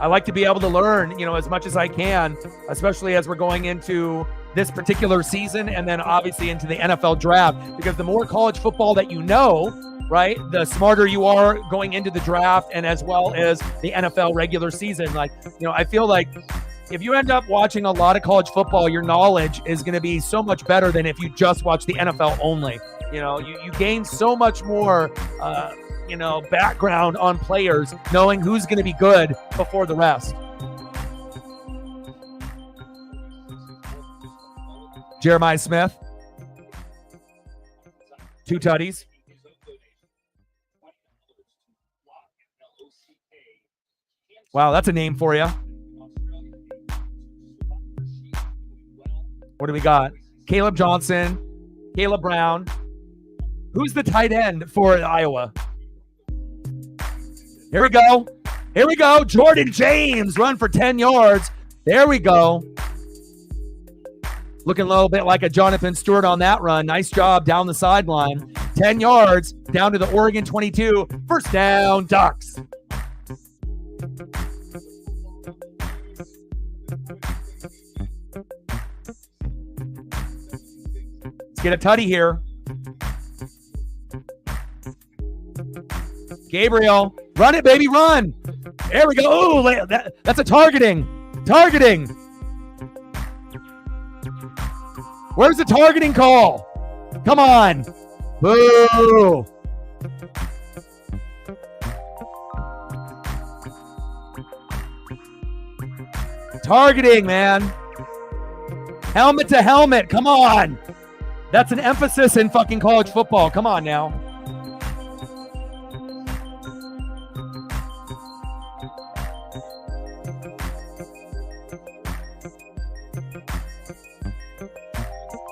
I like to be able to learn, as much as I can, especially as we're going into this particular season and then obviously into the NFL draft, because the more college football that right, the smarter you are going into the draft and as well as the NFL regular season. Like, I feel like if you end up watching a lot of college football, your knowledge is going to be so much better than if you just watch the NFL only. You gain so much more, background on players, knowing who's going to be good before the rest. Jeremiah Smith, 2 tutties. Wow, that's a name for you. What do we got? Caleb Johnson, Caleb Brown. Who's the tight end for Iowa? Here we go. Here we go. Jordan James, run for 10 yards. There we go. Looking a little bit like a Jonathan Stewart on that run. Nice job down the sideline. 10 yards down to the Oregon 22. First down, Ducks. Let's get a tutty here. Gabriel, run it, baby, run. There we go. Ooh, that's a targeting. Targeting. Where's the targeting call? Come on. Boo. Targeting, man. Helmet to helmet. Come on. That's an emphasis in fucking college football. Come on now.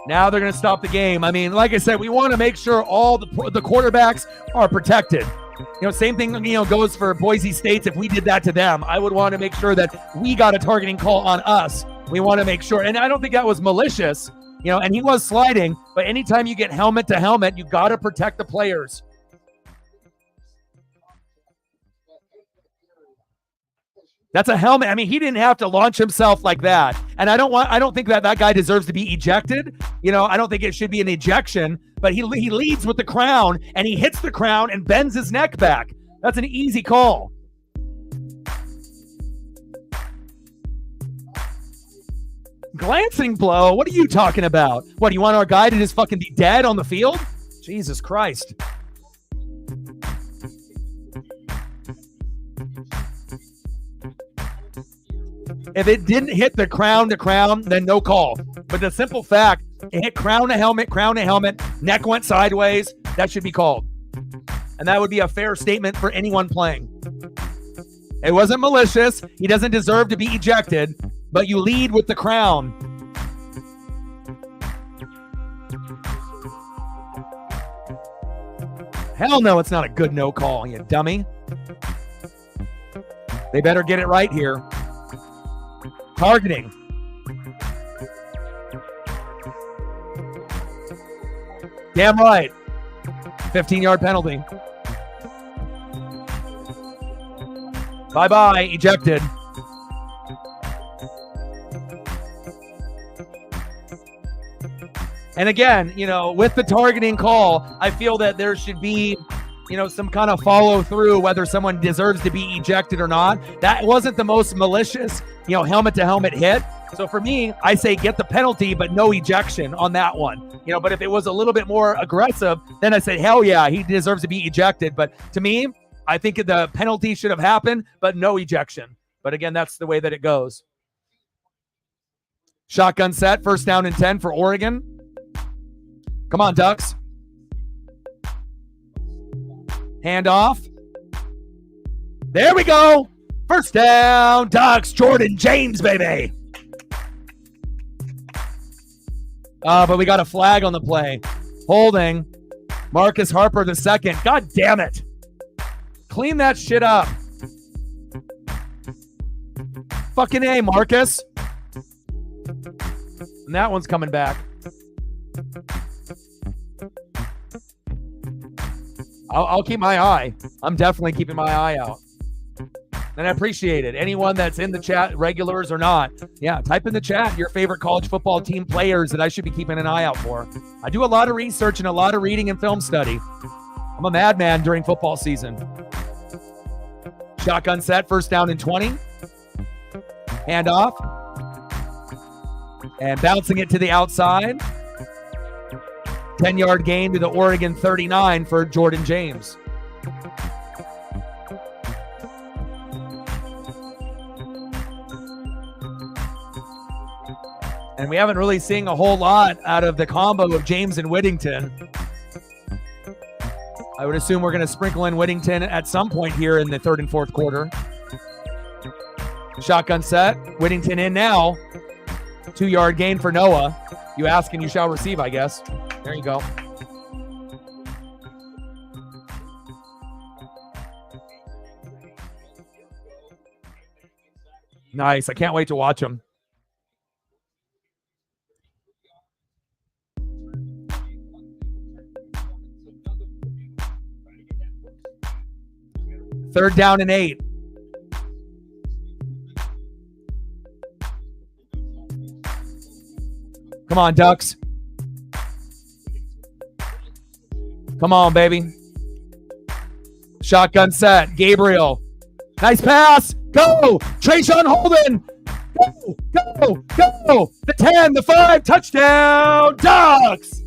Now they're going to stop the game. I mean, like I said, we want to make sure all the quarterbacks are protected. Same thing, goes for Boise State. If we did that to them, I would want to make sure that we got a targeting call on us. We want to make sure. And I don't think that was malicious, and he was sliding. But anytime you get helmet to helmet, you got to protect the players. That's a helmet. I mean, he didn't have to launch himself like that. And I don't think that guy deserves to be ejected. You know, I don't think it should be an ejection, but he leads with the crown and he hits the crown and bends his neck back. That's an easy call. Glancing blow? What are you talking about? What, you want our guy to just fucking be dead on the field? Jesus Christ. If it didn't hit the crown to crown, then no call. But the simple fact, it hit crown to helmet, neck went sideways, that should be called. And that would be a fair statement for anyone playing. It wasn't malicious. He doesn't deserve to be ejected, but you lead with the crown. Hell no, it's not a good no call, you dummy. They better get it right here. Targeting. Damn right. 15-yard penalty. Bye-bye, ejected. And again, you know, with the targeting call, I feel that there should be, you know, some kind of follow through whether someone deserves to be ejected or not. That wasn't the most malicious, you know, helmet to helmet hit. So for me, I say get the penalty, but no ejection on that one. You know, but if it was a little bit more aggressive, then I said, hell yeah, he deserves to be ejected. But to me, I think the penalty should have happened, but no ejection. But again, that's the way that it goes. Shotgun set, 1st down and 10 for Oregon. Come on, Ducks. Hand off. There we go. 1st down, Ducks. Jordan James, baby. But we got a flag on the play. Holding. Marcus Harper the second. God damn it. Clean that shit up. Fucking A, Marcus. And that one's coming back. I'll keep my eye. I'm definitely keeping my eye out. And I appreciate it. Anyone that's in the chat, regulars or not, yeah, type in the chat your favorite college football team players that I should be keeping an eye out for. I do a lot of research and a lot of reading and film study. I'm a madman during football season. Shotgun set, 1st down and 20. Hand off. And bouncing it to the outside. 10-yard gain to the Oregon 39 for Jordan James. And we haven't really seen a whole lot out of the combo of James and Whittington. I would assume we're going to sprinkle in Whittington at some point here in the 3rd and 4th quarter. Shotgun set. Whittington in now. 2-yard gain for Noah. You ask and you shall receive, I guess. There you go. Nice. I can't wait to watch them. Third down and 8. Come on, Ducks. Come on, baby. Shotgun set. Gabriel. Nice pass. Go. Trayshawn Holden. Go. Go. Go. The 10, the 5. Touchdown. Ducks.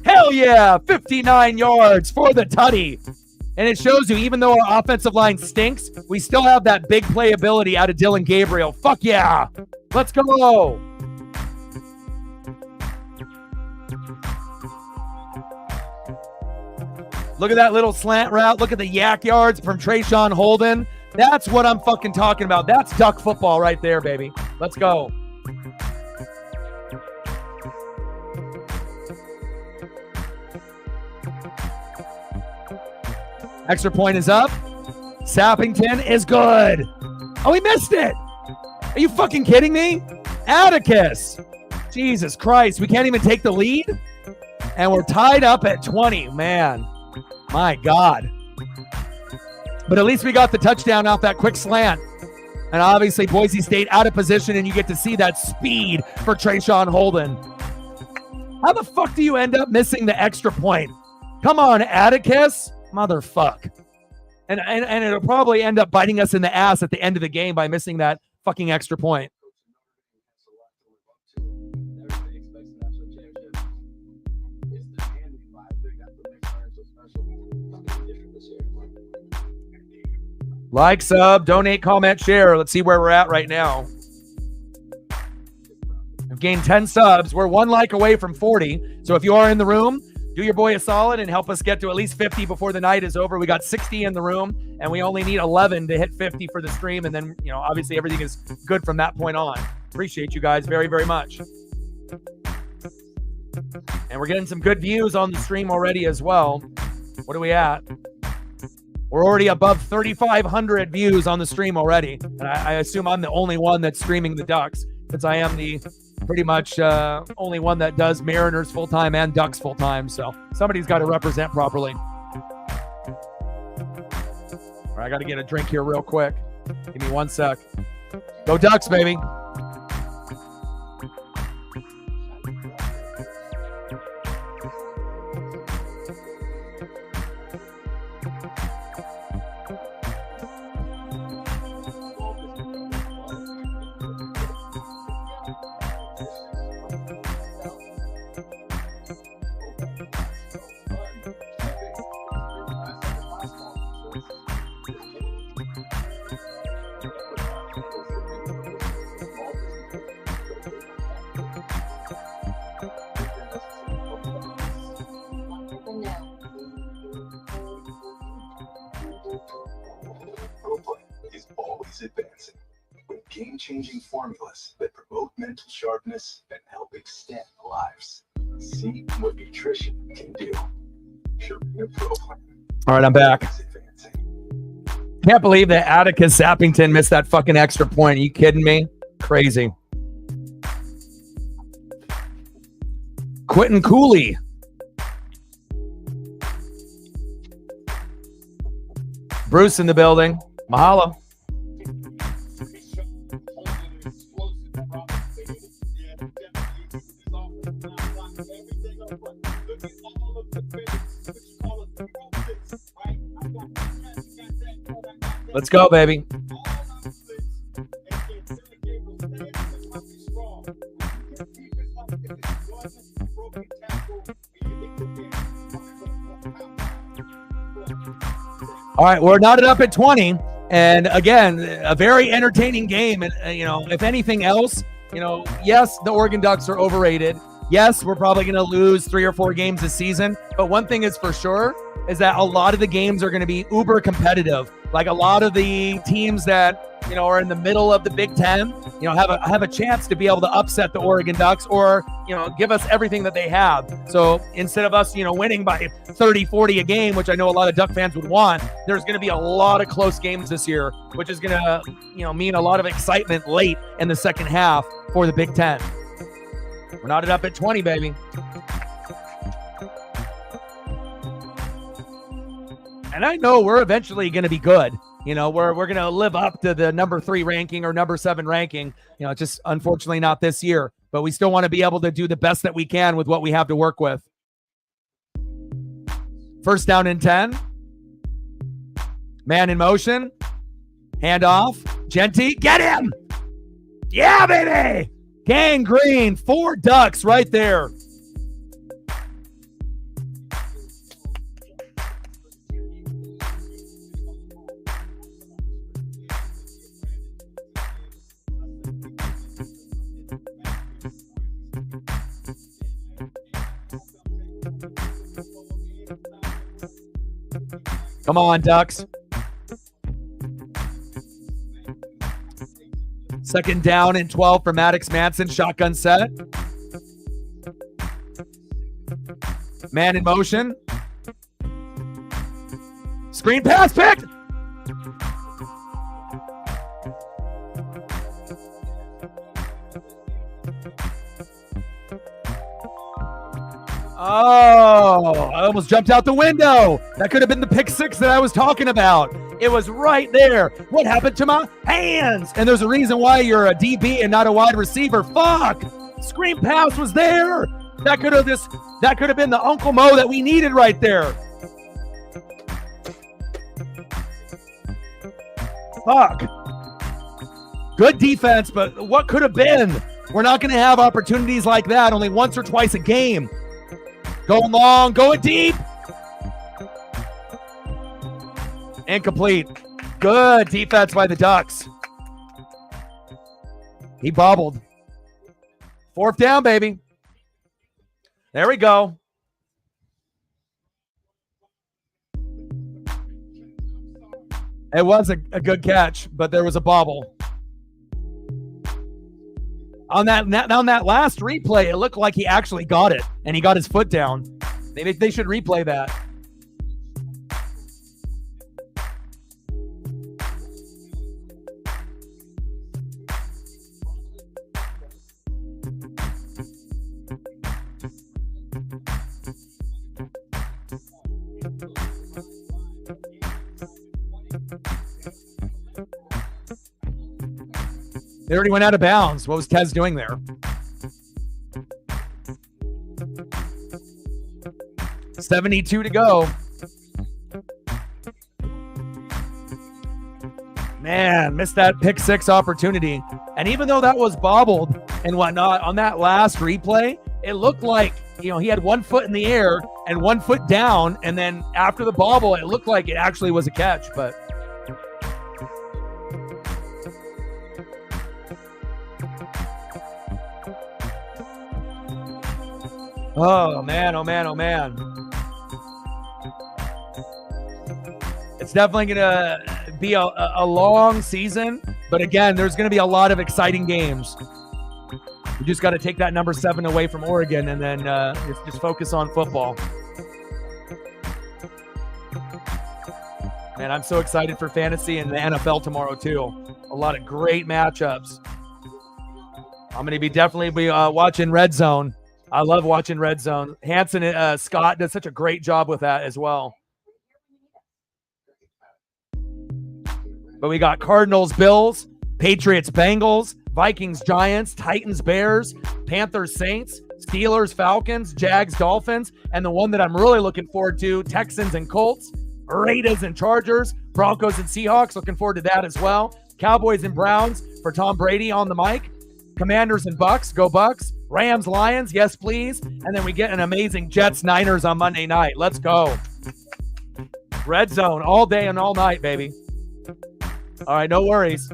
Hell yeah. 59 yards for the tutty. And it shows you, even though our offensive line stinks, we still have that big playability out of Dylan Gabriel. Fuck yeah. Let's go. Look at that little slant route. Look at the yak yards from Trayshawn Holden. That's what I'm fucking talking about. That's duck football right there, baby. Let's go. Extra point is up. Sappington is good. Oh, he missed it. Are you fucking kidding me? Atticus. Jesus Christ. We can't even take the lead. And we're tied up at 20. Man, my God. But at least we got the touchdown off that quick slant. And obviously Boise State out of position, and you get to see that speed for Trayshawn Holden. How the fuck do you end up missing the extra point? Come on, Atticus. Motherfuck. And it'll probably end up biting us in the ass at the end of the game by missing that fucking extra point. Like, sub, donate, comment, share. Let's see where we're at right now. We've gained 10 subs. We're 1 like away from 40. So if you are in the room, do your boy a solid and help us get to at least 50 before the night is over. We got 60 in the room, and we only need 11 to hit 50 for the stream. And then, obviously everything is good from that point on. Appreciate you guys very, very much. And we're getting some good views on the stream already as well. What are we at? We're already above 3,500 views on the stream already. And I assume I'm the only one that's streaming the Ducks, since I am the pretty much only one that does Mariners full-time and Ducks full-time. So somebody's got to represent properly. All right, I got to get a drink here real quick. Give me 1 sec. Go Ducks, baby. Advancing with game-changing formulas that promote mental sharpness and help extend lives. See what nutrition can do. All right, I'm back. Can't believe that Atticus Sappington missed that fucking extra point. Are you kidding me? Crazy. Quentin Cooley. Bruce in the building. Mahalo. Let's go, baby. All right, we're knotted up at 20. And again, a very entertaining game. And, if anything else, yes, the Oregon Ducks are overrated. Yes, we're probably going to lose 3 or 4 games this season. But one thing is for sure is that a lot of the games are going to be uber competitive. Like a lot of the teams that, are in the middle of the Big Ten, have a chance to be able to upset the Oregon Ducks or, give us everything that they have. So instead of us, winning by 30, 40 a game, which I know a lot of Duck fans would want, there's going to be a lot of close games this year, which is going to, mean a lot of excitement late in the second half for the Big Ten. We're knotted up at 20, baby. And I know we're eventually going to be good. We're going to live up to the number 3 ranking or number 7 ranking. Just unfortunately not this year. But we still want to be able to do the best that we can with what we have to work with. First down and 10. Man in motion. Hand off. Genty. Get him! Yeah, baby! Gang Green. 4 Ducks right there. Come on, Ducks. Second down and 12 for Maddox Manson. Shotgun set. Man in motion. Screen pass picked. Oh, I almost jumped out the window. That could have been the pick 6 that I was talking about. It was right there. What happened to my hands? And there's a reason why you're a DB and not a wide receiver. Fuck! Screen pass was there. That could have been the Uncle Mo that we needed right there. Fuck. Good defense, but what could have been? We're not going to have opportunities like that only once or twice a game. Going long, going deep. Incomplete. Good defense by the Ducks. He bobbled. 4th down, baby. There we go. It was a good catch, but there was a bobble. On that last replay, it looked like he actually got it, and he got his foot down. They should replay that. They already went out of bounds. What was Tez doing there? $72 to go. Man, missed that pick 6 opportunity. And even though that was bobbled and whatnot, on that last replay, it looked like, he had 1 foot in the air and 1 foot down. And then after the bobble, it looked like it actually was a catch, but oh, man, oh, man, oh, man. It's definitely going to be a long season. But again, there's going to be a lot of exciting games. We just got to take that number 7 away from Oregon and then just focus on football. Man, I'm so excited for fantasy and the NFL tomorrow, too. A lot of great matchups. I'm going to definitely be watching Red Zone. I love watching Red Zone. Hanson Scott does such a great job with that as well. But we got Cardinals, Bills, Patriots, Bengals, Vikings, Giants, Titans, Bears, Panthers, Saints, Steelers, Falcons, Jags, Dolphins, and the one that I'm really looking forward to, Texans and Colts, Raiders and Chargers, Broncos and Seahawks. Looking forward to that as well. Cowboys and Browns for Tom Brady on the mic. Commanders and Bucks, go Bucks. Rams, Lions, yes please. And then we get an amazing Jets, Niners on Monday night. Let's go. Red Zone all day and all night, baby. All right, no worries.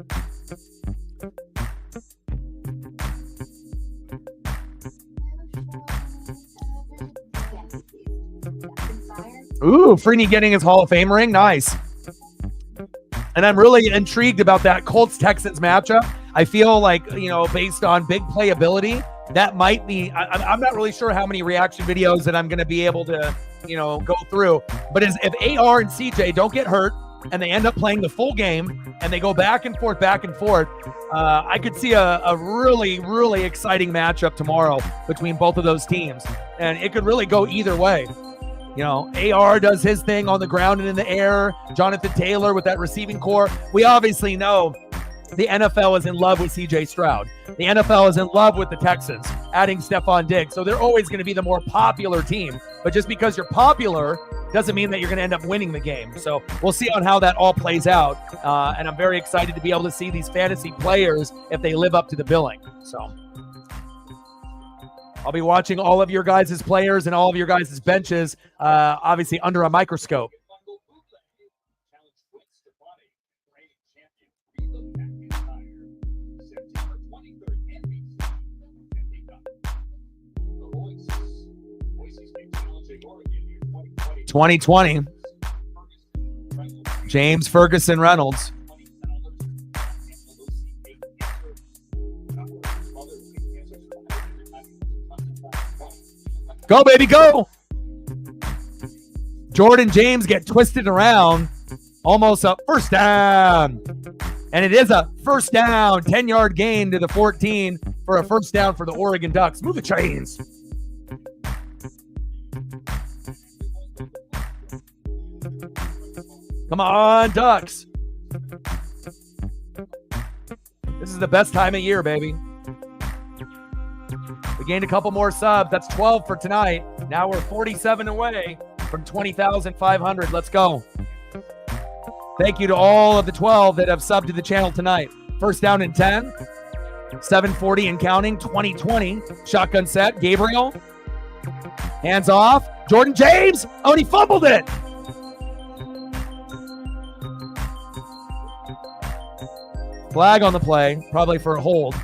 Ooh, Freeney getting his Hall of Fame ring. Nice. And I'm really intrigued about that Colts-Texans matchup. I feel like, based on big playability, that might be, I'm not really sure how many reaction videos that I'm going to be able to, go through. But if AR and CJ don't get hurt and they end up playing the full game and they go back and forth, I could see a really, really exciting matchup tomorrow between both of those teams. And it could really go either way. AR does his thing on the ground and in the air. Jonathan Taylor with that receiving core. We obviously know the NFL is in love with CJ Stroud. The NFL is in love with the Texans, adding Stephon Diggs. So they're always going to be the more popular team. But just because you're popular doesn't mean that you're going to end up winning the game. So we'll see on how that all plays out. And I'm very excited to be able to see these fantasy players if they live up to the billing. So I'll be watching all of your guys' players and all of your guys' benches, obviously under a microscope. (2020) James Ferguson Reynolds. Go, baby, go. Jordan James get twisted around. Almost a first down. And it is a first down. 10-yard gain to the 14 for a first down for the Oregon Ducks. Move the chains. Come on, Ducks. This is the best time of year, baby. We gained a couple more subs. That's 12 for tonight. Now we're 47 away from 20,500. Let's go. Thank you to all of the 12 that have subbed to the channel tonight. First down and 10. 740 and counting. 2020. Shotgun set. Gabriel. Hands off. Jordan James. Oh, and he fumbled it. Flag on the play. Probably for a hold.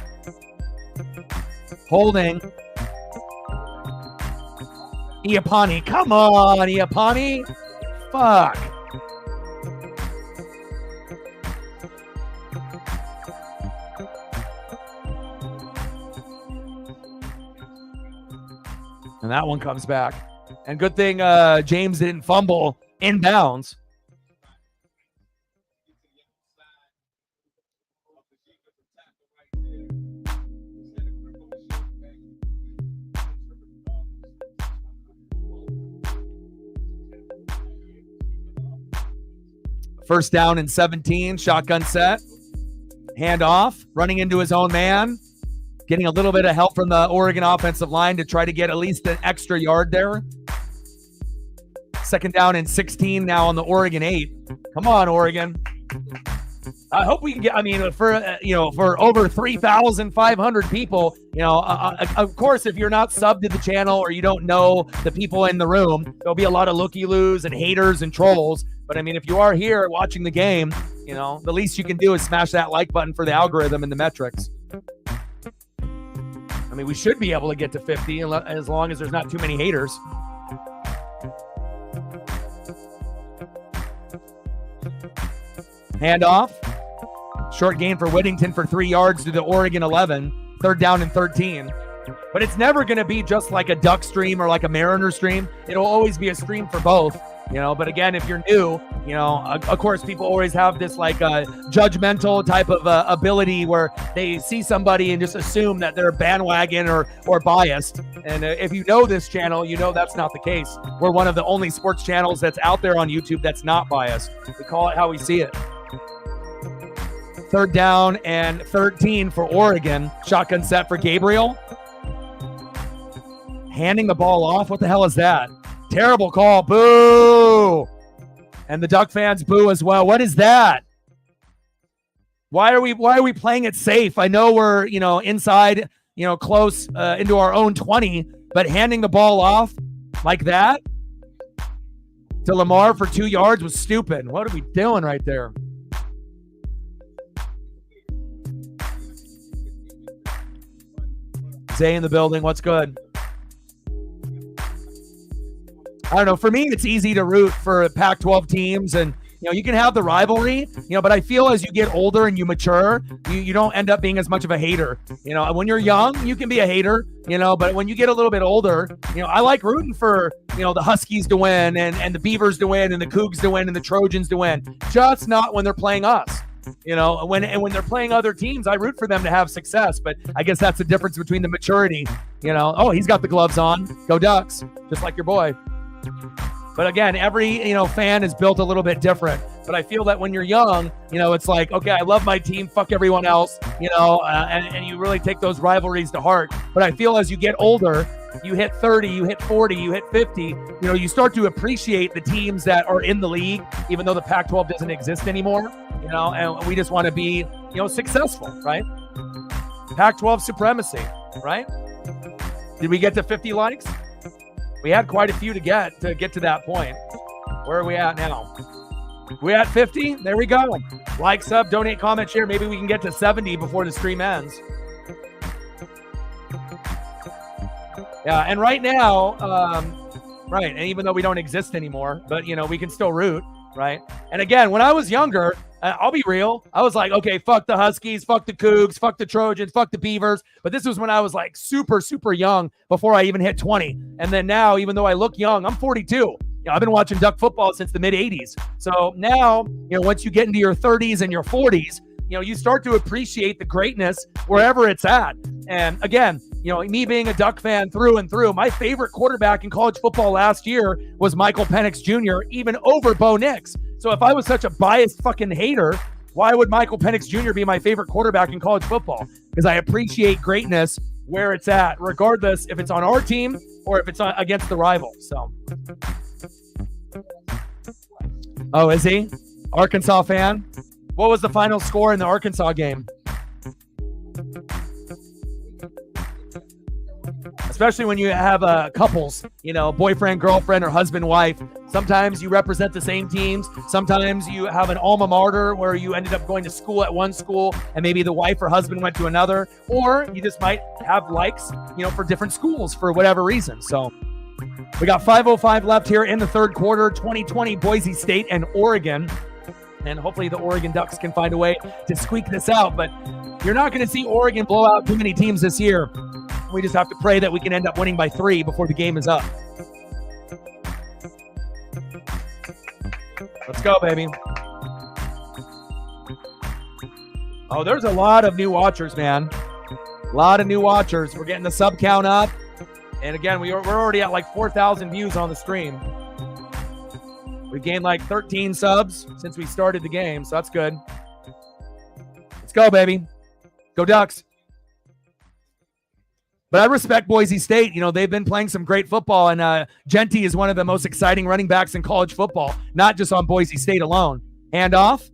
Holding. Iapani. Come on, Iapani. Fuck. And that one comes back. And good thing James didn't fumble inbounds. First down and 17, shotgun set. Hand off, running into his own man. Getting a little bit of help from the Oregon offensive line to try to get at least an extra yard there. Second down and 16 now on the Oregon 8. Come on, Oregon. I hope we can get, for over 3,500 people, of course, if you're not subbed to the channel or you don't know the people in the room, there'll be a lot of looky-loos and haters and trolls. But if you are here watching the game, the least you can do is smash that like button for the algorithm and the metrics. We should be able to get to 50 as long as there's not too many haters. Handoff. Short gain for Whittington for 3 yards to the Oregon 11. Third down and 13. But it's never going to be just like a Duck stream or like a Mariner stream. It'll always be a stream for both. But again, if you're new, of course, people always have this like judgmental type of ability where they see somebody and just assume that they're bandwagon or biased. And if you know this channel, that's not the case. We're one of the only sports channels that's out there on YouTube that's not biased. We call it how we see it. Third down and 13 for Oregon. Shotgun set for Gabriel. Handing the ball off. What the hell is that? Terrible call. Boo. And the Duck fans boo as well. What is that? Why are we playing it safe? I know we're, inside, close into our own 20, but handing the ball off like that to Lamar for 2 yards was stupid. What are we doing right there? Zay in the building. What's good? I don't know. For me, it's easy to root for Pac-12 teams, and you can have the rivalry, but I feel as you get older and you mature, you don't end up being as much of a hater. When you're young, you can be a hater, but when you get a little bit older, I like rooting for, the Huskies to win and the Beavers to win and the Cougs to win and the Trojans to win. Just not when they're playing us. When they're playing other teams, I root for them to have success, but I guess that's the difference between the maturity. Oh, he's got the gloves on. Go Ducks, just like your boy. But again, every fan is built a little bit different. But I feel that when you're young, it's like, okay, I love my team, fuck everyone else, and you really take those rivalries to heart. But I feel as you get older, you hit 30, you hit 40, you hit 50, you start to appreciate the teams that are in the league, even though the Pac-12 doesn't exist anymore, and we just want to be, successful, right? Pac-12 supremacy, right? Did we get to 50 likes? We had quite a few to get to that point. Where are we at now? We at 50? There we go. Like, sub, donate, comment, share. Maybe we can get to 70 before the stream ends. Yeah, and right now, and even though we don't exist anymore, but, we can still root, right? And again, when I was younger, I'll be real. I was like, okay, fuck the Huskies, fuck the Cougs, fuck the Trojans, fuck the Beavers. But this was when I was like super, super young before I even hit 20. And then now, even though I look young, I'm 42. I've been watching Duck football since the mid 80s. So now, once you get into your 30s and your 40s, you start to appreciate the greatness wherever it's at. And again, me being a Duck fan through and through, my favorite quarterback in college football last year was Michael Penix Jr., even over Bo Nix. So if I was such a biased fucking hater, why would Michael Penix Jr. be my favorite quarterback in college football? Because I appreciate greatness where it's at, regardless if it's on our team or if it's against the rival. So, oh, is he? Arkansas fan? What was the final score in the Arkansas game? Especially when you have couples, boyfriend, girlfriend, or husband, wife. Sometimes you represent the same teams. Sometimes you have an alma mater where you ended up going to school at one school and maybe the wife or husband went to another. Or you just might have likes, for different schools for whatever reason. So we got 5:05 left here in the third quarter, 2020 Boise State and Oregon. And hopefully the Oregon Ducks can find a way to squeak this out. But you're not going to see Oregon blow out too many teams this year. We just have to pray that we can end up winning by 3 before the game is up. Let's go, baby. Oh, there's a lot of new watchers, man. A lot of new watchers. We're getting the sub count up. And again, we're already at like 4,000 views on the stream. We've gained like 13 subs since we started the game, so that's good. Let's go, baby. Go Ducks. But I respect Boise State. They've been playing some great football, and Genty is one of the most exciting running backs in college football, not just on Boise State alone. Handoff.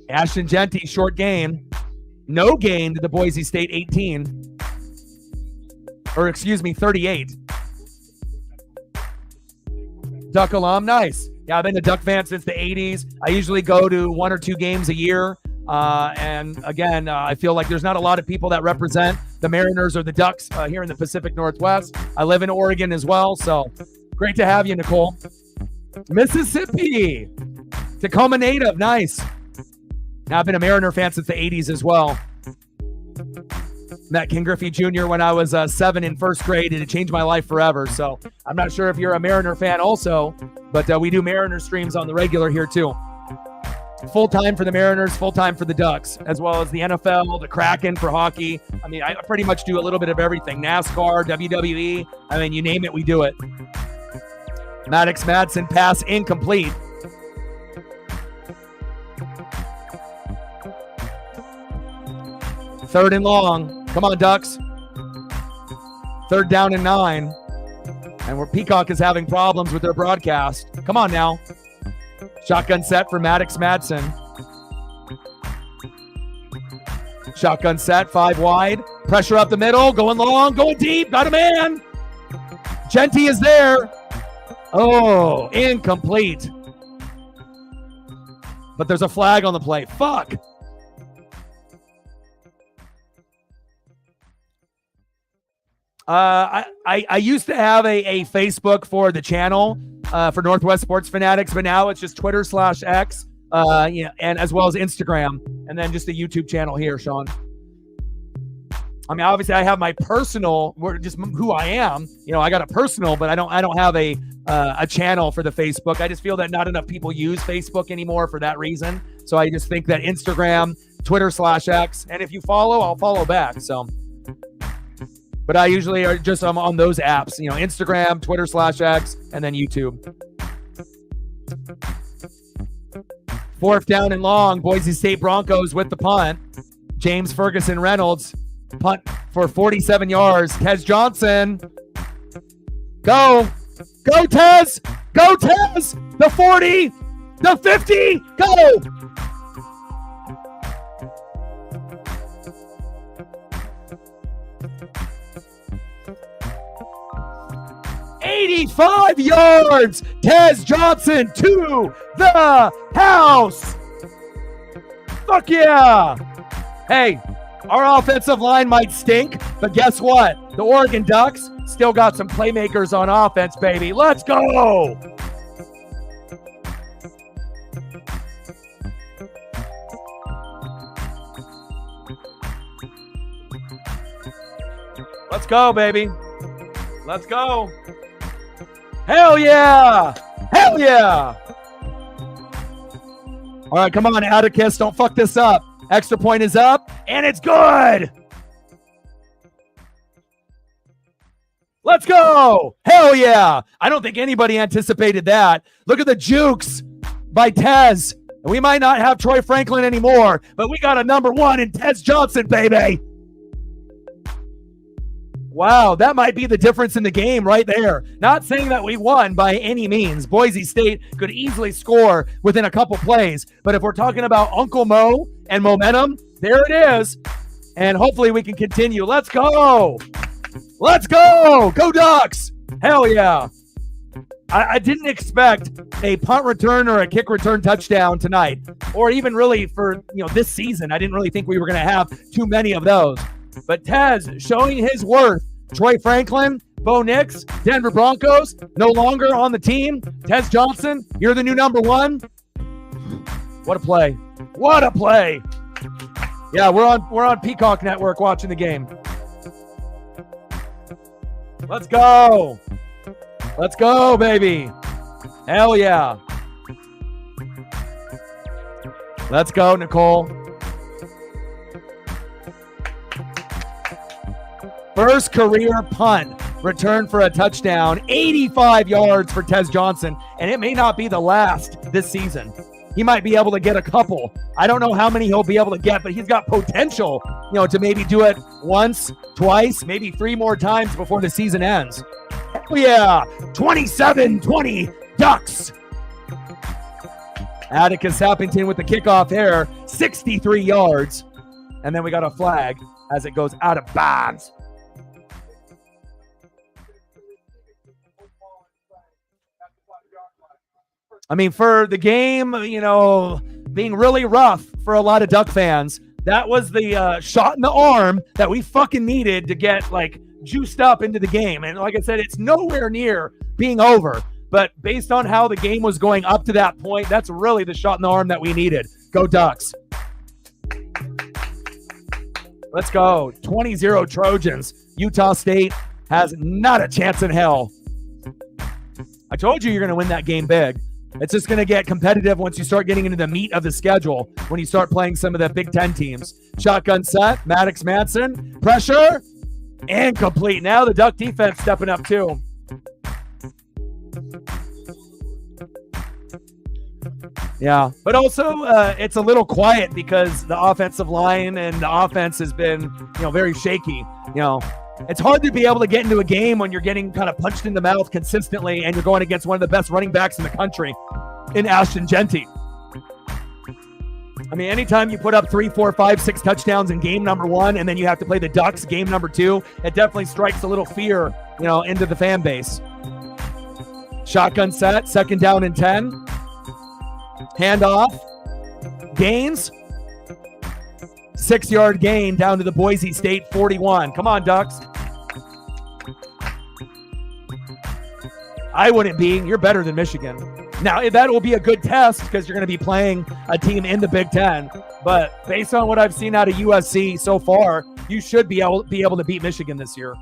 Ashton Genty, short gain. No gain to the Boise State 18. Or, 38. Duck alum, nice. Yeah, I've been a Duck fan since the 80s. I usually go to 1 or 2 games a year. And again, I feel like there's not a lot of people that represent the Mariners or the Ducks here in the Pacific Northwest. I live in Oregon as well, so great to have you, Nicole. Mississippi, Tacoma native, nice. Now, I've been a Mariner fan since the 80s as well. Met Ken Griffey Jr. when I was 7 in first grade, and it changed my life forever. So I'm not sure if you're a Mariner fan also, but we do Mariner streams on the regular here too. Full-time for the Mariners, full-time for the Ducks, as well as the NFL, the Kraken for hockey. I mean, I pretty much do a little bit of everything. NASCAR, WWE, I mean, you name it, we do it. Maddox Madsen, pass incomplete. Third and long. Come on, Ducks. Third down and 9. And where Peacock is having problems with their broadcast. Come on now. Shotgun set for Maddox Madsen. Shotgun set, 5 wide. Pressure up the middle, going long, going deep, got a man. Genty is there. Oh, incomplete. But there's a flag on the play. Fuck. I used to have a Facebook for the channel for Northwest Sports Fanatics, but now it's just Twitter/X, and as well as Instagram, and then just the YouTube channel here, Sean. I mean, obviously, I have my personal, just who I am. I got a personal, but I don't have a channel for the Facebook. I just feel that not enough people use Facebook anymore for that reason. So I just think that Instagram, Twitter/X, and if you follow, I'll follow back. So. But I usually are just on those apps, Instagram, Twitter/X, and then YouTube. 4th down and long, Boise State Broncos with the punt. James Ferguson Reynolds, punt for 47 yards. Tez Johnson. Go. Go, Tez. Go, Tez. The 40. The 50. Go. $85 yards. Tez Johnson to the house. Fuck yeah. Hey, our offensive line might stink, but guess what? The Oregon Ducks still got some playmakers on offense, baby. Let's go. Let's go, baby. Let's go. Hell yeah! Hell yeah! All right, come on, Atticus. Don't fuck this up. Extra point is up, and it's good. Let's go. Hell yeah. I don't think anybody anticipated that. Look at the jukes by Tez. We might not have Troy Franklin anymore, but we got a number one in Tez Johnson, baby. Wow, that might be the difference in the game right there. Not saying that we won by any means. Boise State could easily score within a couple plays, but if we're talking about Uncle Mo and momentum, there it is. And hopefully we can continue. Let's go. Let's go. Go Ducks. Hell yeah. I didn't expect a punt return or a kick return touchdown tonight, or even really for this season. I didn't really think we were going to have too many of those. But Tez showing his worth. Troy Franklin, Bo Nix, Denver Broncos, no longer on the team. Tez Johnson, you're the new number one. What a play. What a play. Yeah, we're on Peacock Network watching the game. Let's go. Let's go, baby. Hell yeah. Let's go, Nicole. First career punt, return for a touchdown, 85 yards for Tez Johnson, and it may not be the last this season. He might be able to get a couple. I don't know how many he'll be able to get, but he's got potential, to maybe do it once, twice, maybe 3 more times before the season ends. Oh yeah, 27-20 Ducks. Atticus Sappington with the kickoff here, 63 yards. And then we got a flag as it goes out of bounds. I mean, for the game, being really rough for a lot of Duck fans, that was the shot in the arm that we fucking needed to get, juiced up into the game. And like I said, it's nowhere near being over. But based on how the game was going up to that point, that's really the shot in the arm that we needed. Go Ducks. Let's go. 20-0 Trojans. Utah State has not a chance in hell. I told you you're going to win that game big. It's just going to get competitive once you start getting into the meat of the schedule, when you start playing some of the Big Ten teams. Shotgun set, Maddox Manson, pressure, and complete. Now the Duck defense stepping up too. Yeah, but also it's a little quiet because the offensive line and the offense has been, very shaky. It's hard to be able to get into a game when you're getting kind of punched in the mouth consistently and you're going against one of the best running backs in the country in Ashton Jeanty. I mean, anytime you put up 3, 4, 5, 6 touchdowns in game number 1 and then you have to play the Ducks game number 2, it definitely strikes a little fear, into the fan base. Shotgun set, 2nd down and 10. Handoff. Gains. 6-yard gain down to the Boise State 41. Come on, Ducks. I wouldn't be. You're better than Michigan. Now, that will be a good test because you're going to be playing a team in the Big Ten. But based on what I've seen out of USC so far, you should be able to beat Michigan this year.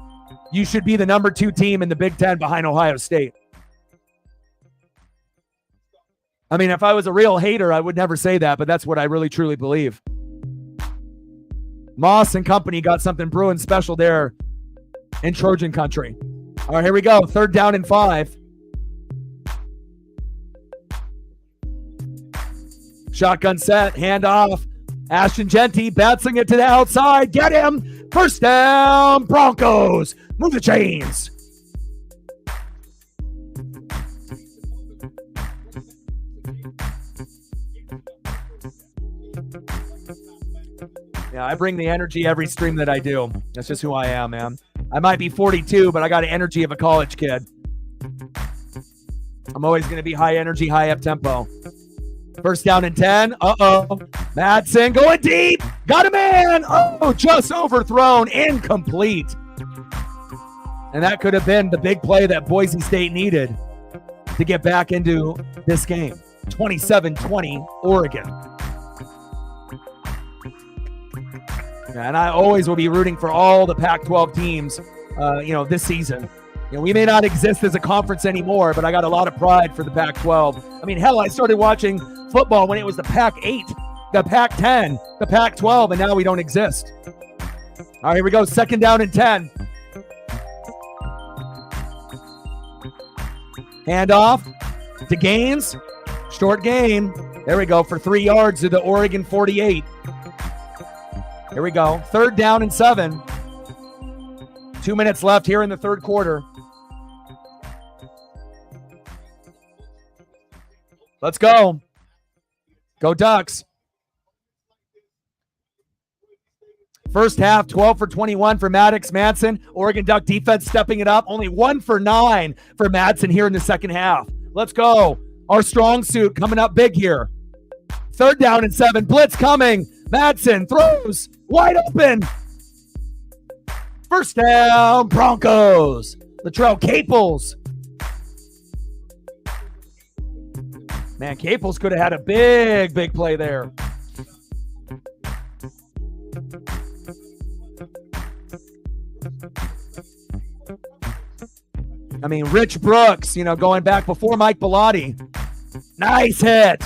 You should be the number 2 team in the Big Ten behind Ohio State. I mean, if I was a real hater, I would never say that, but that's what I really, truly believe. Moss and company got something brewing special there in Trojan country. All right, here we go. 3rd down and 5. Shotgun set, handoff. Ashton Jeanty bouncing it to the outside. Get him. 1st down, Broncos. Move the chains. Yeah, I bring the energy every stream that I do. That's just who I am, man. I might be 42, but I got the energy of a college kid. I'm always going to be high energy, high up tempo. 1st down and 10. Uh-oh. Madsen going deep. Got a man. Oh, just overthrown. Incomplete. And that could have been the big play that Boise State needed to get back into this game. 27-20 Oregon. And I always will be rooting for all the Pac-12 teams, this season. We may not exist as a conference anymore, but I got a lot of pride for the Pac-12. I mean, hell, I started watching football when it was the Pac-8, the Pac-10, the Pac-12, and now we don't exist. All right, here we go. 2nd down and 10. Handoff to Gaines. Short gain. There we go for 3 yards to the Oregon 48. Here we go. 3rd down and 7. 2 minutes left here in the third quarter. Let's go. Go Ducks. First half, 12 for 21 for Maddox Madsen. Oregon Duck defense stepping it up. Only 1 for 9 for Madsen here in the second half. Let's go. Our strong suit coming up big here. 3rd down and 7. Blitz coming. Madsen throws. Wide open. First down, Broncos. Latrell Caples. Man, Caples could have had a big play there. I mean, Rich Brooks, going back before Mike Bellotti. Nice hit.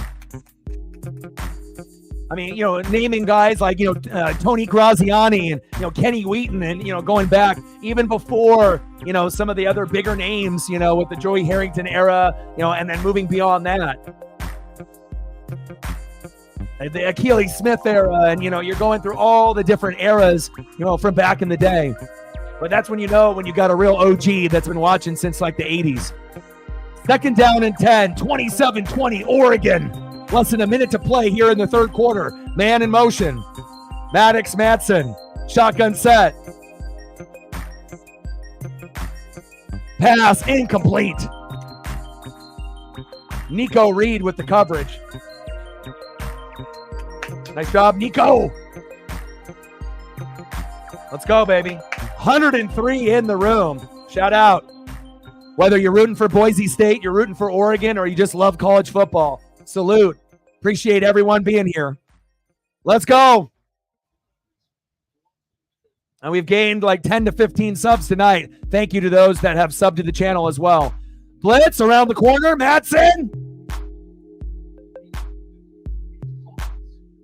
I mean, naming guys like, Tony Graziani and, Kenny Wheaton and, going back even before, some of the other bigger names, with the Joey Harrington era, and then moving beyond that. The Achilles Smith era, and, you're going through all the different eras, from back in the day. But that's when when you got a real OG that's been watching since like the 80s. 2nd down and 10, 27-20, Oregon. Less than a minute to play here in the third quarter. Man in motion. Maddox Madsen. Shotgun set. Pass incomplete. Nico Reed with the coverage. Nice job, Nico. Let's go, baby. 103 in the room. Shout out. Whether you're rooting for Boise State, you're rooting for Oregon, or you just love college football. Salute. Appreciate everyone being here. Let's go. And we've gained like 10 to 15 subs tonight. Thank you to those that have subbed to the channel as well. Blitz around the corner. Madsen.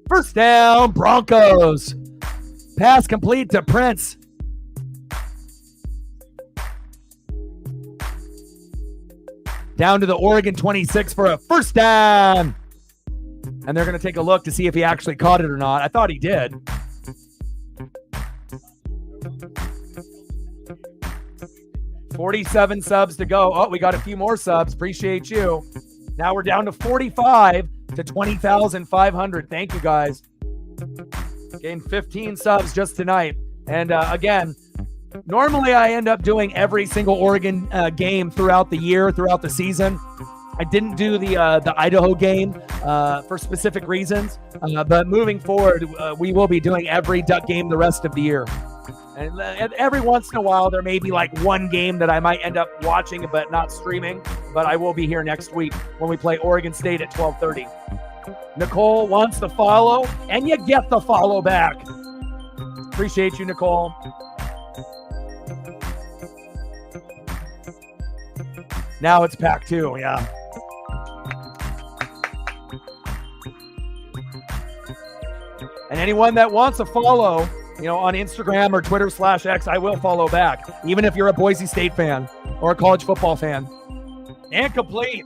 First down, Broncos. Pass complete to Prince. Down to the Oregon 26 for a first down. And they're going to take a look to see if he actually caught it or not. I thought he did. $47 subs to go. Oh, we got a few more subs. Appreciate you. Now we're down to 45 to 20,500. Thank you, guys. Gained 15 subs just tonight. And again, normally I end up doing every single Oregon game throughout the year, throughout the season. I didn't do the Idaho game for specific reasons, but moving forward, we will be doing every Duck game the rest of the year. And every once in a while, there may be like one game that I might end up watching but not streaming, but I will be here next week when we play Oregon State at 12:30. Nicole wants the follow, and you get the follow back. Appreciate you, Nicole. Now it's pack 2, yeah. And anyone that wants a follow, on Instagram or Twitter/X, I will follow back, even if you're a Boise State fan or a college football fan. And complete.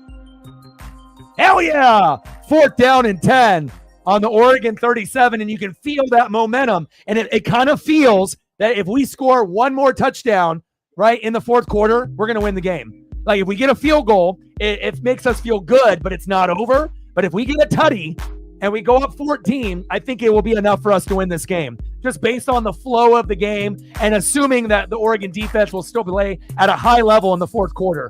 Hell yeah! 4th down and 10 on the Oregon 37, and you can feel that momentum. And it kind of feels that if we score one more touchdown, right, in the fourth quarter, we're going to win the game. Like, if we get a field goal, it makes us feel good, but it's not over. But if we get a tutty and we go up 14, I think it will be enough for us to win this game, just based on the flow of the game and assuming that the Oregon defense will still play at a high level in the fourth quarter.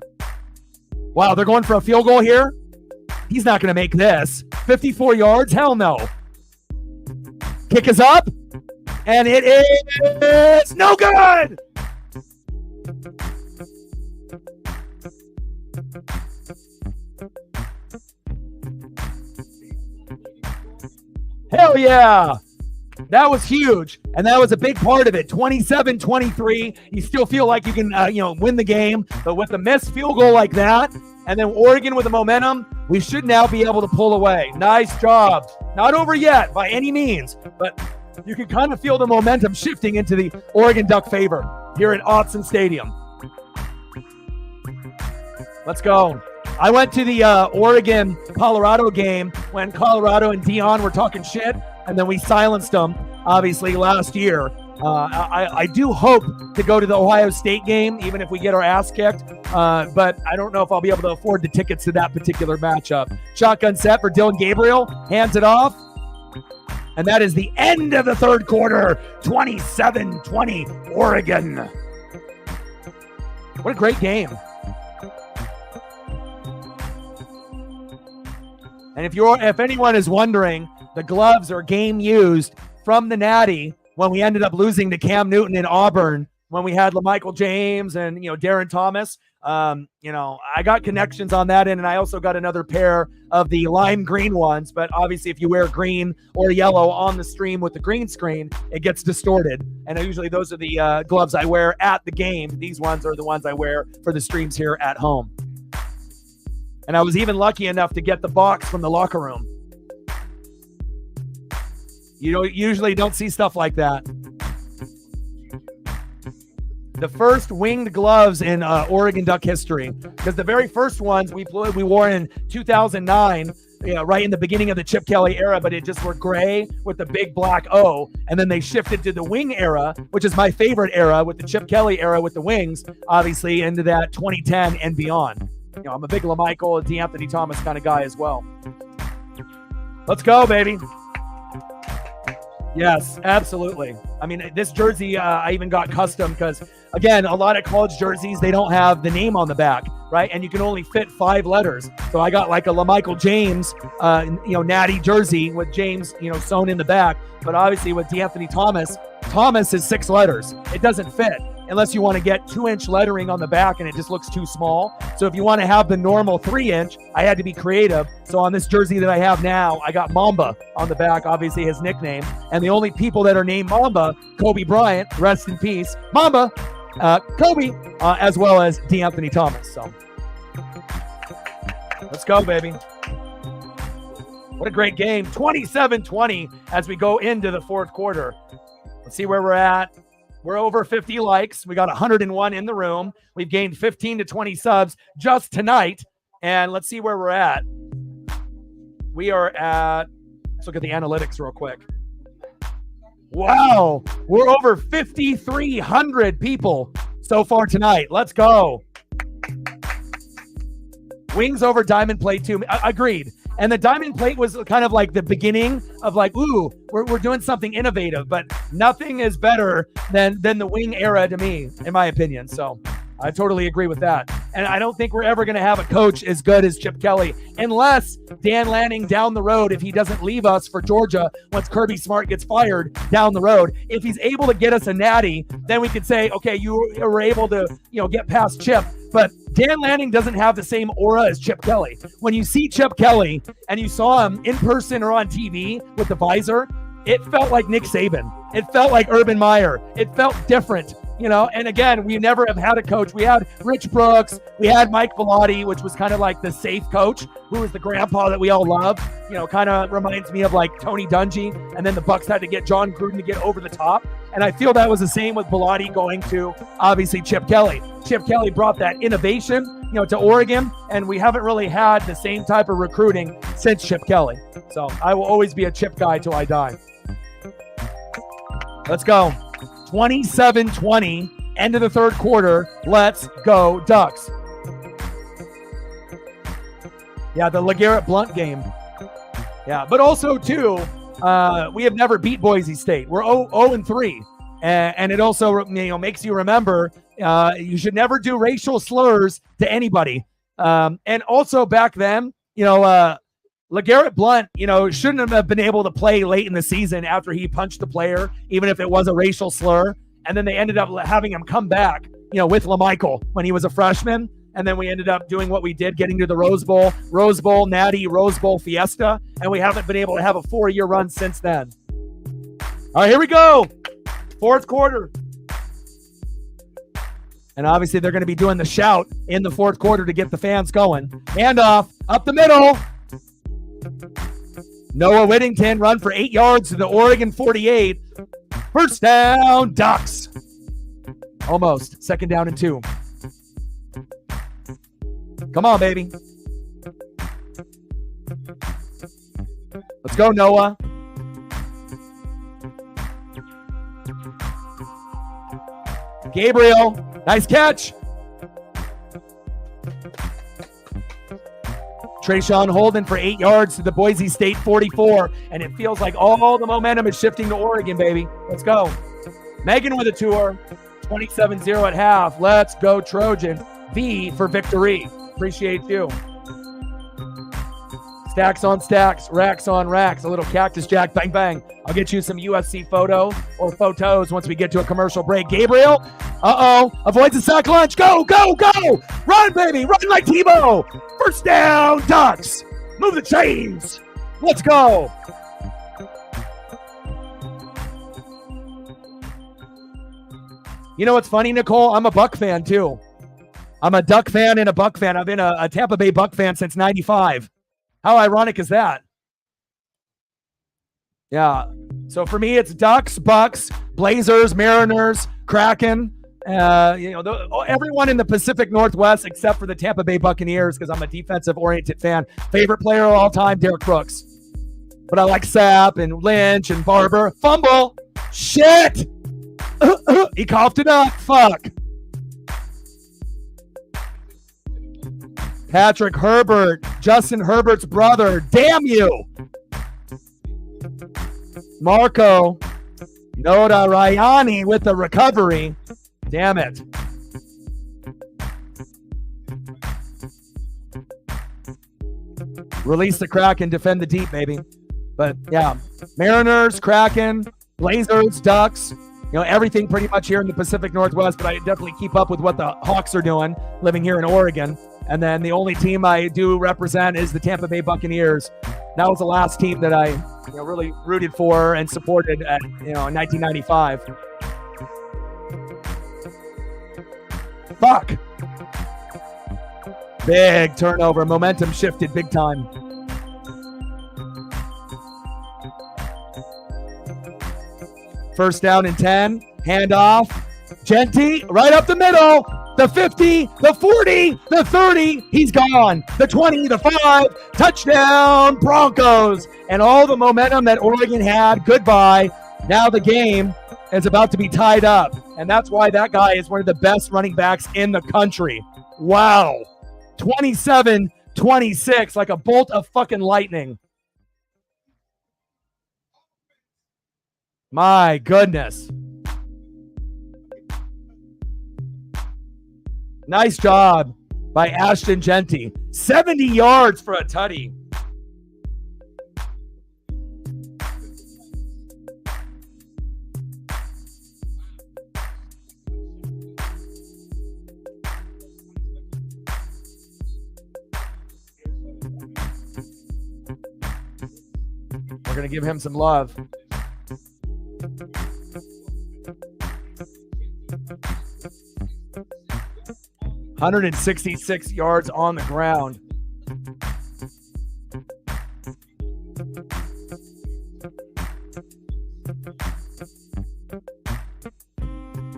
Wow, they're going for a field goal here? He's not going to make this. 54 yards? Hell no. Kick is up, and it is no good! Hell yeah. That was huge, and that was a big part of it. 27-23. You still feel like you can, win the game, but with a missed field goal like that, and then Oregon with the momentum, we should now be able to pull away. Nice job. Not over yet by any means, but you can kind of feel the momentum shifting into the Oregon Duck favor here at Autzen Stadium. Let's go. I went to the Oregon-Colorado game when Colorado and Dion were talking shit, and then we silenced them, obviously, last year. I do hope to go to the Ohio State game, even if we get our ass kicked, but I don't know if I'll be able to afford the tickets to that particular matchup. Shotgun set for Dylan Gabriel, hands it off, and that is the end of the third quarter, 27-20, Oregon. What a great game. And if anyone is wondering, the gloves are game used from the Natty when we ended up losing to Cam Newton in Auburn, when we had LaMichael James and, Darren Thomas. I got connections on that end, and I also got another pair of the lime green ones. But obviously, if you wear green or yellow on the stream with the green screen, it gets distorted. And usually those are the gloves I wear at the game. These ones are the ones I wear for the streams here at home. And I was even lucky enough to get the box from the locker room. You usually don't see stuff like that. The first winged gloves in Oregon Duck history, because the very first ones we wore in 2009, right in the beginning of the Chip Kelly era, but it just were gray with the big black O, and then they shifted to the wing era, which is my favorite era, with the Chip Kelly era with the wings, obviously into that 2010 and beyond. I'm a big LaMichael, D'Anthony Thomas kind of guy as well. Let's go, baby. Yes, absolutely. I mean, this jersey, I even got custom because, again, a lot of college jerseys, they don't have the name on the back, right? And you can only fit 5 letters. So I got like a LaMichael James, natty jersey with James, sewn in the back. But obviously with D'Anthony Thomas is 6 letters. It doesn't fit unless you want to get 2-inch lettering on the back and it just looks too small. So if you want to have the normal 3-inch, I had to be creative. So on this jersey that I have now, I got Mamba on the back, obviously his nickname. And the only people that are named Mamba, Kobe Bryant, rest in peace, Mamba, Kobe, as well as D'Anthony Thomas. So let's go, baby. What a great game. 27-20 as we go into the fourth quarter. Let's see where we're at. We're over 50 likes. We got 101 in the room. We've gained 15 to 20 subs just tonight. And let's see where we're at. We are at, let's look at the analytics real quick. Wow. We're over 5,300 people so far tonight. Let's go. Wings over diamond plate too. Agreed. And the diamond plate was kind of like the beginning of like, ooh, we're doing something innovative, but nothing is better than the wing era to me, in my opinion. So I totally agree with that. And I don't think we're ever going to have a coach as good as Chip Kelly, unless Dan Lanning down the road, if he doesn't leave us for Georgia, once Kirby Smart gets fired down the road, if he's able to get us a natty, then we could say, okay, you were able to, get past Chip. But Dan Lanning doesn't have the same aura as Chip Kelly. When you see Chip Kelly and you saw him in person or on TV with the visor, it felt like Nick Saban. It felt like Urban Meyer. It felt different, And again, we never have had a coach. We had Rich Brooks. We had Mike Bellotti, which was kind of like the safe coach, who was the grandpa that we all love. Kind of reminds me of like Tony Dungy. And then the Bucks had to get John Gruden to get over the top. And I feel that was the same with Bellotti going to, obviously, Chip Kelly. Chip Kelly brought that innovation, to Oregon, and we haven't really had the same type of recruiting since Chip Kelly. So I will always be a Chip guy till I die. Let's go. 27-20, end of the third quarter. Let's go, Ducks. Yeah, the LeGarrette Blount game. Yeah, but also, too, we have never beat Boise State. We're 0-3. And it also, makes you remember you should never do racial slurs to anybody. And also back then, LeGarrette Blount, shouldn't have been able to play late in the season after he punched the player, even if it was a racial slur. And then they ended up having him come back, with LaMichael when he was a freshman. And then we ended up doing what we did, getting to the Rose Bowl, Natty, Rose Bowl Fiesta. And we haven't been able to have a 4-year run since then. All right, here we go. Fourth quarter. And obviously they're going to be doing the shout in the fourth quarter to get the fans going. Handoff up the middle. Noah Whittington run for 8 yards to the Oregon 48. First down, Ducks. Almost. Second down and 2. Come on, baby. Let's go, Noah. Gabriel, nice catch. Trayshawn Holden for 8 yards to the Boise State 44, and it feels like all the momentum is shifting to Oregon, baby. Let's go. Megan with a tour, 27-0 at half. Let's go, Trojan. V for victory. Appreciate you. Stacks on stacks, racks on racks. A little Cactus Jack, bang, bang. I'll get you some USC photo or photos once we get to a commercial break. Gabriel, avoids the sack lunch. Go, go, go. Run, baby. Run like Tebow. First down, Ducks. Move the chains. Let's go. You know what's funny, Nicole? I'm a Buck fan, too. I'm a Duck fan and a Buck fan. I've been a Tampa Bay Buck fan since 95. How ironic is that? Yeah. So for me, it's Ducks, Bucks, Blazers, Mariners, Kraken. Everyone in the Pacific Northwest except for the Tampa Bay Buccaneers because I'm a defensive-oriented fan. Favorite player of all time, Derek Brooks. But I like Sapp and Lynch and Barber. Fumble. Shit. He coughed it up. Fuck. Patrick Herbert, Justin Herbert's brother. Damn you. Marco Notarayani with the recovery. Damn it. Release the Kraken, defend the deep, baby. But yeah, Mariners, Kraken, Blazers, Ducks, everything pretty much here in the Pacific Northwest, but I definitely keep up with what the Hawks are doing living here in Oregon. And then the only team I do represent is the Tampa Bay Buccaneers. That was the last team that I really rooted for and supported in 1995. Fuck. Big turnover. Momentum shifted big time. First down and 10. Handoff. Genty right up the middle. The 50, the 40, the 30. He's gone. The 20, the 5. Touchdown, Broncos. And all the momentum that Oregon had, goodbye. Now the game is about to be tied up. And that's why that guy is one of the best running backs in the country. Wow. 27-26, like a bolt of fucking lightning. My goodness. Nice job by Ashton Genty. 70 yards for a tutty. We're going to give him some love. $166 yards on the ground.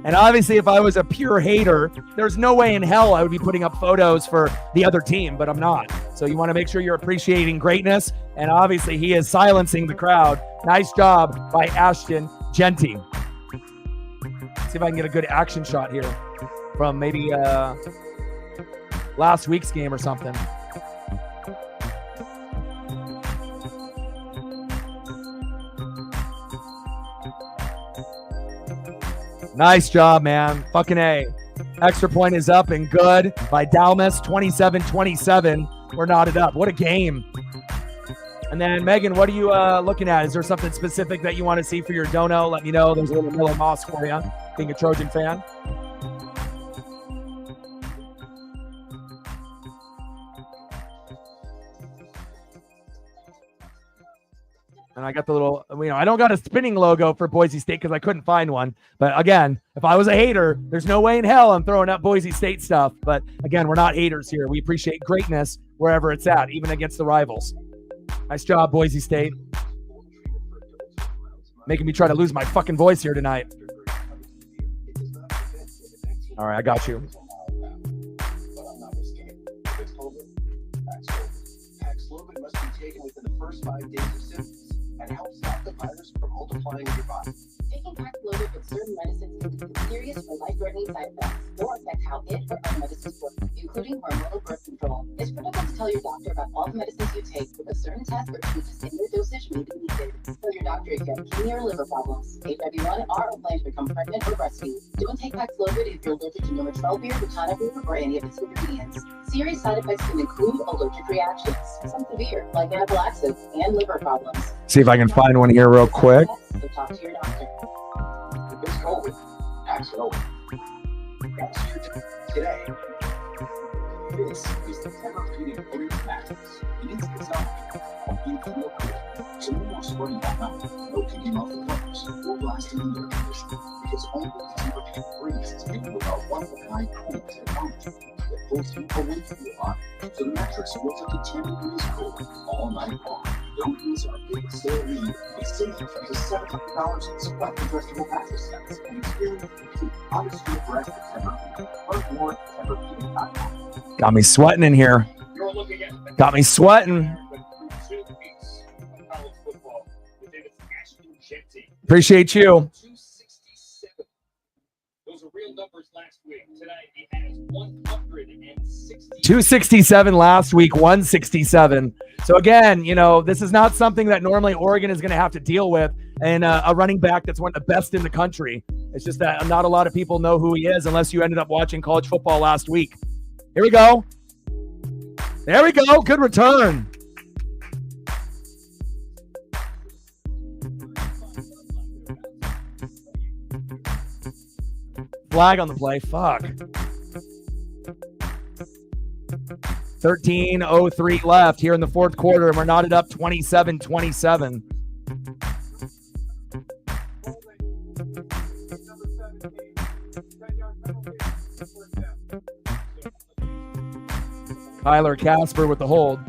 And obviously, if I was a pure hater, there's no way in hell I would be putting up photos for the other team, but I'm not. So you want to make sure you're appreciating greatness. And obviously, he is silencing the crowd. Nice job by Ashton Genty. See if I can get a good action shot here from maybe last week's game or something. Nice job, man. Fucking A. Extra point is up and good by Dalmas. 27-27. We're knotted up. What a game. And then, Megan, what are you looking at? Is there something specific that you want to see for your dono? Let me know. There's a little Miller Moss for you, being a Trojan fan. And I got the little, I don't got a spinning logo for Boise State because I couldn't find one. But again, if I was a hater, there's no way in hell I'm throwing up Boise State stuff. But again, we're not haters here. We appreciate greatness wherever it's at, even against the rivals. Nice job, Boise State. Making me try to lose my fucking voice here tonight. All right, I got you. Paxlovid must be taken within the first 5 days of symptoms. and help stop the virus from multiplying in your body. Taking Paxlovid with certain medicines can lead to serious or life-threatening side effects or affect how it or other medicines work, including hormonal birth control. It's critical to tell your doctor about all the medicines you take because certain tests or changes in your dosage may be needed. Tell your doctor if you have kidney or liver problems, HIV-1, are or plan to become pregnant or breastfeed. Don't take Paxlovid if you're allergic to Normatrelvir, ritonavir, or any of its ingredients. Serious side effects can include allergic reactions, some severe, like anaphylaxis and liver problems. See if I can find one here real quick. So talk to your doctor. If it's COVID, Paxlovid. That's your tip today. This is the Tempur-Pedic Orange mattress. It is designed to help you feel good. So no more sweating at night, no kicking off the covers, or blasting in air conditioning. Because only Tempur-Pedic brings its people with our one-of-a-kind cool technology that pulls heat away from your body. So the mattress feels up to 10 degrees cold all night long. Don't miss our big sale lead. Exchange it for just $700 in select adjustable mattress sets and experience complete honestly fresh Tempur-Pedic. Learn more at Tempur-Pedic.com. Got me sweating in here. You're looking at Got me sweating. through 2 weeks of college football with David Ashton Jeanty. Appreciate you. 267. Those are real numbers last week. Tonight he has 160. 267 last week, 167. So again, you know, this is not something that normally Oregon is going to have to deal with, and a running back that's one of the best in the country. It's just that not a lot of people know who he is unless you ended up watching college football last week. Here we go. There we go. Good return. Flag on the play. Fuck. 13:03 left here in the fourth quarter, and we're knotted up 27-27. Tyler Casper with the hold.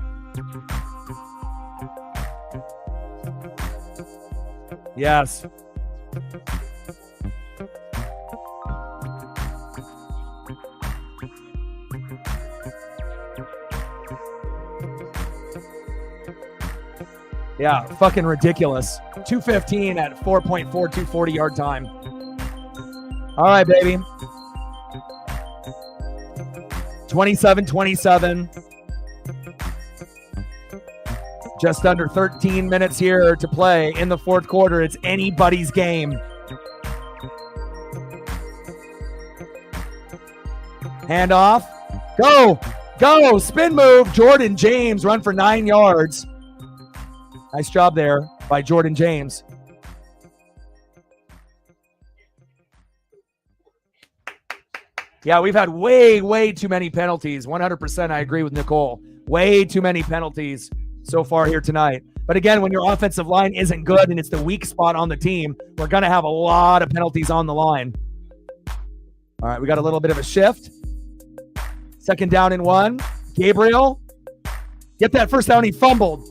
Yes. Yeah, fucking ridiculous. 2:15 at 4.42 40-yard time. All right, baby. 27-27. Just under 13 minutes here to play in the fourth quarter. It's anybody's game. Handoff. Go. Go. Spin move. Jordan James run for 9 yards. Nice job there by Jordan James. Yeah, we've had way too many penalties. 100% I agree with Nicole. Way too many penalties so far here tonight. But again, when your offensive line isn't good and it's the weak spot on the team, we're going to have a lot of penalties on the line. All right, we got a little bit of a shift. 2nd down and 1. Gabriel, get that first down. He fumbled.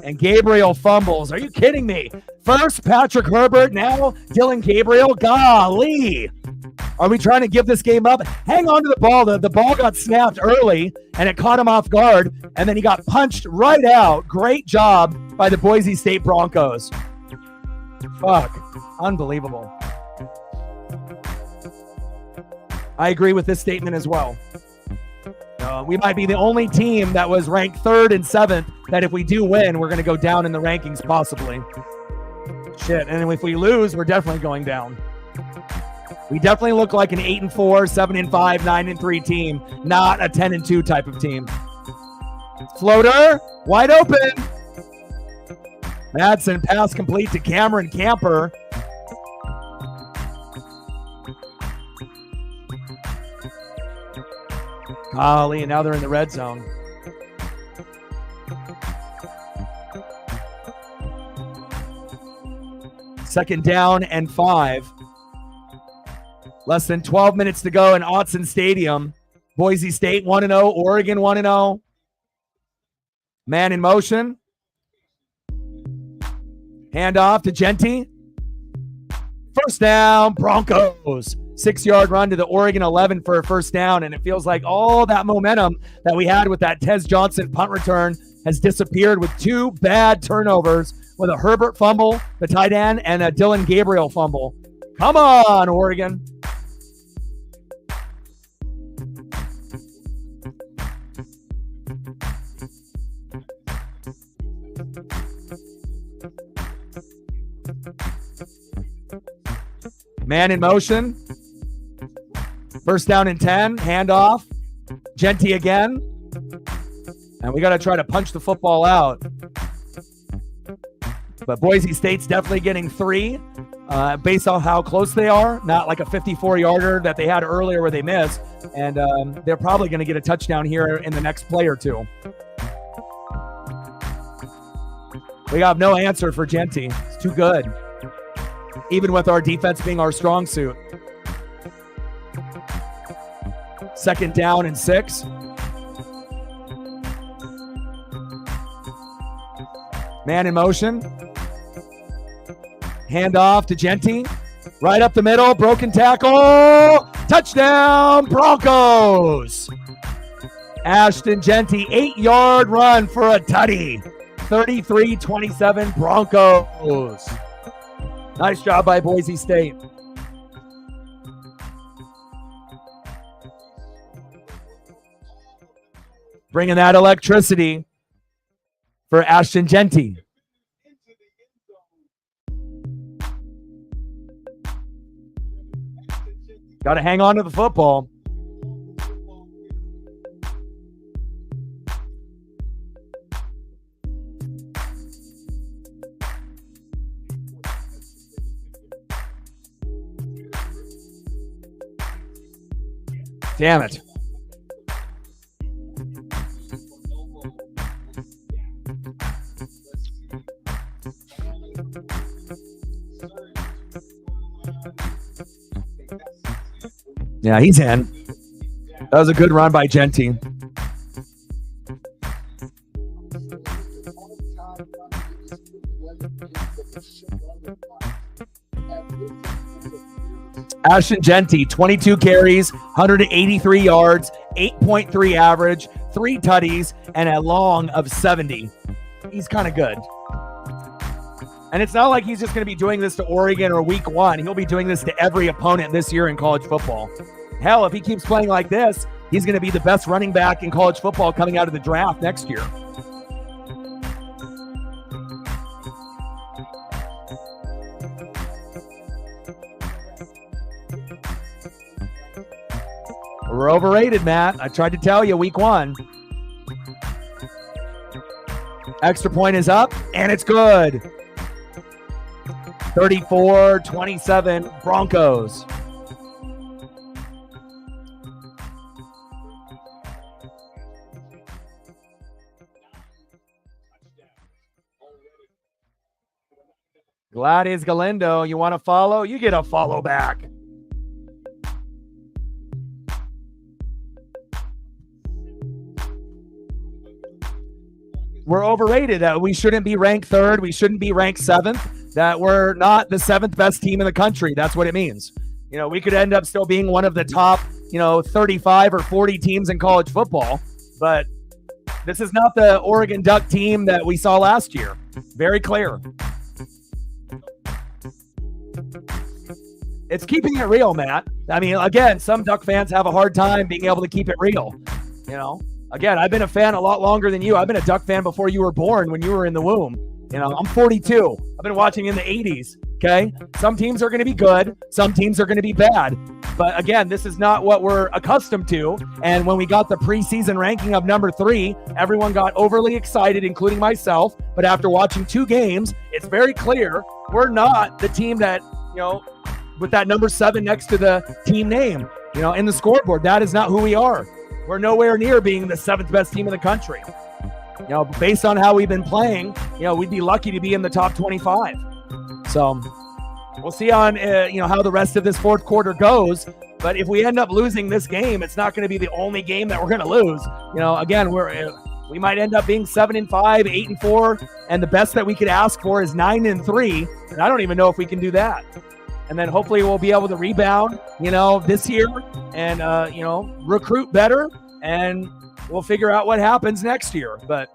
And Gabriel fumbles. Are you kidding me? First Patrick Herbert, now Dylan Gabriel. Golly. Are we trying to give this game up? Hang on to the ball. The ball got snapped early, and it caught him off guard, and then he got punched right out. Great job by the Boise State Broncos. Fuck. Unbelievable. I agree with this statement as well. We might be the only team that was ranked 3rd and 7th that if we do win, we're going to go down in the rankings possibly. Shit. And if we lose, we're definitely going down. We definitely look like an 8-4, 7-5, 9-3 team, not a 10-2 type of team. Floater, wide open. Madsen, pass complete to Cameron Camper. Golly, and now they're in the red zone. Second down and 5. Less than 12 minutes to go in Autzen Stadium. Boise State 1-0, Oregon 1-0. Man in motion. Hand off to Jeanty. First down, Broncos. 6-yard run to the Oregon 11 for a first down, and it feels like all that momentum that we had with that Tez Johnson punt return has disappeared with 2 bad turnovers, with a Herbert fumble, the tight end, and a Dylan Gabriel fumble. Come on, Oregon. Man in motion. First down and 10. Handoff. Genty again. And we got to try to punch the football out. But Boise State's definitely getting 3 based on how close they are. Not like a 54-yarder that they had earlier where they missed. And they're probably going to get a touchdown here in the next play or two. We have no answer for Genty. It's too good. Even with our defense being our strong suit. Second down and 6. Man in motion. Handoff to Genty. Right up the middle. Broken tackle. Touchdown, Broncos. Ashton Genty, 8-yard run for a tutty. 33-27 Broncos. Nice job by Boise State. Bringing that electricity for Ashton Genty. Got to hang on to the football. Damn it. Yeah, he's in. That was a good run by Genty. Ashton Genty, 22 carries, 183 yards, 8.3 average, 3 tutties, and a long of 70. He's kind of good. And it's not like he's just going to be doing this to Oregon or week 1. He'll be doing this to every opponent this year in college football. Hell, if he keeps playing like this, he's going to be the best running back in college football coming out of the draft next year. We're overrated, Matt. I tried to tell you week 1. Extra point is up, and it's good. 34-27 Broncos. Gladys Galindo, you want to follow? You get a follow back. We're overrated. We shouldn't be ranked 3rd. We shouldn't be ranked 7th. That we're not the 7th best team in the country. That's what it means. You know, we could end up still being one of the top, 35 or 40 teams in college football. But this is not the Oregon Duck team that we saw last year. Very clear. It's keeping it real, Matt. I mean, again, some Duck fans have a hard time being able to keep it real. Again, I've been a fan a lot longer than you. I've been a Duck fan before you were born, when you were in the womb. I'm 42. I've been watching in the 80s, okay? Some teams are going to be good. Some teams are going to be bad. But again, this is not what we're accustomed to. And when we got the preseason ranking of number 3, everyone got overly excited, including myself. But after watching 2 games, it's very clear we're not the team that, with that number 7 next to the team name, in the scoreboard. That is not who we are. We're nowhere near being the 7th best team in the country. Based on how we've been playing, we'd be lucky to be in the top 25. So we'll see on, how the rest of this 4th quarter goes. But if we end up losing this game, it's not going to be the only game that we're going to lose. Again, we might end up being 7-5, 8-4, and the best that we could ask for is 9-3. And I don't even know if we can do that. and then hopefully we'll be able to rebound, this year and, recruit better, and we'll figure out what happens next year. But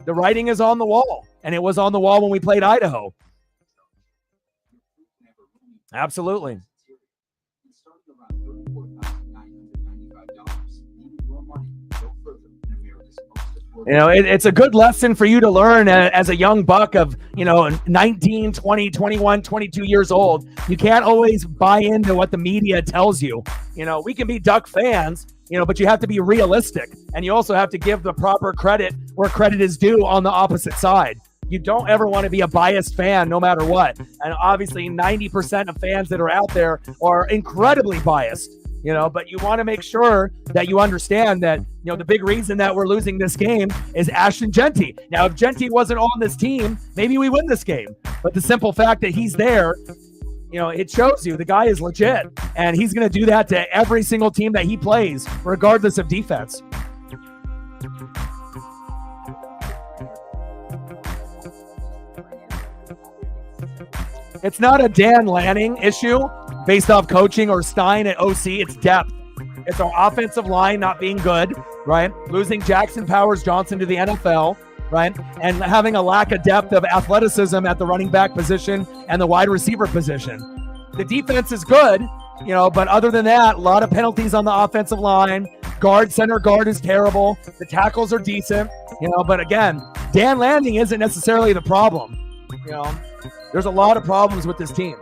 the writing is on the wall, and it was on the wall when we played Idaho. Absolutely. It's a good lesson for you to learn as a young buck of, 19, 20, 21, 22 years old. You can't always buy into what the media tells you. We can be Duck fans, but you have to be realistic. And you also have to give the proper credit where credit is due on the opposite side. You don't ever want to be a biased fan no matter what. And obviously 90% of fans that are out there are incredibly biased. But you want to make sure that you understand that, the big reason that we're losing this game is Ashton Genty. Now, if Genty wasn't on this team, maybe we win this game. But the simple fact that he's there, it shows you the guy is legit. And he's going to do that to every single team that he plays, regardless of defense. It's not a Dan Lanning issue based off coaching or Stein at OC. It's depth. It's our offensive line not being good, right? Losing Jackson Powers Johnson to the NFL, right? And having a lack of depth of athleticism at the running back position and the wide receiver position. The defense is good, but other than that, a lot of penalties on the offensive line. Center guard is terrible. The tackles are decent, but again, Dan Lanning isn't necessarily the problem. There's a lot of problems with this team.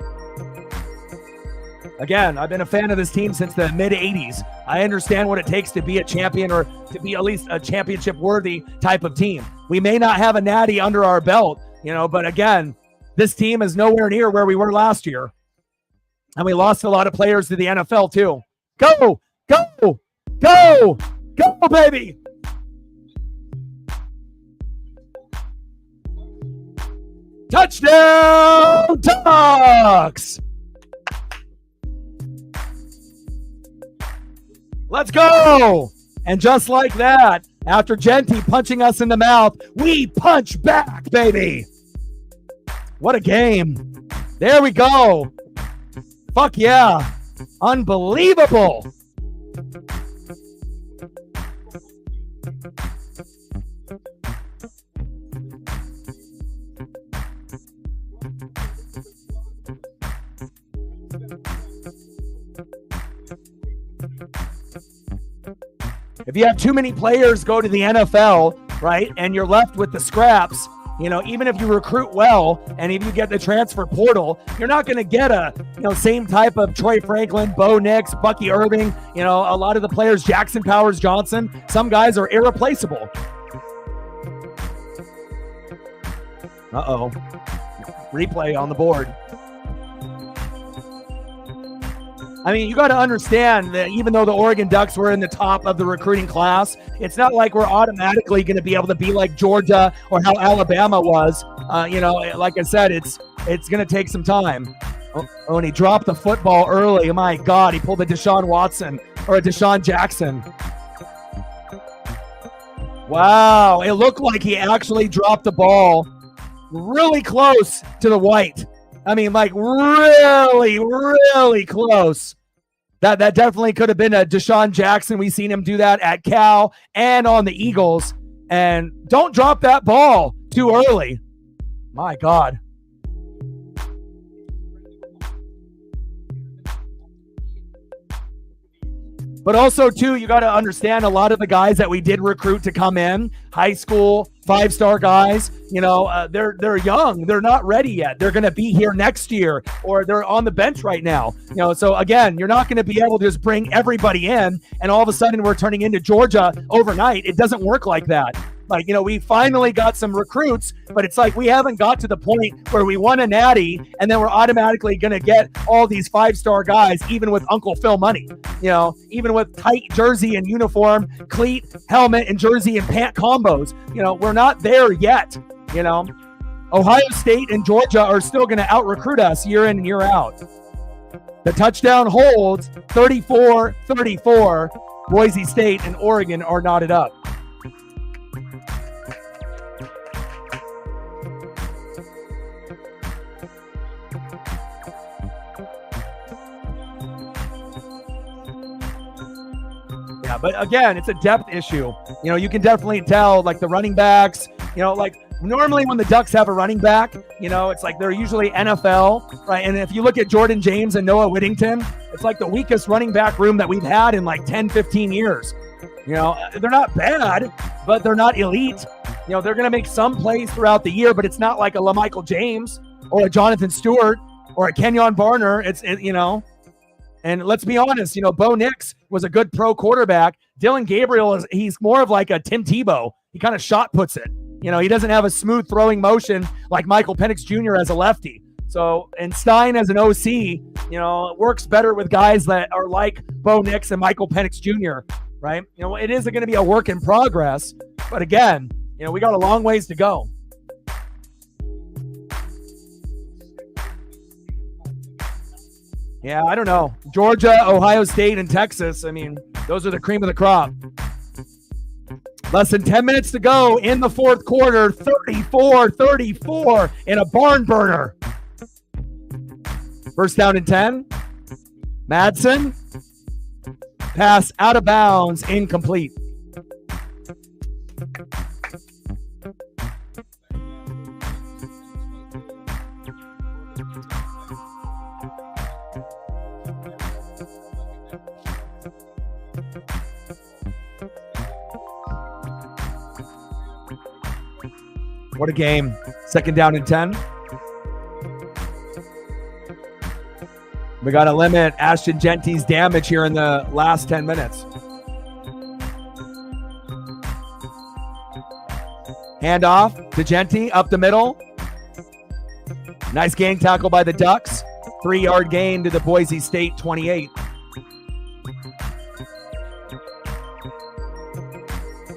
Again, I've been a fan of this team since the mid-'80s. I understand what it takes to be a champion or to be at least a championship-worthy type of team. We may not have a natty under our belt, but again, this team is nowhere near where we were last year. And we lost a lot of players to the NFL, too. Go, go, go, go, baby! Touchdown, Ducks! Let's go! And just like that, after Genty punching us in the mouth, we punch back, baby! What a game. There we go. Fuck yeah. Unbelievable. If you have too many players go to the NFL, right, and you're left with the scraps, even if you recruit well and if you get the transfer portal, you're not going to get a, same type of Troy Franklin, Bo Nix, Bucky Irving, a lot of the players, Jackson Powers Johnson. Some guys are irreplaceable. Uh-oh. Replay on the board. I mean, you got to understand that even though the Oregon Ducks were in the top of the recruiting class, it's not like we're automatically going to be able to be like Georgia or how Alabama was. Like I said, it's going to take some time. Oh, and he dropped the football early. My God, he pulled a Deshaun Watson or a Deshaun Jackson. Wow, it looked like he actually dropped the ball really close to the white. I mean, like really, really close. That definitely could have been a Deshaun Jackson. We've seen him do that at Cal and on the Eagles. And don't drop that ball too early. My God. But also, too, you got to understand a lot of the guys that we did recruit to come in, high school, 5-star guys, they're young. They're not ready yet. They're going to be here next year, or they're on the bench right now. So again, you're not going to be able to just bring everybody in and all of a sudden we're turning into Georgia overnight. It doesn't work like that. Like, we finally got some recruits, but it's like we haven't got to the point where we won a natty and then we're automatically going to get all these 5-star guys, even with Uncle Phil money, even with tight jersey and uniform, cleat, helmet, and jersey and pant combos. We're not there yet. Ohio State and Georgia are still going to out-recruit us year in and year out. The touchdown holds 34-34. Boise State and Oregon are knotted up. Yeah, but again, it's a depth issue. You know, you can definitely tell, like the running backs, you know, like normally when the Ducks have a running back, you know, it's like they're usually NFL, right? And if you look at Jordan James and Noah Whittington, it's like the weakest running back room that we've had in like 10, 15 years. You know, they're not bad, but they're not elite. You know, they're going to make some plays throughout the year, but it's not like a LaMichael James or a Jonathan Stewart or a Kenyon Barner. You know, and let's be honest, you know, Bo Nix was a good pro quarterback. Dylan Gabriel he's more of like a Tim Tebow. He kind of shot puts it. You know, he doesn't have a smooth throwing motion like Michael Penix Jr. as a lefty. So, and Stein as an OC, you know, works better with guys that are like Bo Nix and Michael Penix Jr., right? You know, it is going to be a work in progress. But again, you know, we got a long ways to go. Yeah, I don't know. Georgia, Ohio State, and Texas, I mean, those are the cream of the crop. Less than 10 minutes to go in the fourth quarter, 34-34 in a barn burner. First down and 10. Madsen. Pass out of bounds, incomplete. What a game. Second down and 10. We got to limit Ashton Genty's damage here in the last 10 minutes. Handoff to Genty up the middle. Nice gang tackle by the Ducks. 3-yard gain to the Boise State 28.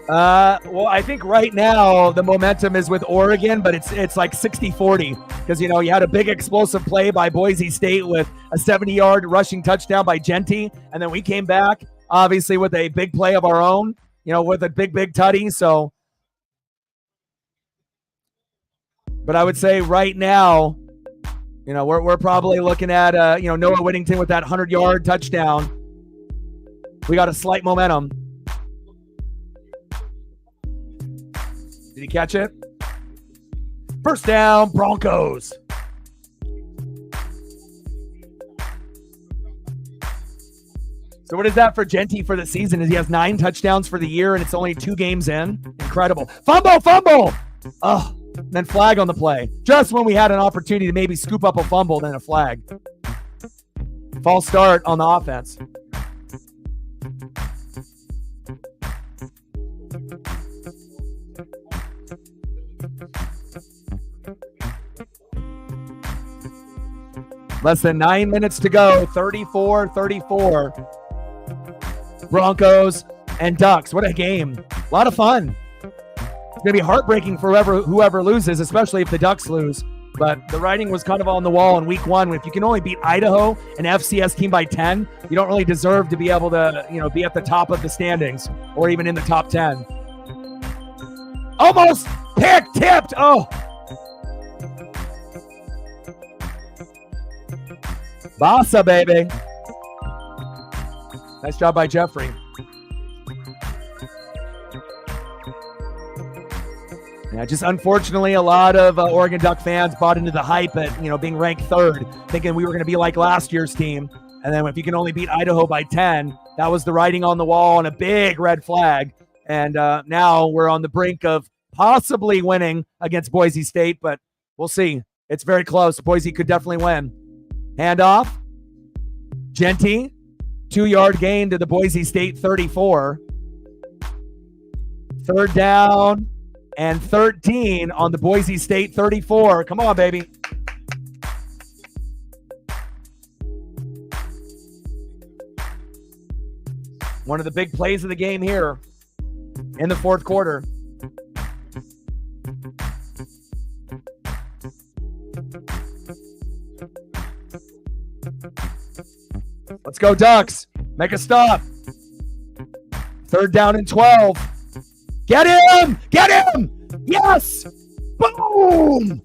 Well, I think right now the momentum is with Oregon, but it's like 60-40 because, you know, you had a big explosive play by Boise State with a 70-yard rushing touchdown by Genty, and then we came back, obviously, with a big play of our own, you know, with a big tutty. So, but I would say right now, you know, we're probably looking at, you know, Noah Whittington with that 100-yard touchdown. We got a slight momentum. Did he catch it? First down, Broncos. So what is that for Genty for the season? Is he has 9 touchdowns for the year and it's only 2 games in? Incredible. Fumble! Oh, then flag on the play. Just when we had an opportunity to maybe scoop up a fumble, then a flag. False start on the offense. Less than 9 minutes to go. 34-34. Broncos and Ducks. What a game. A lot of fun. It's going to be heartbreaking for whoever loses, especially if the Ducks lose. But the writing was kind of on the wall in week 1. If you can only beat Idaho, an FCS team, by 10, you don't really deserve to be able to, you know, be at the top of the standings or even in the top 10. Almost tipped. Oh. Bassa, baby. Nice job by Jeffrey. Yeah, just unfortunately, a lot of Oregon Duck fans bought into the hype at, you know, being ranked 3rd, thinking we were going to be like last year's team. And then if you can only beat Idaho by 10, that was the writing on the wall and a big red flag. And now we're on the brink of possibly winning against Boise State, but we'll see. It's very close. Boise could definitely win. Handoff. Genty. 2-yard gain to the Boise State 34. Third down and 13 on the Boise State 34. Come on, baby. One of the big plays of the game here in the fourth quarter. Let's go, Ducks. Make a stop. Third down and 12. Get him! Yes! Boom!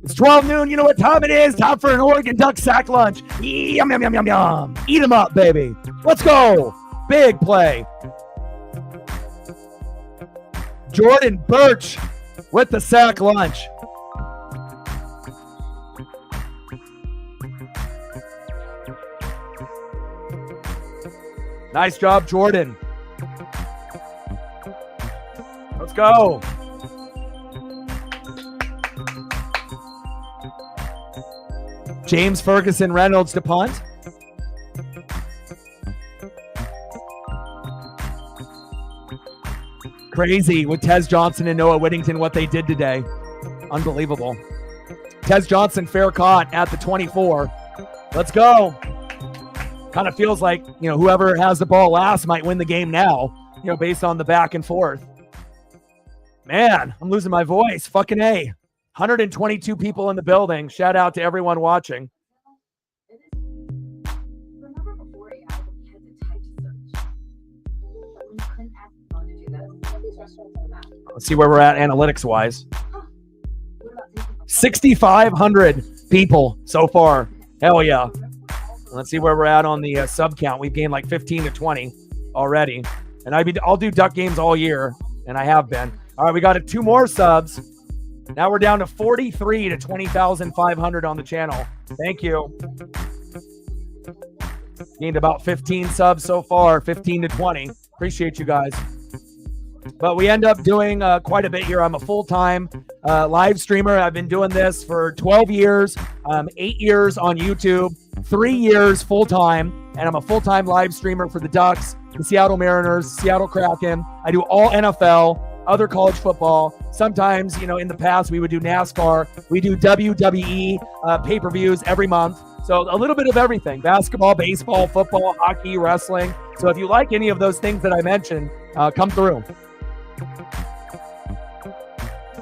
It's 12 noon. You know what time it is? Time for an Oregon Duck sack lunch. Yum. Eat them up, baby. Let's go. Big play. Jordan Birch with the sack lunch. Nice job, Jordan. Let's go. James Ferguson Reynolds to punt. Crazy with Tez Johnson and Noah Whittington, what they did today. Unbelievable. Tez Johnson, fair caught at the 24. Let's go. Kind of feels like, whoever has the ball last might win the game now, based on the back and forth. Man, I'm losing my voice. Fucking A. 122 people in the building. Shout out to everyone watching. Remember before AI had to type search? But when you couldn't ask the phone to do this, all these restaurants on the map. Let's see where we're at analytics-wise. What about taking 6,500 people so far. Hell yeah. Let's see where we're at on the sub count. We've gained like 15 to 20 already. And I'll do duck games all year, and I have been. All right, we got 2 more subs. Now we're down to 43 to 20,500 on the channel. Thank you. Gained about 15 subs so far, 15 to 20. Appreciate you guys. But we end up doing quite a bit here. I'm a full-time live streamer. I've been doing this for 12 years, 8 years on YouTube, 3 years full-time, and I'm a full-time live streamer for the Ducks, the Seattle Mariners, Seattle Kraken. I do all NFL, other college football. Sometimes, in the past, we would do NASCAR. We do WWE pay-per-views every month. So a little bit of everything: basketball, baseball, football, hockey, wrestling. So if you like any of those things that I mentioned, come through.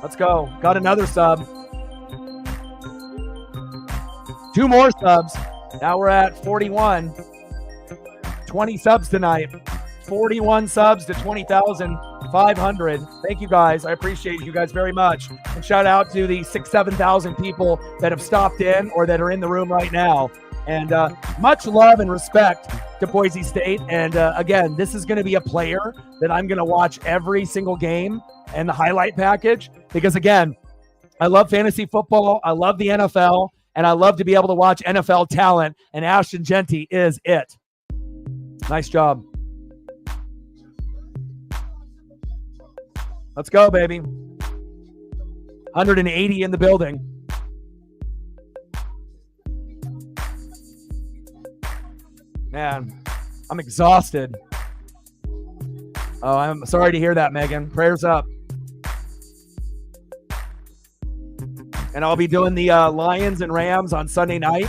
Let's go. Got another sub. 2 more subs. Now we're at 41. 20 subs tonight. 41 subs to 20,500. Thank you guys. I appreciate you guys very much. And shout out to the 7,000 people that have stopped in or that are in the room right now. And much love and respect to Boise State. And again, this is going to be a player that I'm going to watch every single game and the highlight package. Because again, I love fantasy football. I love the NFL. And I love to be able to watch NFL talent. And Ashton Genty is it. Nice job. Let's go, baby. 180 in the building. Man, I'm exhausted. Oh, I'm sorry to hear that, Megan. Prayers up. And I'll be doing the Lions and Rams on Sunday night,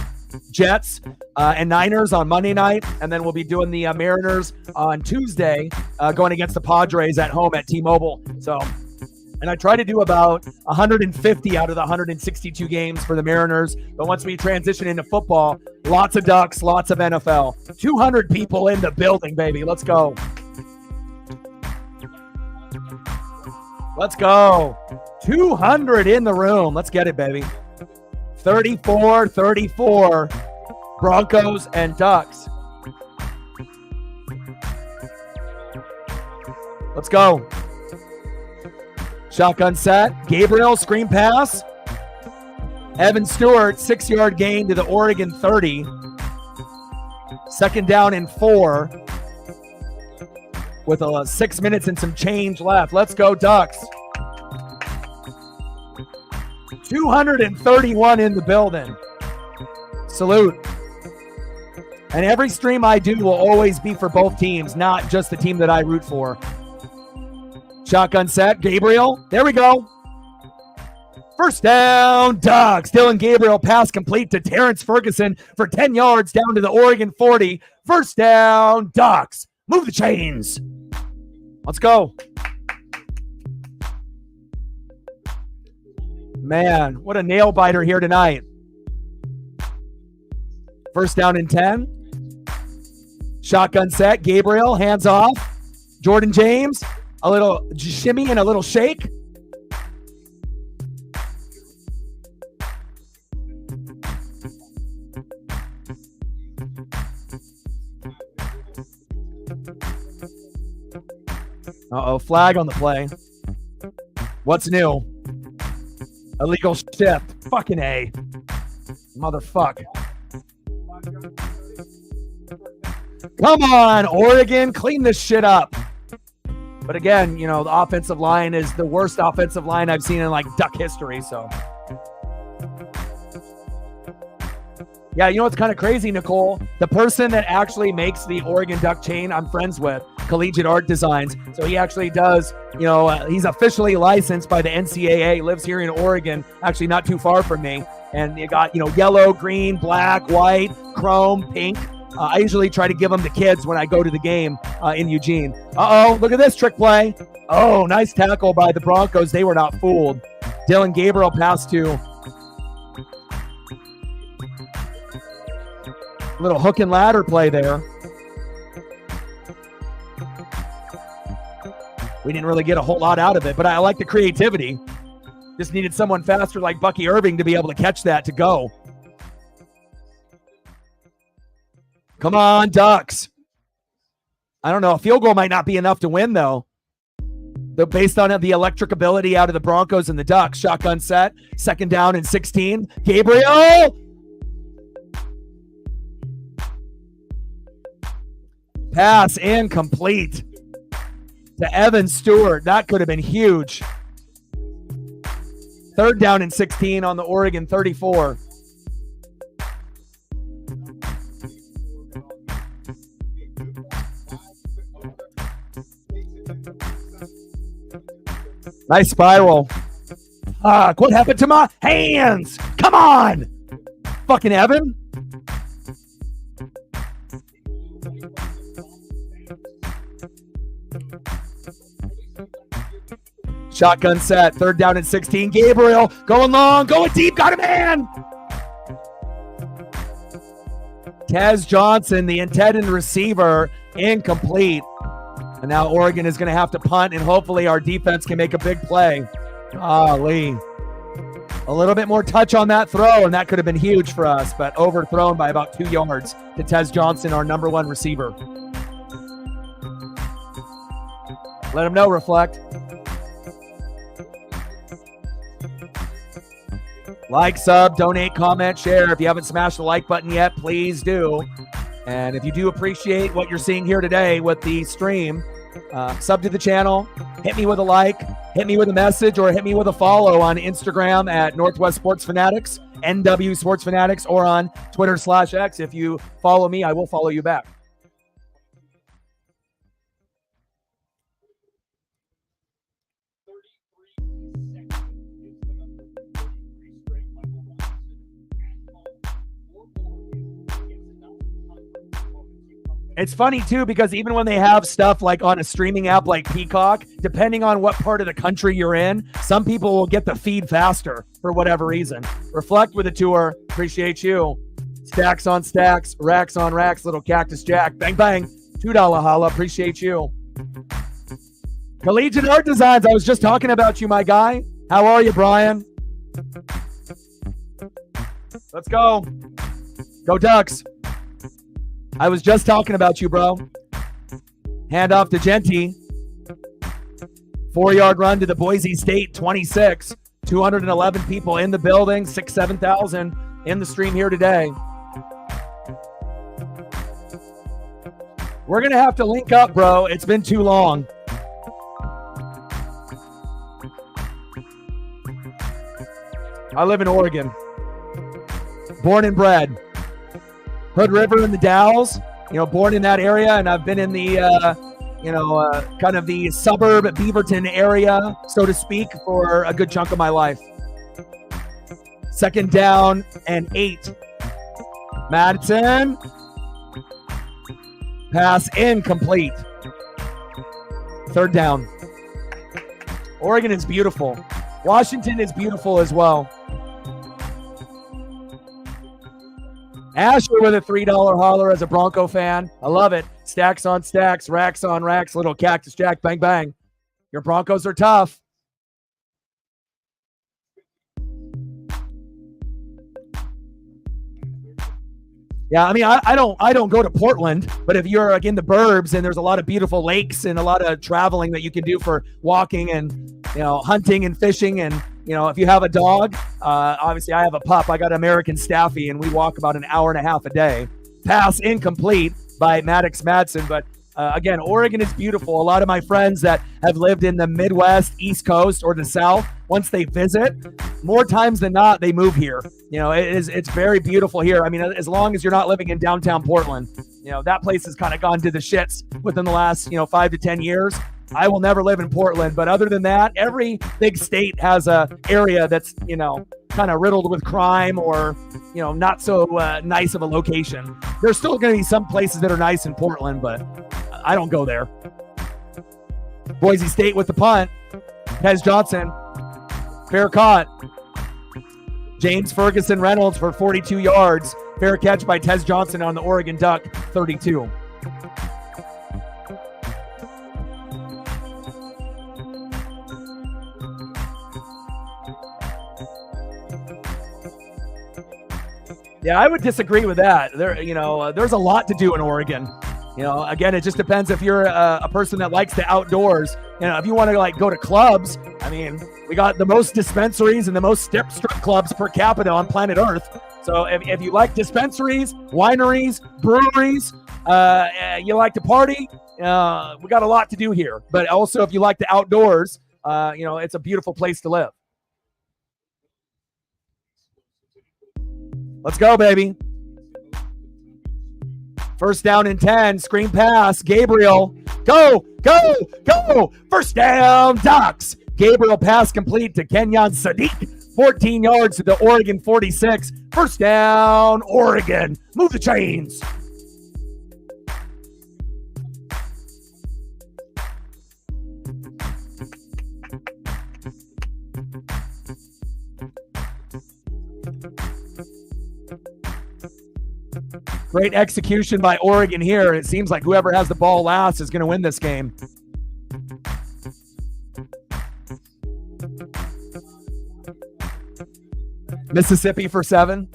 Jets and Niners on Monday night, and then we'll be doing the Mariners on Tuesday, going against the Padres at home at T-Mobile. So, and I try to do about 150 out of the 162 games for the Mariners. But once we transition into football, lots of Ducks, lots of NFL. 200 people in the building, baby. Let's go. Let's go. 200 in the room. Let's get it, baby. 34-34. Broncos and Ducks. Let's go. Shotgun set. Gabriel, screen pass. Evan Stewart, 6-yard gain to the Oregon 30. 2nd down and 4. With 6 minutes and some change left. Let's go, Ducks. 231 in the building. Salute. And every stream I do will always be for both teams, not just the team that I root for. Shotgun set. Gabriel. There we go. First down, Ducks. Dylan Gabriel pass complete to Terrence Ferguson for 10 yards down to the Oregon 40. First down, Ducks. Move the chains. Let's go. Man, what a nail biter here tonight. First down and 10. Shotgun set. Gabriel, hands off. Jordan James, a little shimmy and a little shake. Uh-oh, flag on the play. What's new? Illegal shift. Fucking A. Motherfuck. Come on, Oregon. Clean this shit up. But again, you know, the offensive line is the worst offensive line I've seen in like Duck history. So, yeah, you know what's kind of crazy, Nicole? The person that actually makes the Oregon Duck chain, I'm friends with, Collegiate Art Designs. So he actually does, you know, he's officially licensed by the NCAA, lives here in Oregon, actually not too far from me. And you got, you know, yellow, green, black, white, chrome, pink. I usually try to give them to kids when I go to the game in Eugene. Uh-oh, look at this trick play. Oh, nice tackle by the Broncos. They were not fooled. Dylan Gabriel passed to. Little hook and ladder play there. We didn't really get a whole lot out of it, but I like the creativity. Just needed someone faster like Bucky Irving to be able to catch that to go. Come on, Ducks. I don't know. A field goal might not be enough to win, though. Based on the electric ability out of the Broncos and the Ducks. Shotgun set. 2nd down and 16. Gabriel! Pass incomplete to Evan Stewart. That could have been huge. 3rd down and 16 on the Oregon 34. Nice spiral. What happened to my hands? Come on. Fucking Evan. Shotgun set. 3rd down and 16. Gabriel going long, going deep. Got him, man. Tez Johnson, the intended receiver, incomplete. And now Oregon is going to have to punt, and hopefully our defense can make a big play. Golly. A little bit more touch on that throw, and that could have been huge for us, but overthrown by about 2 yards to Tez Johnson, our number 1 receiver. Let him know, Reflect. Like, sub, donate, comment, share. If you haven't smashed the like button yet, please do. And if you do appreciate what you're seeing here today with the stream, sub to the channel, hit me with a like, hit me with a message, or hit me with a follow on Instagram at Northwest Sports Fanatics, NW Sports Fanatics, or on Twitter/X. If you follow me, I will follow you back. It's funny, too, because even when they have stuff like on a streaming app like Peacock, depending on what part of the country you're in, some people will get the feed faster for whatever reason. Reflect with a tour. Appreciate you. Stacks on stacks, racks on racks, little Cactus Jack. Bang, bang. $2 holla. Appreciate you. Collegiate Art Designs. I was just talking about you, my guy. How are you, Brian? Let's go. Go Ducks. I was just talking about you, bro. Hand off to Genty. 4-yard run to the Boise State 26. 211 people in the building. 7,000 in the stream here today. We're going to have to link up, bro. It's been too long. I live in Oregon. Born and bred. Hood River in the Dalles, you know, born in that area, and I've been in the, kind of the suburb Beaverton area, so to speak, for a good chunk of my life. 2nd down and 8. Madsen. Pass incomplete. 3rd down. Oregon is beautiful. Washington is beautiful as well. Asher with a $3 holler as a Bronco fan. I love it. Stacks on stacks, racks on racks, little Cactus Jack, bang, bang. Your Broncos are tough. Yeah, I mean, I don't go to Portland, but if you're like in the burbs and there's a lot of beautiful lakes and a lot of traveling that you can do for walking and, hunting and fishing. And, if you have a dog, obviously I have a pup. I got American Staffy, and we walk about an hour and a half a day. Pass incomplete by Maddox Madsen. But again, Oregon is beautiful. A lot of my friends that have lived in the Midwest, East Coast, or the South, once they visit, more times than not, they move here. It's very beautiful here. I mean, as long as you're not living in downtown Portland, that place has kind of gone to the shits within the last, 5 to 10 years. I will never live in Portland, but other than that, every big state has a area that's, kind of riddled with crime or, not so nice of a location. There's still going to be some places that are nice in Portland, but I don't go there. Boise State with the punt. Tez Johnson. Fair caught. James Ferguson Reynolds for 42 yards. Fair catch by Tez Johnson on the Oregon Duck, 32. Yeah, I would disagree with that. There's a lot to do in Oregon. Again, it just depends if you're a person that likes the outdoors. If you want to go to clubs, I mean, we got the most dispensaries and the most strip clubs per capita on planet Earth. So if you like dispensaries, wineries, breweries, you like to party, we got a lot to do here. But also, if you like the outdoors, it's a beautiful place to live. Let's go, baby. First down and 10, screen pass, Gabriel. Go, go, go. First down, Ducks. Gabriel pass complete to Kenyon Sadiq. 14 yards to the Oregon 46. First down, Oregon. Move the chains. Great execution by Oregon here. It seems like whoever has the ball last is going to win this game. Mississippi for 7.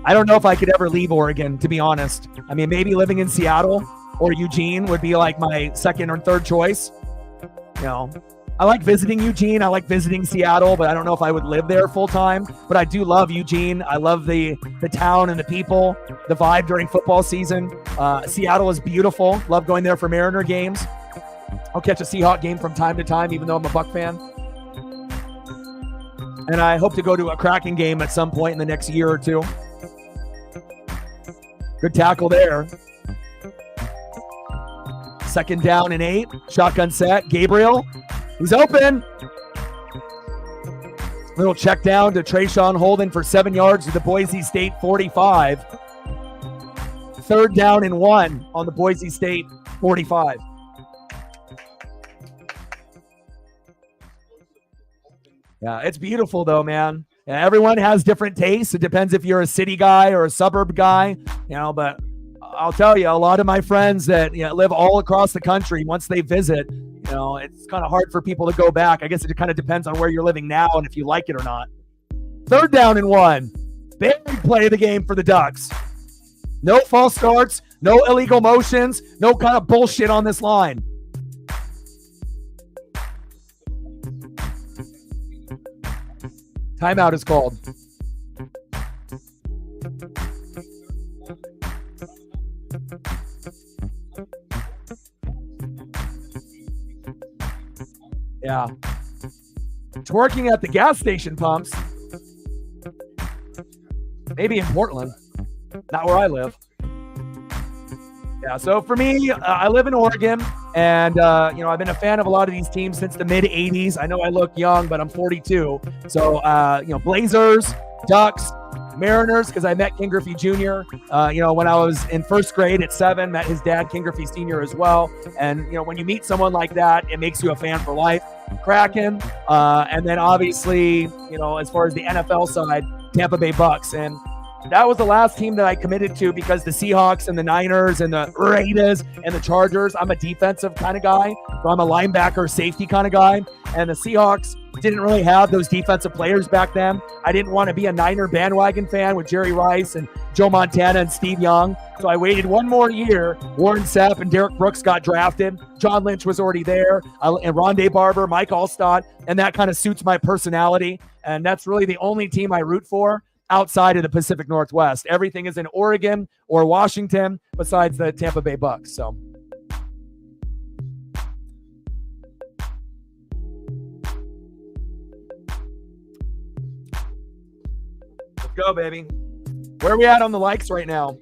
I don't know if I could ever leave Oregon, to be honest. I mean, maybe living in Seattle or Eugene would be like my second or third choice. I like visiting Eugene. I like visiting Seattle, but I don't know if I would live there full time. But I do love Eugene. I love the town and the people, the vibe during football season. Seattle is beautiful. Love going there for Mariner games. I'll catch a Seahawk game from time to time, even though I'm a Buck fan. And I hope to go to a Kraken game at some point in the next year or two. Good tackle there. Second down and 8. Shotgun set. Gabriel. He's open. Little check down to Trayshawn Holden for 7 yards to the Boise State 45. Third down and 1 on the Boise State 45. Yeah, it's beautiful though, man. Yeah, everyone has different tastes. It depends if you're a city guy or a suburb guy, but I'll tell you, a lot of my friends that live all across the country, once they visit, it's kind of hard for people to go back. I guess it kind of depends on where you're living now and if you like it or not. Third down and 1. Big play of the game for the Ducks. No false starts, no illegal motions, no kind of bullshit on this line. Timeout is called. Yeah. Twerking at the gas station pumps. Maybe in Portland. Not where I live. Yeah, so for me, I live in Oregon, and, I've been a fan of a lot of these teams since the mid-'80s. I know I look young, but I'm 42. So, Blazers, Ducks, Mariners, because I met King Griffey Jr., when I was in first grade at 7, met his dad, King Griffey Sr. as well. And, when you meet someone like that, it makes you a fan for life. Kraken, and then obviously, as far as the NFL side, Tampa Bay Bucks. And that was the last team that I committed to because the Seahawks and the Niners and the Raiders and the Chargers, I'm a defensive kind of guy. So I'm a linebacker, safety kind of guy. And the Seahawks, didn't really have those defensive players back then. I didn't want to be a Niner bandwagon fan with Jerry Rice and Joe Montana and Steve Young. So I waited one more year. Warren Sapp and Derek Brooks got drafted. John Lynch was already there, and Rondé Barber, Mike Allstott, and that kind of suits my personality. And that's really the only team I root for outside of the Pacific Northwest. Everything is in Oregon or Washington besides the Tampa Bay Bucks. So let's go, baby. Where are we at on the likes right now?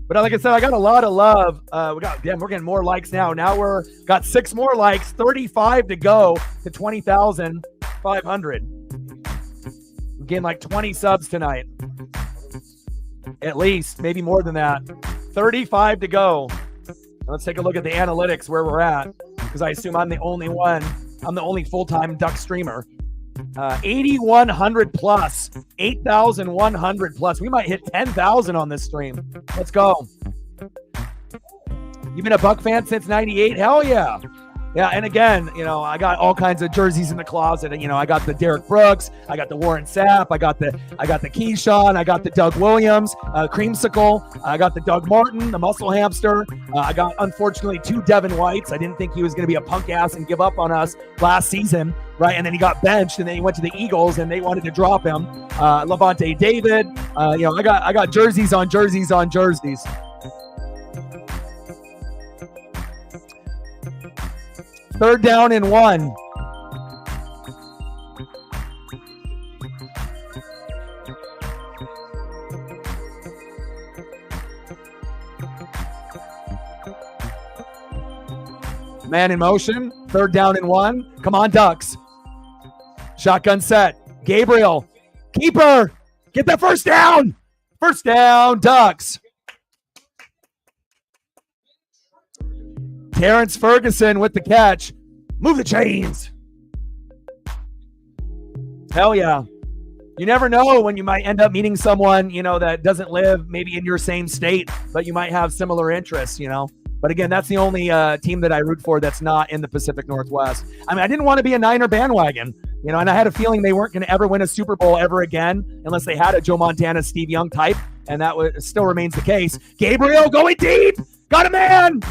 But like I said, I got a lot of love. We're getting more likes now. Now got 6 more likes, 35 to go to 20,500. We're getting like 20 subs tonight. At least, maybe more than that. 35 to go. Let's take a look at the analytics where we're at, because I assume I'm the only one. I'm the only full-time Duck streamer. 8,100 plus, 8,100 plus. We might hit 10,000 on this stream. Let's go. You've been a Buck fan since 98? Hell yeah. Yeah, and again, I got all kinds of jerseys in the closet. And, I got the Derek Brooks, I got the Warren Sapp, I got the Keyshawn, I got the Doug Williams, Creamsicle, I got the Doug Martin, the Muscle Hamster. I got, unfortunately, 2 Devin Whites. I didn't think he was going to be a punk ass and give up on us last season, right? And then he got benched, and then he went to the Eagles, and they wanted to drop him. Levante David. I got jerseys on jerseys on jerseys. Third down and 1. Man in motion. Third down and 1. Come on, Ducks. Shotgun set. Gabriel. Keeper. Get that first down. First down, Ducks. Terrence Ferguson with the catch. Move the chains. Hell yeah. You never know when you might end up meeting someone, that doesn't live maybe in your same state, but you might have similar interests, But again, that's the only team that I root for that's not in the Pacific Northwest. I mean, I didn't want to be a Niner bandwagon, and I had a feeling they weren't going to ever win a Super Bowl ever again unless they had a Joe Montana, Steve Young type, and that still remains the case. Gabriel going deep. Got a man.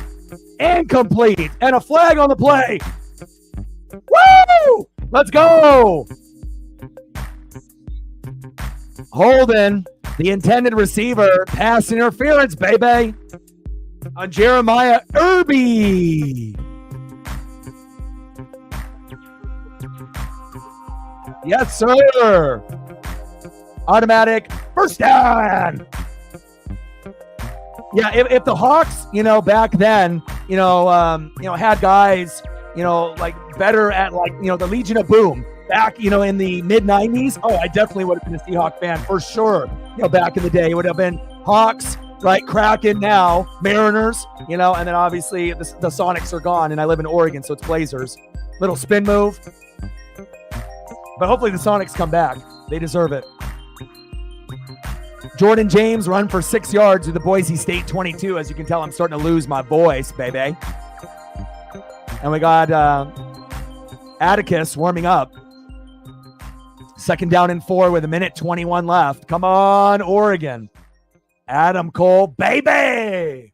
Incomplete. And a flag on the play. Woo! Let's go. Holding the intended receiver. Pass interference, baby. On Jeremiah Irby. Yes, sir. Automatic first down. Yeah, if the Hawks, back then, had guys, like better at the Legion of Boom back, in the mid-90s. Oh, I definitely would have been a Seahawks fan for sure. Back in the day, it would have been Hawks, right? Kraken now, Mariners, and then obviously the Sonics are gone, and I live in Oregon, so it's Blazers. Little spin move. But hopefully the Sonics come back. They deserve it. Jordan James run for 6 yards with the Boise State 22. As you can tell, I'm starting to lose my voice, baby. And we got Atticus warming up. Second down and 4 with 1:21 left. Come on, Oregon. Adam Cole, baby.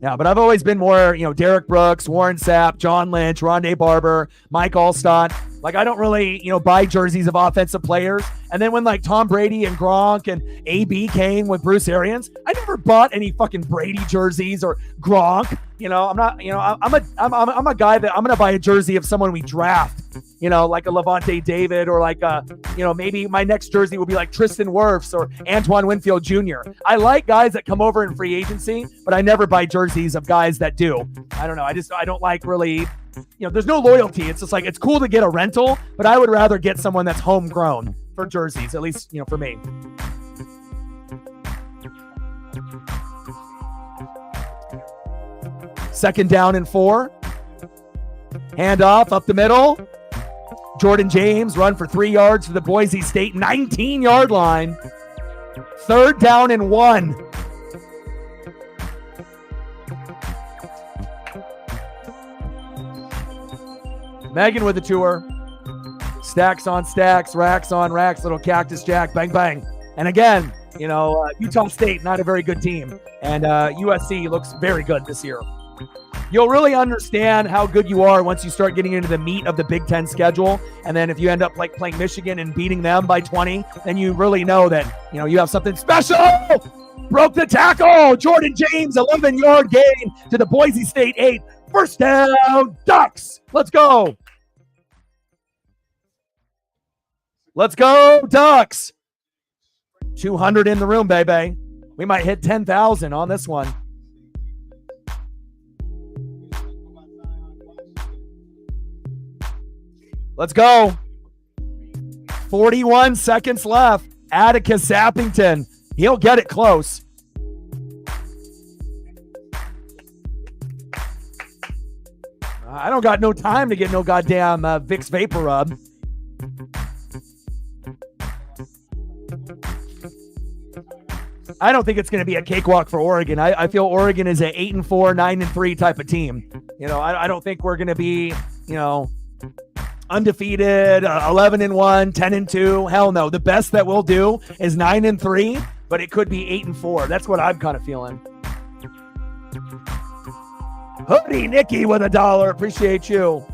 Yeah, but I've always been more, Derek Brooks, Warren Sapp, John Lynch, Rondé Barber, Mike Allstott. Like, I don't really, buy jerseys of offensive players. And then when Tom Brady and Gronk and AB came with Bruce Arians, I never bought any fucking Brady jerseys or Gronk. I'm not, I'm a guy that I'm going to buy a jersey of someone we draft, like a Levante David or maybe my next jersey will be like Tristan Wirfs or Antoine Winfield Jr. I like guys that come over in free agency, but I never buy jerseys of guys that do. I don't know. I don't like really, there's no loyalty. It's just it's cool to get a rental, but I would rather get someone that's homegrown for jerseys, at least, for me. Second down and 4. Handoff up the middle. Jordan James run for 3 yards to the Boise State 19-yard line. 3rd down and 1. Megan with the tour. Stacks on stacks, racks on racks, little cactus jack, bang, bang. And again, Utah State, not a very good team. And USC looks very good this year. You'll really understand how good you are once you start getting into the meat of the Big Ten schedule. And then if you end up like playing Michigan and beating them by 20, then you really know that, you have something special. Broke the tackle. Jordan James, 11-yard gain to the Boise State 8. First down, Ducks. Let's go. Let's go, Ducks. 200 in the room, baby. We might hit 10,000 on this one. Let's go. 41 seconds left. Atticus Sappington. He'll get it close. I don't got no time to get no goddamn Vicks Vapor Rub. I don't think it's going to be a cakewalk for Oregon. I feel Oregon is an 8-4, 9-3 type of team. I don't think we're going to be, undefeated, 11-1, 10-2. Hell no. The best that we'll do is 9-3, but it could be 8-4. That's what I'm kind of feeling. Hoodie Nikki with $1. Appreciate you.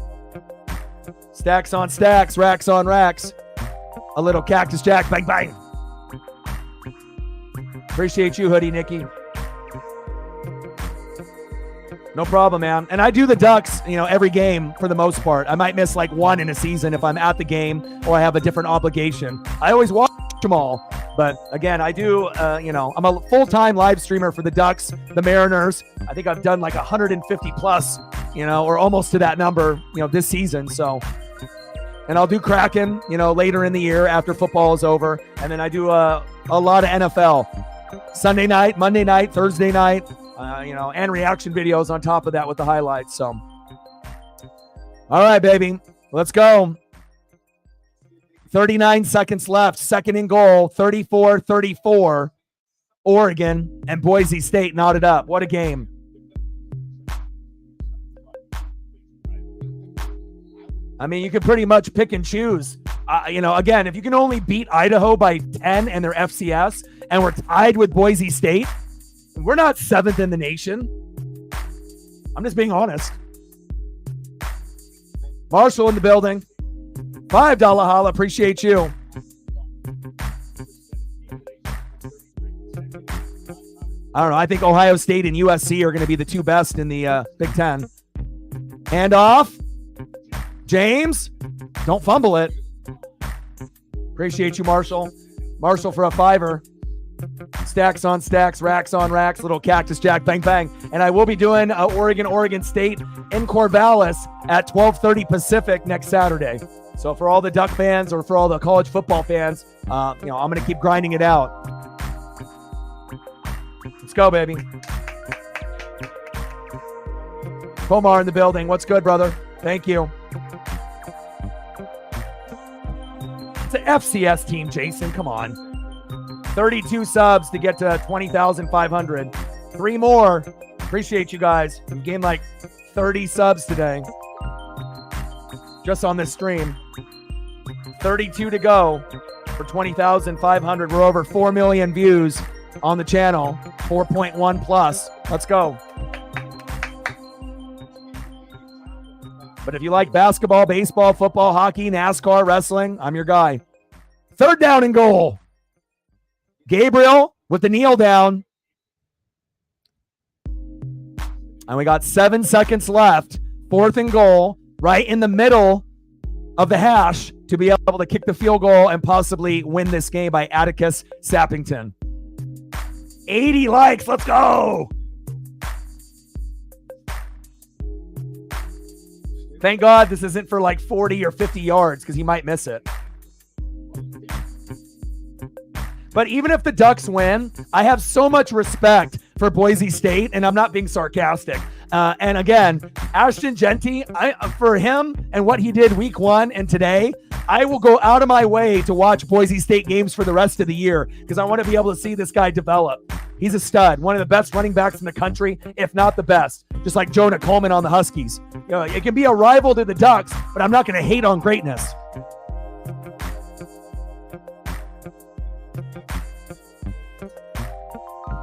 Stacks on stacks, racks on racks. A little cactus jack, bang, bang. Appreciate you, Hoodie Nikki. No problem, man. And I do the Ducks, every game for the most part. I might miss like one in a season if I'm at the game or I have a different obligation. I always watch them all. But again, I do, I'm a full-time live streamer for the Ducks, the Mariners. I think I've done like 150 plus, or almost to that number, this season. So, and I'll do Kraken, later in the year after football is over. And then I do a lot of NFL. Sunday night, Monday night, Thursday night, and reaction videos on top of that with the highlights. So, all right, baby, let's go. 39 seconds left, 2nd and goal, 34-34. Oregon and Boise State knotted up. What a game. I mean, you can pretty much pick and choose. Again, if you can only beat Idaho by 10 and their FCS, and we're tied with Boise State, we're not 7th in the nation. I'm just being honest. Marshall in the building. $5 holla. Appreciate you. I don't know. I think Ohio State and USC are going to be the two best in the Big Ten. Hand off. James. Don't fumble it. Appreciate you, Marshall. Marshall for a $5. Stacks on stacks, racks on racks, little cactus jack, bang, bang. And I will be doing Oregon State in Corvallis at 12:30 Pacific next Saturday. So for all the Duck fans or for all the college football fans, I'm going to keep grinding it out. Let's go, baby. Komar in the building. What's good, brother? Thank you. It's an FCS team, Jason. Come on. 32 subs to get to 20,500. 3 more. Appreciate you guys. We gained like 30 subs today. Just on this stream. 32 to go for 20,500. We're over 4 million views on the channel. 4.1 plus. Let's go. But if you like basketball, baseball, football, hockey, NASCAR, wrestling, I'm your guy. 3rd down and goal. Gabriel with the kneel down. And we got 7 seconds left. 4th and goal, right in the middle of the hash to be able to kick the field goal and possibly win this game by Atticus Sappington. 80 likes. Let's go. Thank God this isn't for like 40 or 50 yards because he might miss it. But even if the Ducks win, I have so much respect for Boise State, and I'm not being sarcastic. And again, Ashton Genty, for him and what he did week 1 and today, I will go out of my way to watch Boise State games for the rest of the year because I want to be able to see this guy develop. He's a stud, one of the best running backs in the country, if not the best, just like Jonah Coleman on the Huskies. You know, it can be a rival to the Ducks, but I'm not going to hate on greatness.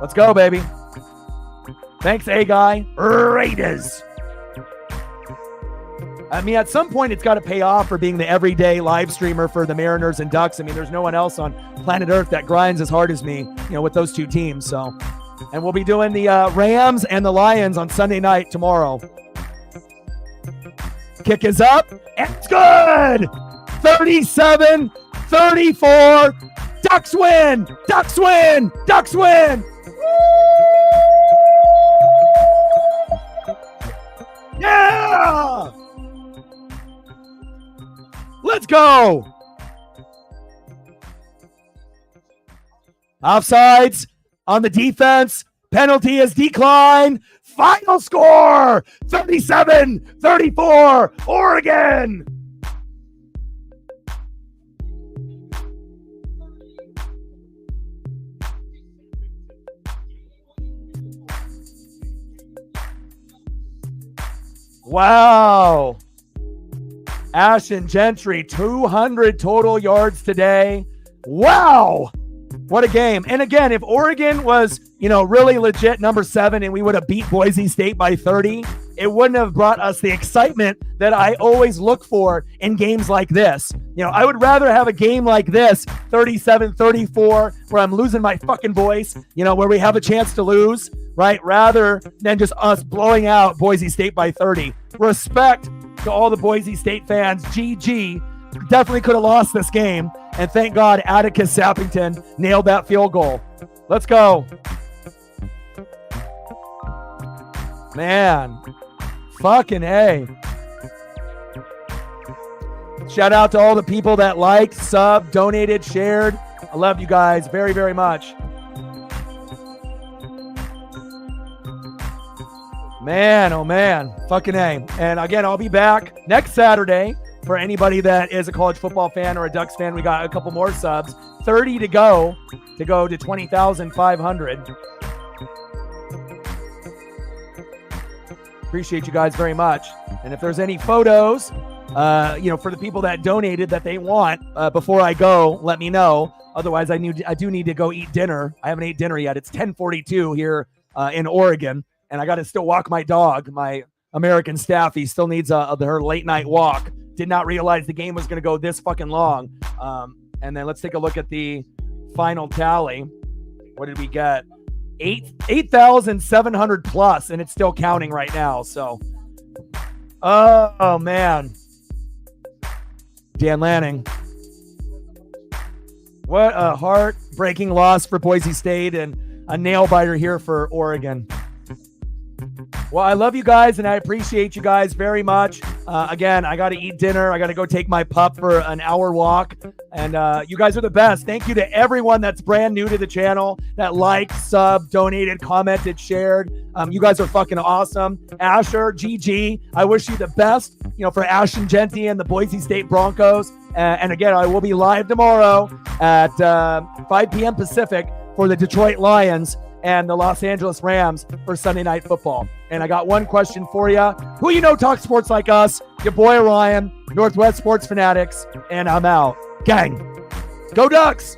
Let's go, baby. Thanks, A-Guy. Raiders. I mean, at some point, it's got to pay off for being the everyday live streamer for the Mariners and Ducks. I mean, there's no one else on planet Earth that grinds as hard as me, you know, with those two teams. So, and we'll be doing the Rams and the Lions on Sunday night tomorrow. Kick is up. And it's good. 37-34. Ducks win. Ducks win. Ducks win. Yeah. Let's go. Offsides on the defense. Penalty is declined. Final score, 37-34, Oregon. Wow. Ashton Gentry, 200 total yards today. Wow. What a game. And again, if Oregon was, you know, really legit number 7 and we would have beat Boise State by 30, it wouldn't have brought us the excitement that I always look for in games like this. You know, I would rather have a game like this, 37-34, where I'm losing my fucking voice, you know, where we have a chance to lose, right? Rather than just us blowing out Boise State by 30. Respect to all the Boise State fans. GG. Definitely could have lost this game. And thank God Atticus Sappington nailed that field goal. Let's go. Man. Fucking A. Shout out to all the people that liked, subbed, donated, shared. I love you guys very, very much. Man, oh man. Fucking A. And again, I'll be back next Saturday. For anybody that is a college football fan or a Ducks fan, we got a couple more subs. 30 to go to 20,500. Appreciate you guys very much. And if there's any photos, you know, for the people that donated that they want before I go, let me know. Otherwise, I do need to go eat dinner. I haven't ate dinner yet. It's 10:42 here in Oregon, and I got to still walk my dog, my American Staffy. Still needs her late night walk. Did not realize the game was going to go this fucking long. And then let's take a look at the final tally. What did we get? 8,700 plus, and it's still counting right now. So, oh man. Dan Lanning. What a heartbreaking loss for Boise State and a nail biter here for Oregon. Well, I love you guys, and I appreciate you guys very much. Again, I got to eat dinner. I got to go take my pup for an hour walk. And you guys are the best. Thank you to everyone that's brand new to the channel, that liked, subbed, donated, commented, shared. You guys are fucking awesome. Asher, GG, I wish you the best, you know, for Ashton Gentry and the Boise State Broncos. And again, I will be live tomorrow at 5 p.m. Pacific for the Detroit Lions and the Los Angeles Rams for Sunday Night Football. And I got one question for you. Who you know talks sports like us? Your boy Ryan, Northwest Sports Fanatics, and I'm out. Gang, go Ducks!